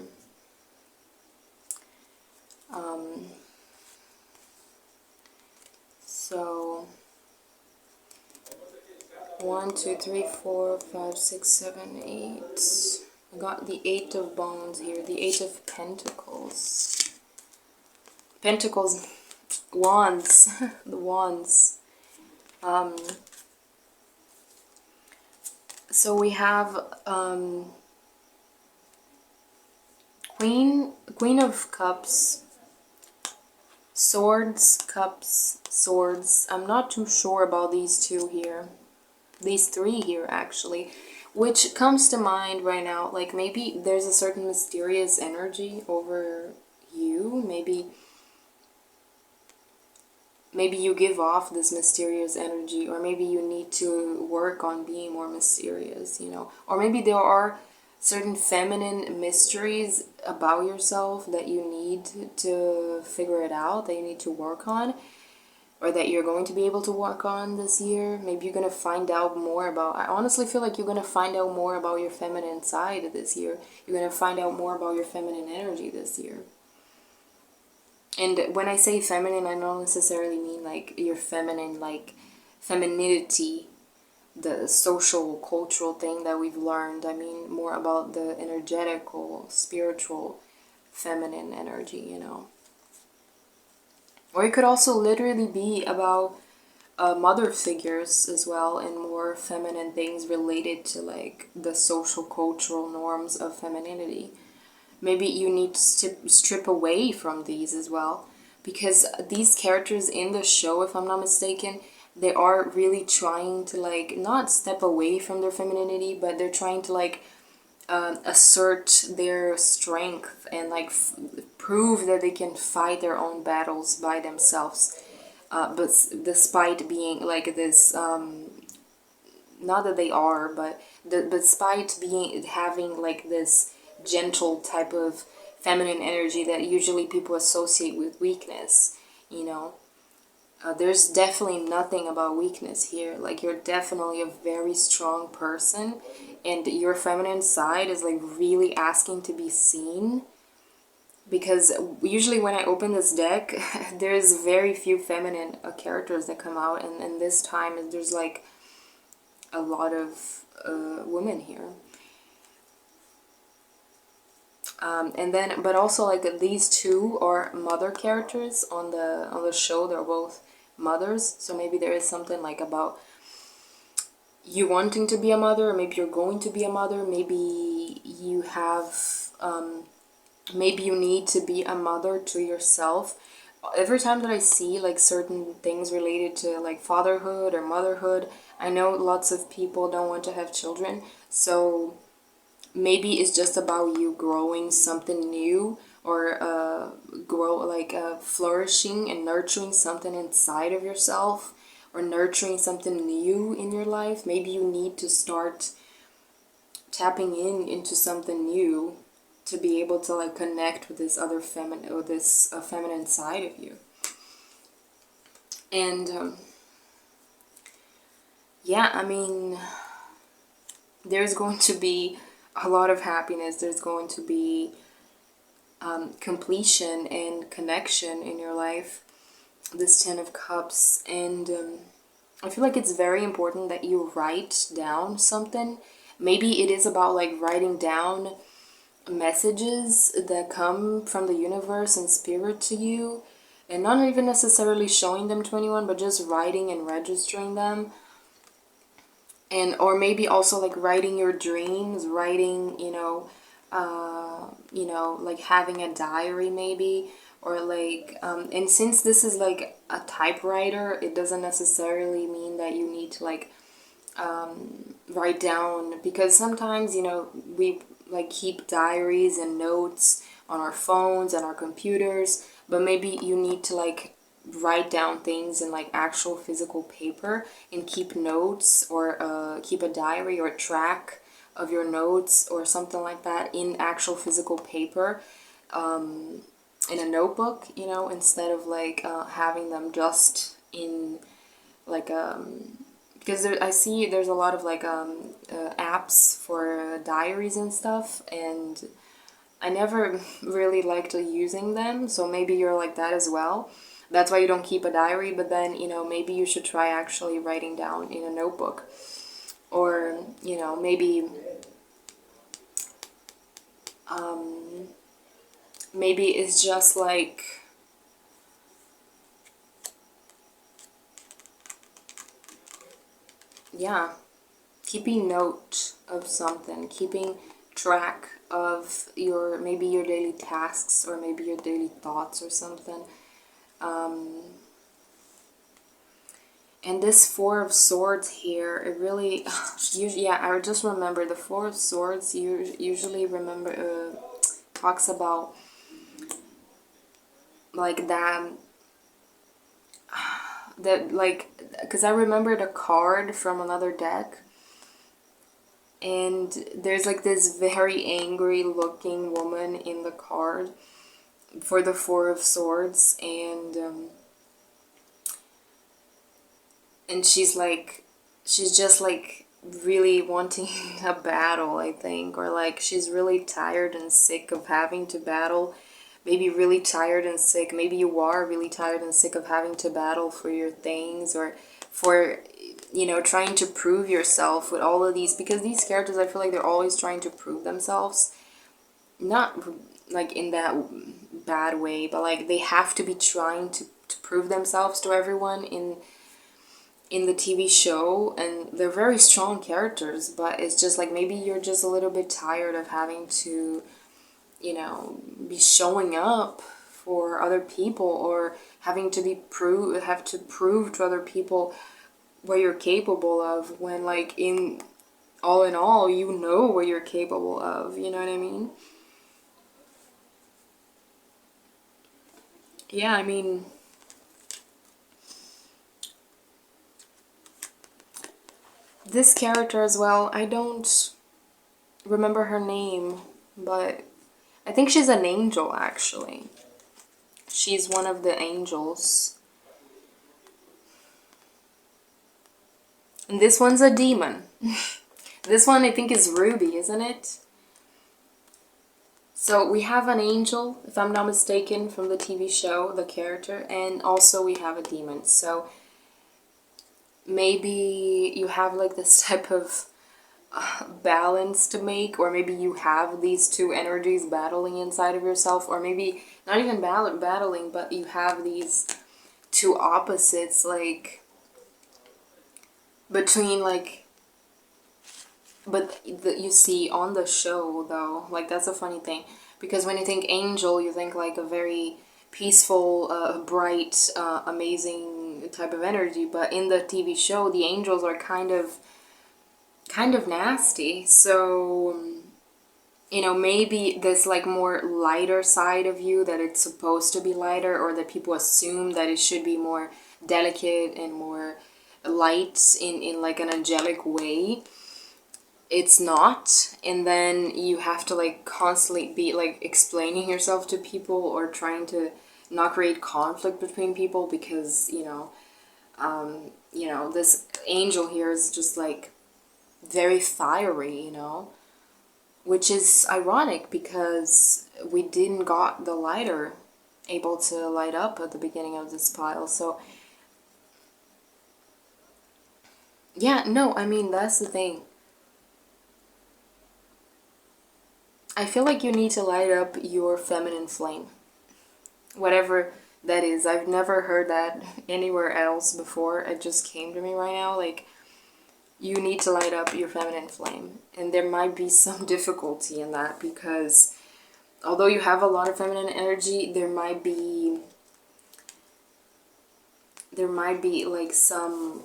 So 1, 2, 3, 4, 5, 6, 7, 8. I got the 8 of Wands here, the 8 of Pentacles. Pentacles, Wands, the Wands. So we have Queen of Cups, Swords, Cups, Swords. I'm not too sure about these two here. These three here, actually. Which comes to mind right now, like maybe there's a certain mysterious energy over you. Maybe you give off this mysterious energy, or maybe you need to work on being more mysterious, you know. Or maybe there are certain feminine mysteries about yourself that you need to figure it out, that you need to work on, or that you're going to be able to work on this year. Maybe you're going to find out more about, I honestly feel like you're going to find out more about your feminine side this year. You're going to find out more about your feminine energy this year. And when I say feminine, I don't necessarily mean like your feminine, like femininity, the social, cultural thing that we've learned. I mean more about the energetical, spiritual, feminine energy, you know. Or it could also literally be about mother figures as well, and more feminine things related to like the social, cultural norms of femininity. Maybe you need to strip away from these as well, because these characters in the show, if I'm not mistaken, they are really trying to like not step away from their femininity, but they're trying to like assert their strength and like prove that they can fight their own battles by themselves, but despite being like this, not that they are, but despite having like this gentle type of feminine energy that usually people associate with weakness, you know. There's definitely nothing about weakness here. Like, you're definitely a very strong person, and your feminine side is like really asking to be seen. Because usually when I open this deck, there's very few feminine characters that come out, and this time there's like a lot of women here. And then, but also like these two are mother characters on the show. They're both mothers, so maybe there is something like about you wanting to be a mother, or maybe you're going to be a mother. Maybe you have, maybe you need to be a mother to yourself. Every time that I see like certain things related to like fatherhood or motherhood, I know lots of people don't want to have children, so maybe it's just about you growing something new, or flourishing and nurturing something inside of yourself, or nurturing something new in your life. Maybe you need to start tapping into something new to be able to like connect with this other feminine, or this feminine side of you. And yeah, I mean, there's going to be a lot of happiness. There's going to be completion and connection in your life. This 10 of Cups. And I feel like it's very important that you write down something. Maybe it is about like writing down messages that come from the universe and spirit to you, and not even necessarily showing them to anyone, but just writing and registering them. And or maybe also like writing your dreams, writing, like having a diary maybe, or like and since this is like a typewriter, it doesn't necessarily mean that you need to like write down, because sometimes, we like keep diaries and notes on our phones and our computers, but maybe you need to like write down things in like actual physical paper, and keep notes, or keep a diary or a track of your notes or something like that in actual physical paper, in a notebook, instead of like having them just in like because I see there's a lot of like apps for diaries and stuff, and I never really liked using them, so maybe you're like that as well. That's why you don't keep a diary, but then, maybe you should try actually writing down in a notebook. Or, maybe it's just like, yeah, keeping note of something, keeping track of maybe your daily tasks or maybe your daily thoughts or something. And this Four of Swords here, it really, usually, yeah, I just remember the Four of Swords usually talks about like that like, because I remembered a card from another deck, and there's like this very angry looking woman in the card for the Four of Swords, and she's just like really wanting a battle, I think, or like she's really tired and sick of having to battle. Maybe really tired and sick. Maybe you are really tired and sick of having to battle for your things, or for, trying to prove yourself with all of these, because these characters, I feel like they're always trying to prove themselves. Not like in that bad way, but like they have to be trying to prove themselves to everyone in the TV show, and they're very strong characters, but it's just like maybe you're just a little bit tired of having to, be showing up for other people, or having to prove to other people what you're capable of, when like in all, you know what you're capable of, you know what I mean? Yeah, I mean, this character as well, I don't remember her name, but I think she's an angel, actually. She's one of the angels. And this one's a demon. This one, I think, is Ruby, isn't it? So we have an angel, if I'm not mistaken, from the TV show, the character, and also we have a demon. So maybe you have like this type of balance to make, or maybe you have these two energies battling inside of yourself, or maybe not even battling, but you have these two opposites, like between like, but you see on the show though, like that's a funny thing, because when you think angel, you think like a very peaceful, bright, amazing type of energy, but in the TV show, the angels are kind of nasty. So, maybe this like more lighter side of you, that it's supposed to be lighter, or that people assume that it should be more delicate and more light in like an angelic way, it's not. And then you have to like constantly be like explaining yourself to people, or trying to not create conflict between people, because this angel here is just like very fiery, which is ironic because we didn't got the lighter able to light up at the beginning of this pile. So yeah, no, I mean, that's the thing. I feel like you need to light up your feminine flame, whatever that is. I've never heard that anywhere else before. It just came to me right now. Like, you need to light up your feminine flame. And there might be some difficulty in that, because although you have a lot of feminine energy, there might be like some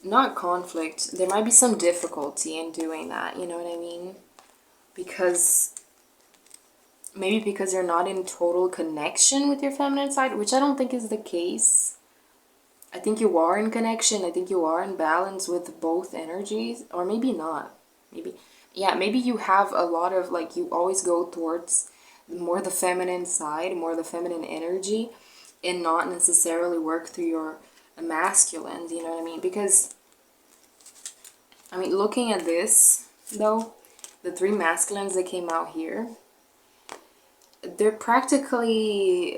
not conflict, there might be some difficulty in doing that, you know what I mean? Because maybe because you're not in total connection with your feminine side, which I don't think is the case. I think you are in connection. I think you are in balance with both energies, or maybe not. Maybe, yeah, maybe you have a lot of, like, you always go towards more the feminine side, more the feminine energy, and not necessarily work through your masculine, you know what I mean? Because, I mean, looking at this, though, the 3 masculines that came out here, they're practically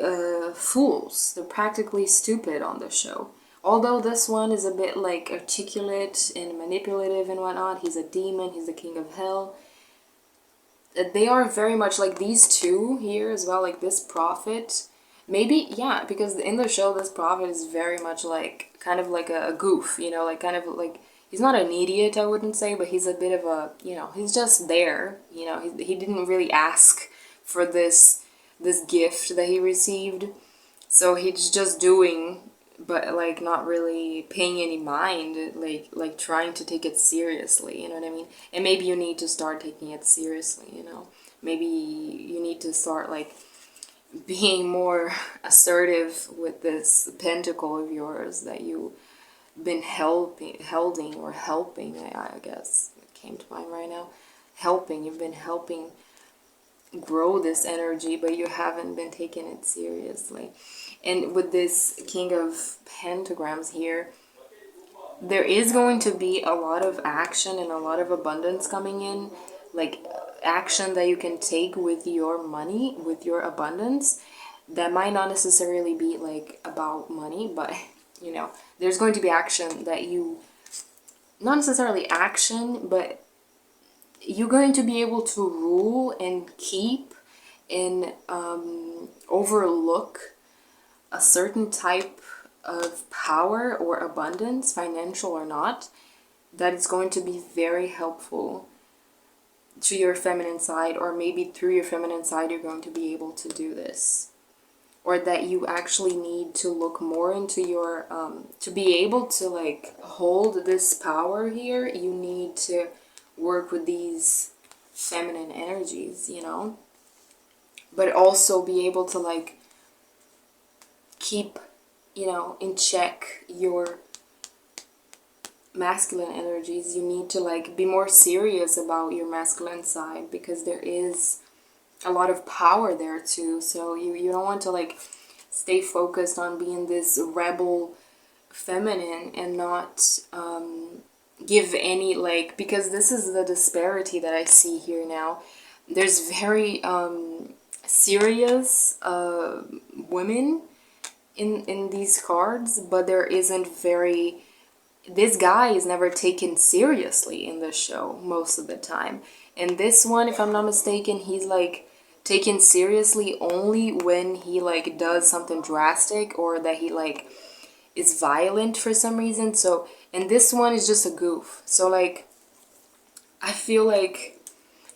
fools. They're practically stupid on the show. Although this one is a bit like articulate and manipulative and whatnot, he's a demon, he's the king of hell. They are very much like these two here as well, like this prophet. Maybe, yeah, because in the show, this prophet is very much like, kind of like a goof, you know, like kind of like, he's not an idiot, I wouldn't say, but he's a bit of a, you know, he's just there, you know, he didn't really ask for this gift that he received, so he's just doing, but like not really paying any mind, like trying to take it seriously, you know what I mean? And maybe you need to start taking it seriously, you know? Maybe you need to start like being more assertive with this pentacle of yours that you've been helping, I guess it came to mind right now. You've been helping grow this energy, but you haven't been taking it seriously. And with this King of Pentagrams here, there is going to be a lot of action and a lot of abundance coming in, like action that you can take with your money, with your abundance. That might not necessarily be like about money, but you know, there's going to be action that you, not necessarily action, but you're going to be able to rule and keep and overlook a certain type of power or abundance, financial or not, that is going to be very helpful to your feminine side, or maybe through your feminine side you're going to be able to do this. Or that you actually need to look more into your, to be able to like hold this power here, you need to work with these feminine energies, you know? But also be able to like keep, you know, in check your masculine energies. You need to like be more serious about your masculine side, because there is a lot of power there too. So you don't want to like stay focused on being this rebel feminine and not give any like, because this is the disparity that I see here now. There's very serious women in these cards, but there isn't very, this guy is never taken seriously in the show most of the time. And this one, if I'm not mistaken, he's like taken seriously only when he like does something drastic, or that he like is violent for some reason. So, and this one is just a goof. So like, I feel like,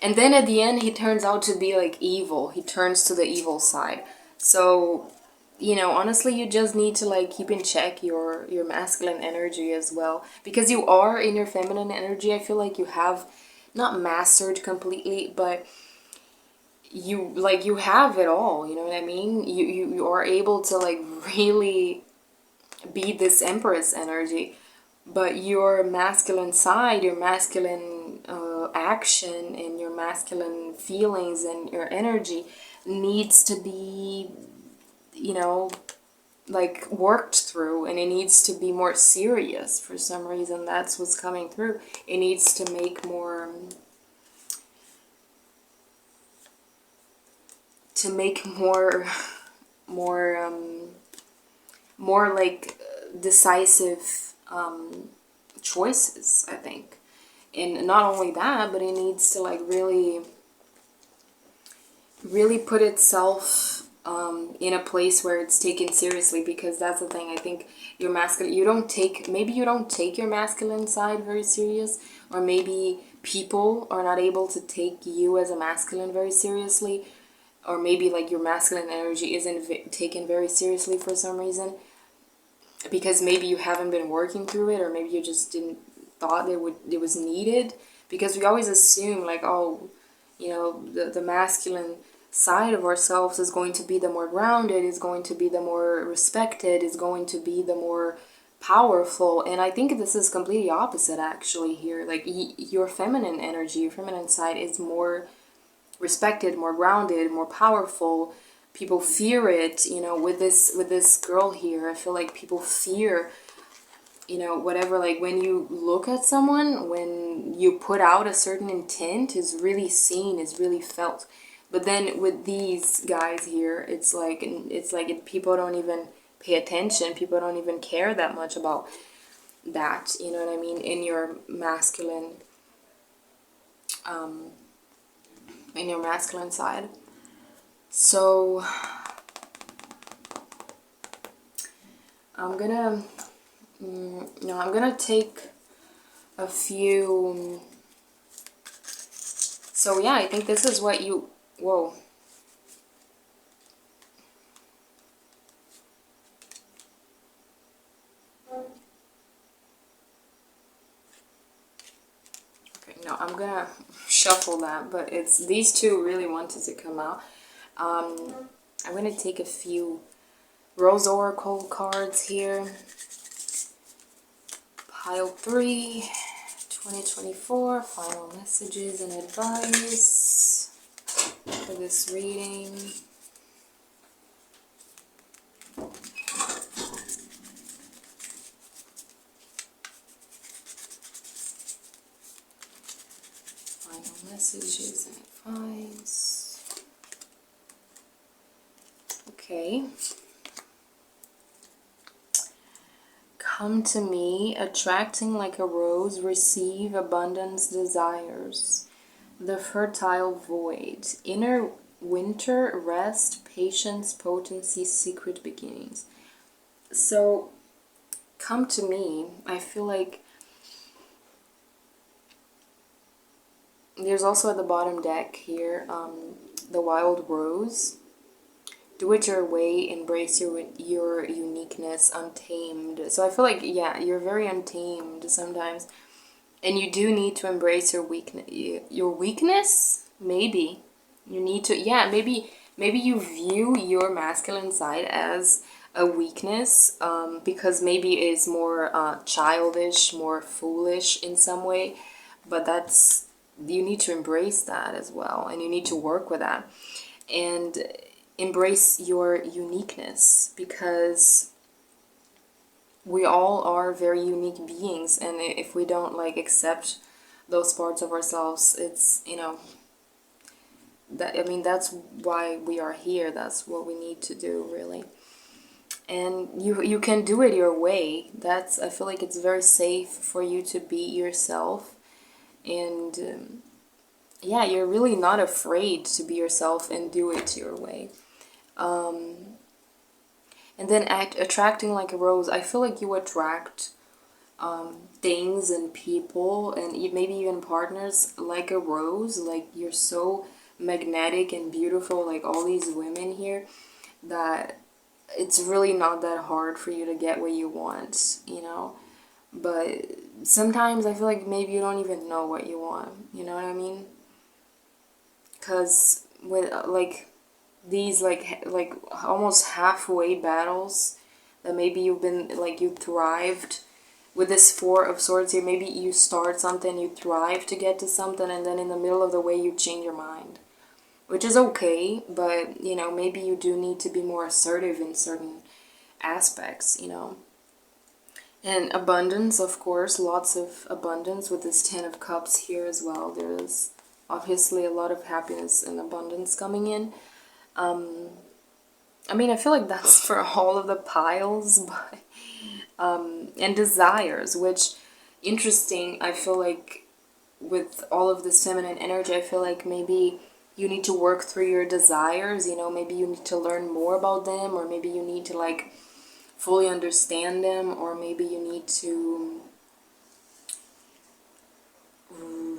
and then at the end he turns out to be like evil. He turns to the evil side. So, you know, honestly, you just need to like keep in check your masculine energy as well, because you are in your feminine energy. I feel like you have not mastered completely, but you have it all, you know what I mean? You are able to like really be this Empress energy, but your masculine side, your masculine action and your masculine feelings and your energy needs to be, you know, like worked through, and it needs to be more serious for some reason. That's what's coming through. It needs to make more more like decisive choices, I think. And not only that, but it needs to like really put itself in a place where it's taken seriously, because that's the thing. I think your masculine, maybe you don't take your masculine side very serious, or maybe people are not able to take you as a masculine very seriously, or maybe like your masculine energy isn't taken very seriously for some reason, because maybe you haven't been working through it, or maybe you just didn't thought it was needed. Because we always assume like, oh, you know, the masculine side of ourselves is going to be the more grounded, is going to be the more respected, is going to be the more powerful. And I think this is completely opposite actually here. Like your feminine energy, your feminine side is more respected, more grounded, more powerful. People fear it, you know. With this girl here, I feel like people fear you know, whatever, like when you look at someone, when you put out a certain intent, is really seen, is really felt. But then with these guys here, it's like people don't even pay attention. People don't even care that much about that. You know what I mean? Um, in your masculine side. So I'm gonna, no, I'm gonna take a few. So yeah, I think this is what you. Whoa. Okay, no, I'm gonna shuffle that, but it's these two really wanted to come out. I'm gonna take a few Rose Oracle cards here. Pile 3, 2024, final messages and advice for this reading. Final messages and advice. Okay. Come to me, attracting like a rose, receive abundance desires. The fertile void, inner winter, rest, patience, potency, secret beginnings. So, come to me, I feel like there's also at the bottom deck here, the wild rose. Do it your way, embrace your uniqueness, untamed. So I feel like, yeah, you're very untamed sometimes. And you do need to embrace your weakness. Your weakness? Maybe. You need to, yeah, maybe you view your masculine side as a weakness, because maybe it's more childish, more foolish in some way. But that's, you need to embrace that as well. And you need to work with that. And embrace your uniqueness, because we all are very unique beings, and if we don't like accept those parts of ourselves, it's, you know, that, I mean, that's why we are here. That's what we need to do, really. And you can do it your way. That's, I feel like it's very safe for you to be yourself. And yeah, you're really not afraid to be yourself and do it your way. And then attracting like a rose, I feel like you attract things and people and maybe even partners like a rose. Like, you're so magnetic and beautiful, like all these women here, that it's really not that hard for you to get what you want, you know. But sometimes I feel like maybe you don't even know what you want, you know what I mean? Because with like these like almost halfway battles that maybe you've been like, you thrived with this Four of Swords here. Maybe you start something, you thrive to get to something, and then in the middle of the way you change your mind, which is okay. But you know, maybe you do need to be more assertive in certain aspects, you know. And abundance, of course, lots of abundance with this Ten of Cups here as well. There's obviously a lot of happiness and abundance coming in. I mean, I feel like that's for all of the piles, but and desires, which, interesting, I feel like with all of this feminine energy, I feel like maybe you need to work through your desires, you know, maybe you need to learn more about them, or maybe you need to like fully understand them, or maybe you need to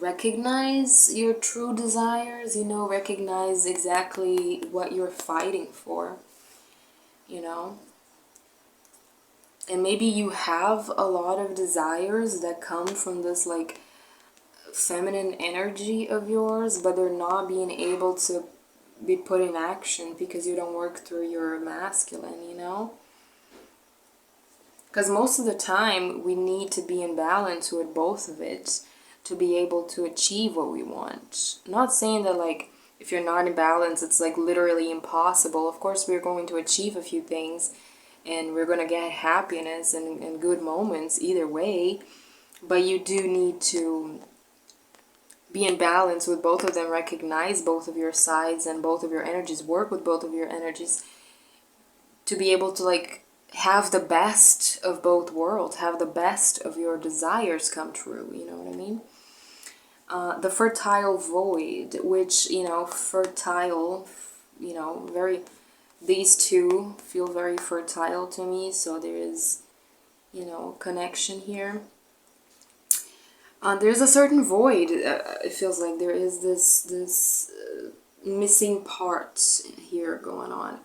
recognize your true desires, you know, recognize exactly what you're fighting for, you know. And maybe you have a lot of desires that come from this like feminine energy of yours, but they're not being able to be put in action because you don't work through your masculine, you know. Because most of the time we need to be in balance with both of it to be able to achieve what we want. Not saying that like if you're not in balance it's like literally impossible. Of course we're going to achieve a few things, and we're gonna get happiness and good moments either way. But you do need to be in balance with both of them, recognize both of your sides and both of your energies, work with both of your energies to be able to like have the best of both worlds, have the best of your desires come true, you know what I mean? The fertile void, which, you know, fertile, you know, very, these two feel very fertile to me, so there is, you know, connection here. There's a certain void, it feels like there is this missing part here going on.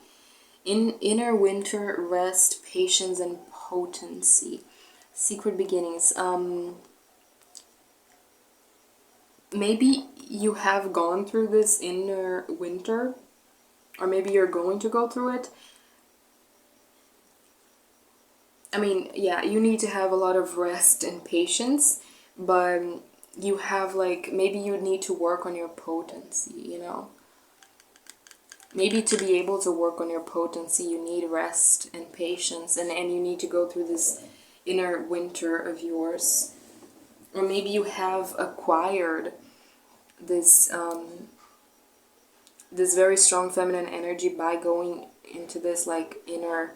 In inner winter, rest, patience, and potency. Secret beginnings. Maybe you have gone through this inner winter, or maybe you're going to go through it. I mean, yeah, you need to have a lot of rest and patience, but you have like, maybe you need to work on your potency, you know? Maybe to be able to work on your potency, you need rest and patience, and you need to go through this inner winter of yours. Or maybe you have acquired this this very strong feminine energy by going into this like inner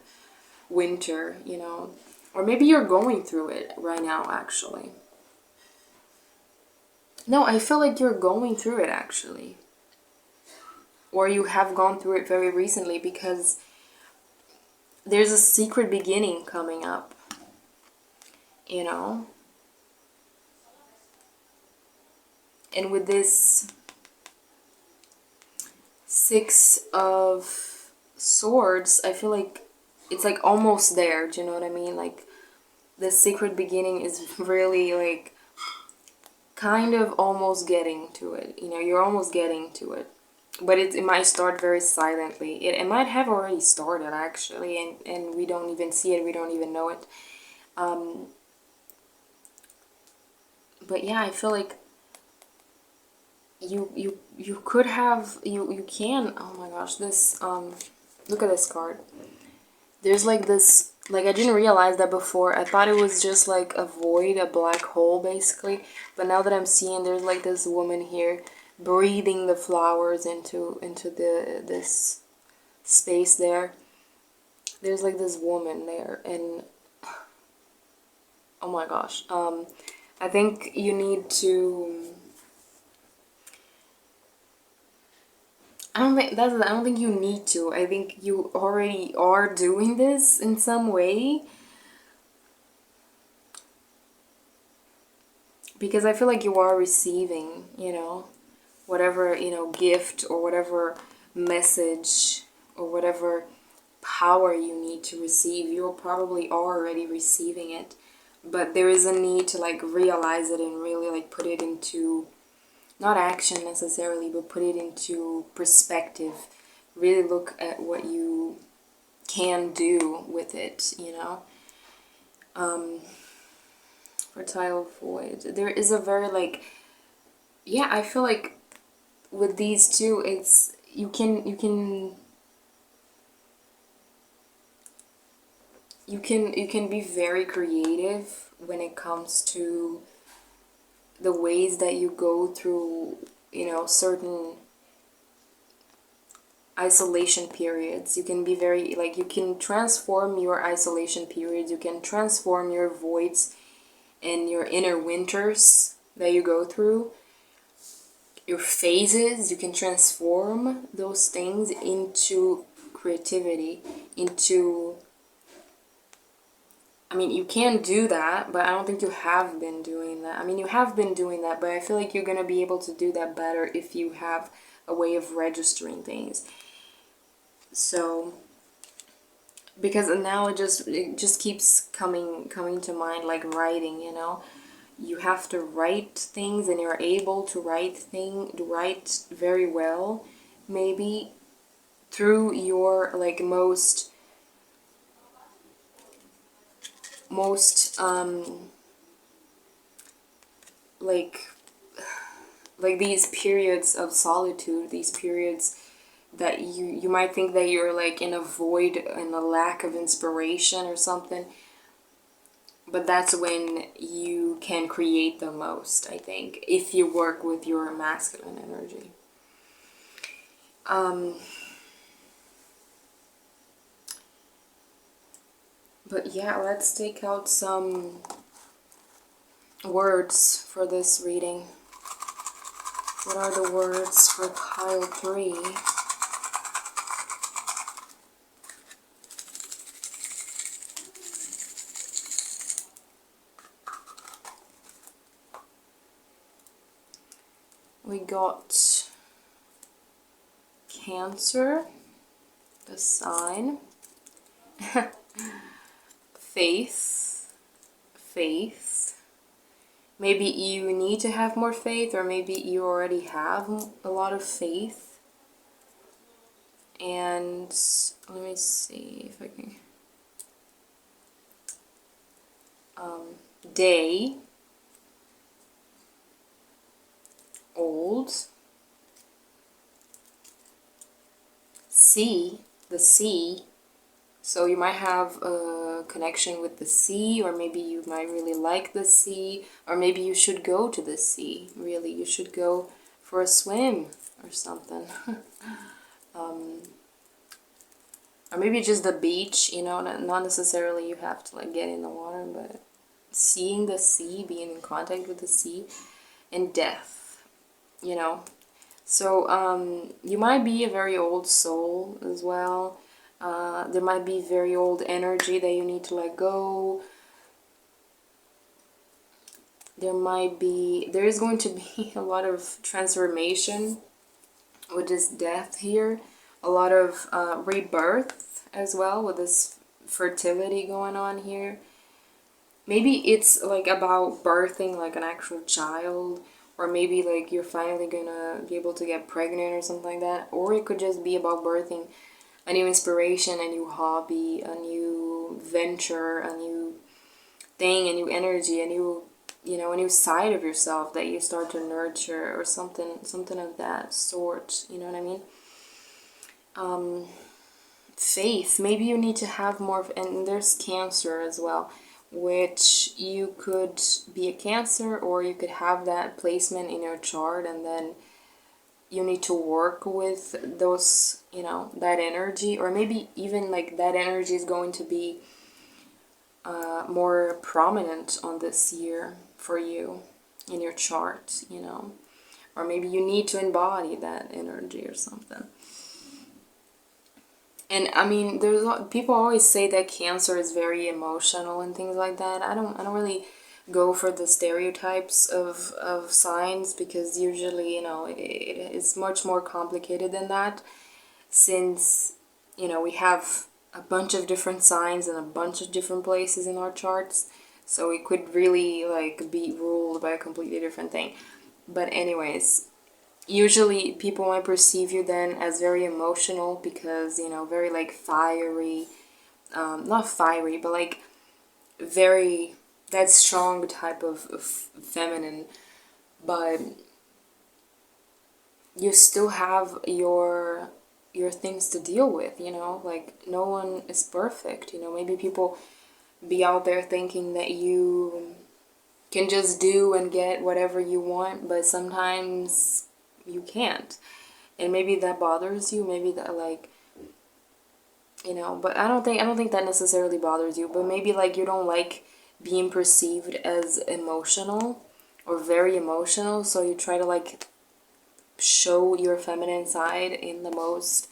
winter, you know. Or maybe you're going through it right now, actually. No, I feel like you're going through it, actually. Or you have gone through it very recently, because there's a secret beginning coming up, you know? And with this Six of Swords, I feel like it's like almost there, do you know what I mean? Like, the secret beginning is really like kind of almost getting to it, you know, you're almost getting to it. But it might start very silently. It might have already started, actually, and we don't even see it, we don't even know it. But yeah, I feel like you could have, you can, oh my gosh, this, look at this card. There's like this, like I didn't realize that before. I thought it was just like a void, a black hole, basically. But now that I'm seeing, there's like this woman here breathing the flowers into this space there. There's like this woman there, and oh my gosh, I think you need to, I don't think you need to. I think you already are doing this in some way, because I feel like you are receiving, you know, whatever, you know, gift or whatever message or whatever power you need to receive. You probably are already receiving it, but there is a need to like realize it and really like put it into, not action necessarily, but put it into perspective. Really look at what you can do with it, you know. Fertile void. There is a very like, yeah, I feel like with these two, it's, you can be very creative when it comes to the ways that you go through, you know, certain isolation periods. You can be very, like, you can transform your isolation periods, you can transform your voids and your inner winters that you go through, your phases. You can transform those things into creativity, into, I mean, you can do that, but I don't think you have been doing that. I mean, you have been doing that, but I feel like you're going to be able to do that better if you have a way of registering things. So, because now it just keeps coming to mind, like writing, you know. You have to write things, and you're able to write very well, maybe through your like most like these periods of solitude, these periods that you might think that you're like in a void and a lack of inspiration or something, but that's when you can create the most, I think, if you work with your masculine energy. But yeah, let's take out some words for this reading. What are the words for pile 3? We got Cancer, the sign, faith, maybe you need to have more faith, or maybe you already have a lot of faith. And let me see if I can, day, old, sea, the sea. So you might have a connection with the sea, or maybe you might really like the sea, or maybe you should go to the sea. Really, you should go for a swim or something. Or maybe just the beach, you know, not necessarily you have to like get in the water, but seeing the sea, being in contact with the sea, and death, you know. So you might be a very old soul as well. There might be very old energy that you need to let go. There is going to be a lot of transformation with this death here. A lot of rebirth as well with this fertility going on here. Maybe it's like about birthing like an actual child, or maybe like you're finally gonna be able to get pregnant or something like that. Or it could just be about birthing a new inspiration, a new hobby, a new venture, a new thing, a new energy, a new, you know, a new side of yourself that you start to nurture, or something of that sort, you know what I mean? Faith, maybe you need to have more, and there's Cancer as well, which you could be a Cancer, or you could have that placement in your chart, and then you need to work with those, you know, that energy, or maybe even like that energy is going to be more prominent on this year for you in your chart, you know, or maybe you need to embody that energy or something. And I mean, people always say that Cancer is very emotional and things like that. I don't really go for the stereotypes of signs, because usually, you know, it's much more complicated than that, since, you know, we have a bunch of different signs in a bunch of different places in our charts, so it could really like be ruled by a completely different thing. But anyways, usually people might perceive you then as very emotional, because, you know, very like fiery, not fiery, but like very, that strong type of feminine. But you still have your things to deal with, you know, like no one is perfect, you know. Maybe people be out there thinking that you can just do and get whatever you want, but sometimes you can't, and maybe that bothers you, maybe that, like, you know. But I don't think that necessarily bothers you, but maybe like you don't like being perceived as emotional or very emotional, so you try to like show your feminine side in the most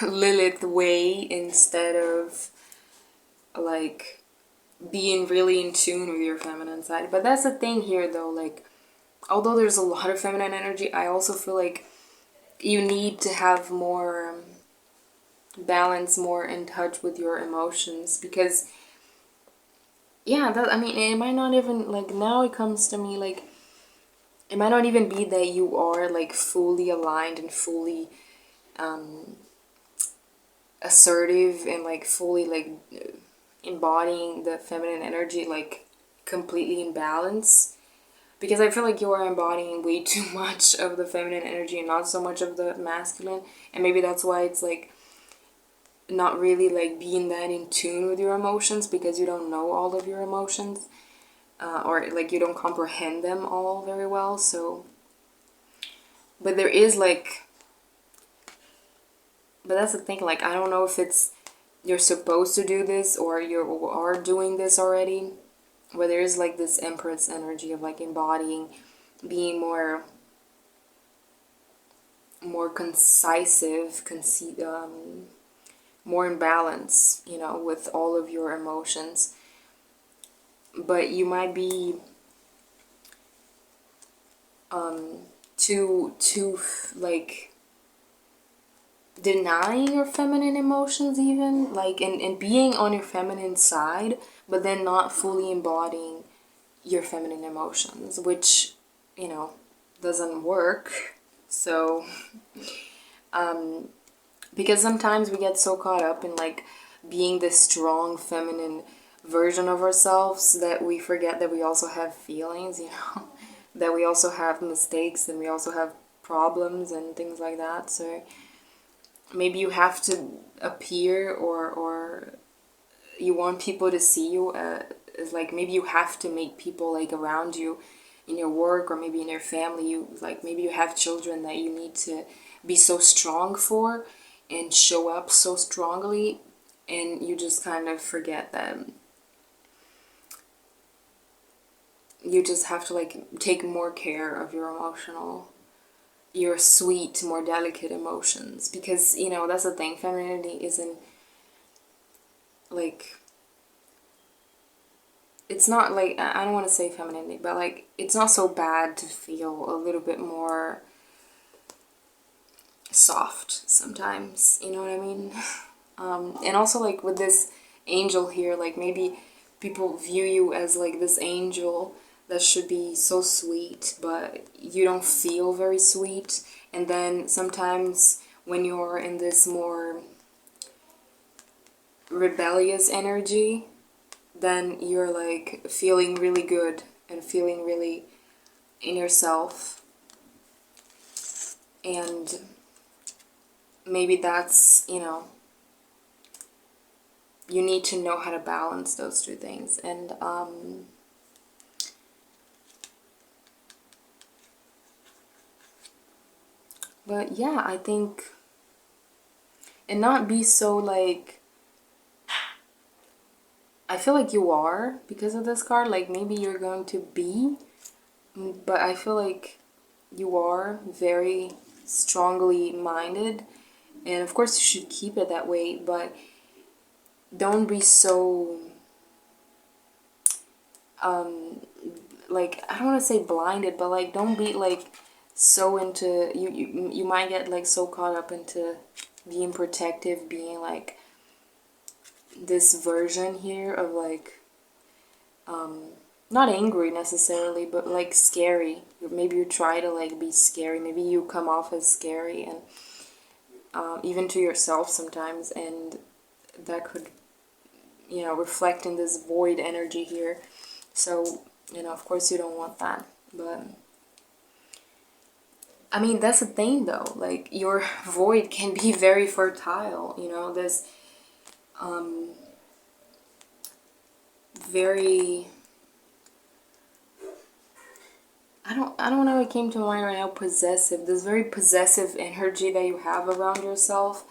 Lilith way, instead of like being really in tune with your feminine side. But that's the thing here though, like, although there's a lot of feminine energy, I also feel like you need to have more balance, more in touch with your emotions, because yeah, that, I mean, it might not even, like, now it comes to me, like, it might not even be that you are like fully aligned and fully assertive and like fully like embodying the feminine energy, like completely in balance, because I feel like you are embodying way too much of the feminine energy and not so much of the masculine, and maybe that's why it's like not really like being that in tune with your emotions, because you don't know all of your emotions, or like you don't comprehend them all very well. So, but there is like, but that's the thing, like I don't know if it's you're supposed to do this or you are doing this already, where there is like this Empress energy of like embodying, being more concisive, more in balance, you know, with all of your emotions. But you might be too like denying your feminine emotions, even like, and being on your feminine side, but then not fully embodying your feminine emotions, which, you know, doesn't work. So because sometimes we get so caught up in like being this strong feminine version of ourselves that we forget that we also have feelings, you know, that we also have mistakes and we also have problems and things like that. So maybe you have to appear, or you want people to see you as like, maybe you have to make people like around you in your work or maybe in your family, you like, maybe you have children that you need to be so strong for and show up so strongly, and you just kind of forget that you just have to like take more care of your sweet, more delicate emotions, because, you know, that's the thing, femininity isn't like, it's not like, I don't want to say femininity, but like, it's not so bad to feel a little bit more soft sometimes, you know what I mean? And also like with this angel here, like maybe people view you as like this angel that should be so sweet, but you don't feel very sweet. And then sometimes when you're in this more rebellious energy, then you're like feeling really good and feeling really in yourself. And maybe that's, you know, you need to know how to balance those two things. And but yeah, I think, and not be so like, I feel like you are, because of this card, like maybe you're going to be, but I feel like you are very strongly minded, and of course you should keep it that way, but don't be so like, I don't want to say blinded, but like don't be like so into you might get like so caught up into being protective, being like this version here of like not angry necessarily, but like scary. Maybe you try to like be scary, maybe you come off as scary, and even to yourself sometimes, and that could, you know, reflect in this void energy here. So, you know, of course you don't want that. But I mean, that's the thing though, like your void can be very fertile, you know, this very, I don't know, it came to mind right now, possessive. This very possessive energy that you have around yourself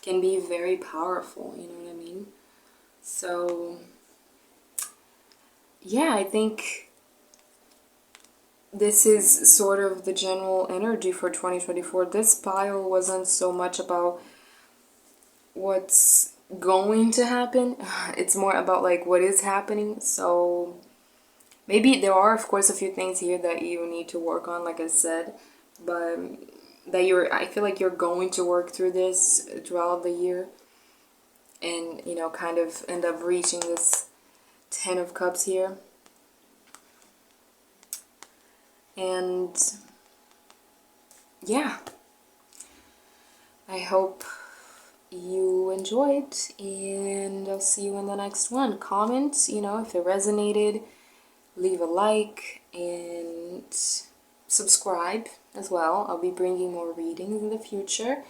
can be very powerful, you know what I mean? So yeah, I think this is sort of the general energy for 2024. This pile wasn't so much about what's going to happen. It's more about like what is happening. So maybe there are, of course, a few things here that you need to work on, like I said, but that I feel like you're going to work through this throughout the year, and, you know, kind of end up reaching this 10 of Cups here. And yeah, I hope you enjoyed, and I'll see you in the next one. Comment, you know, if it resonated, leave a like and subscribe as well. I'll be bringing more readings in the future.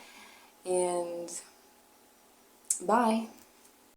And bye.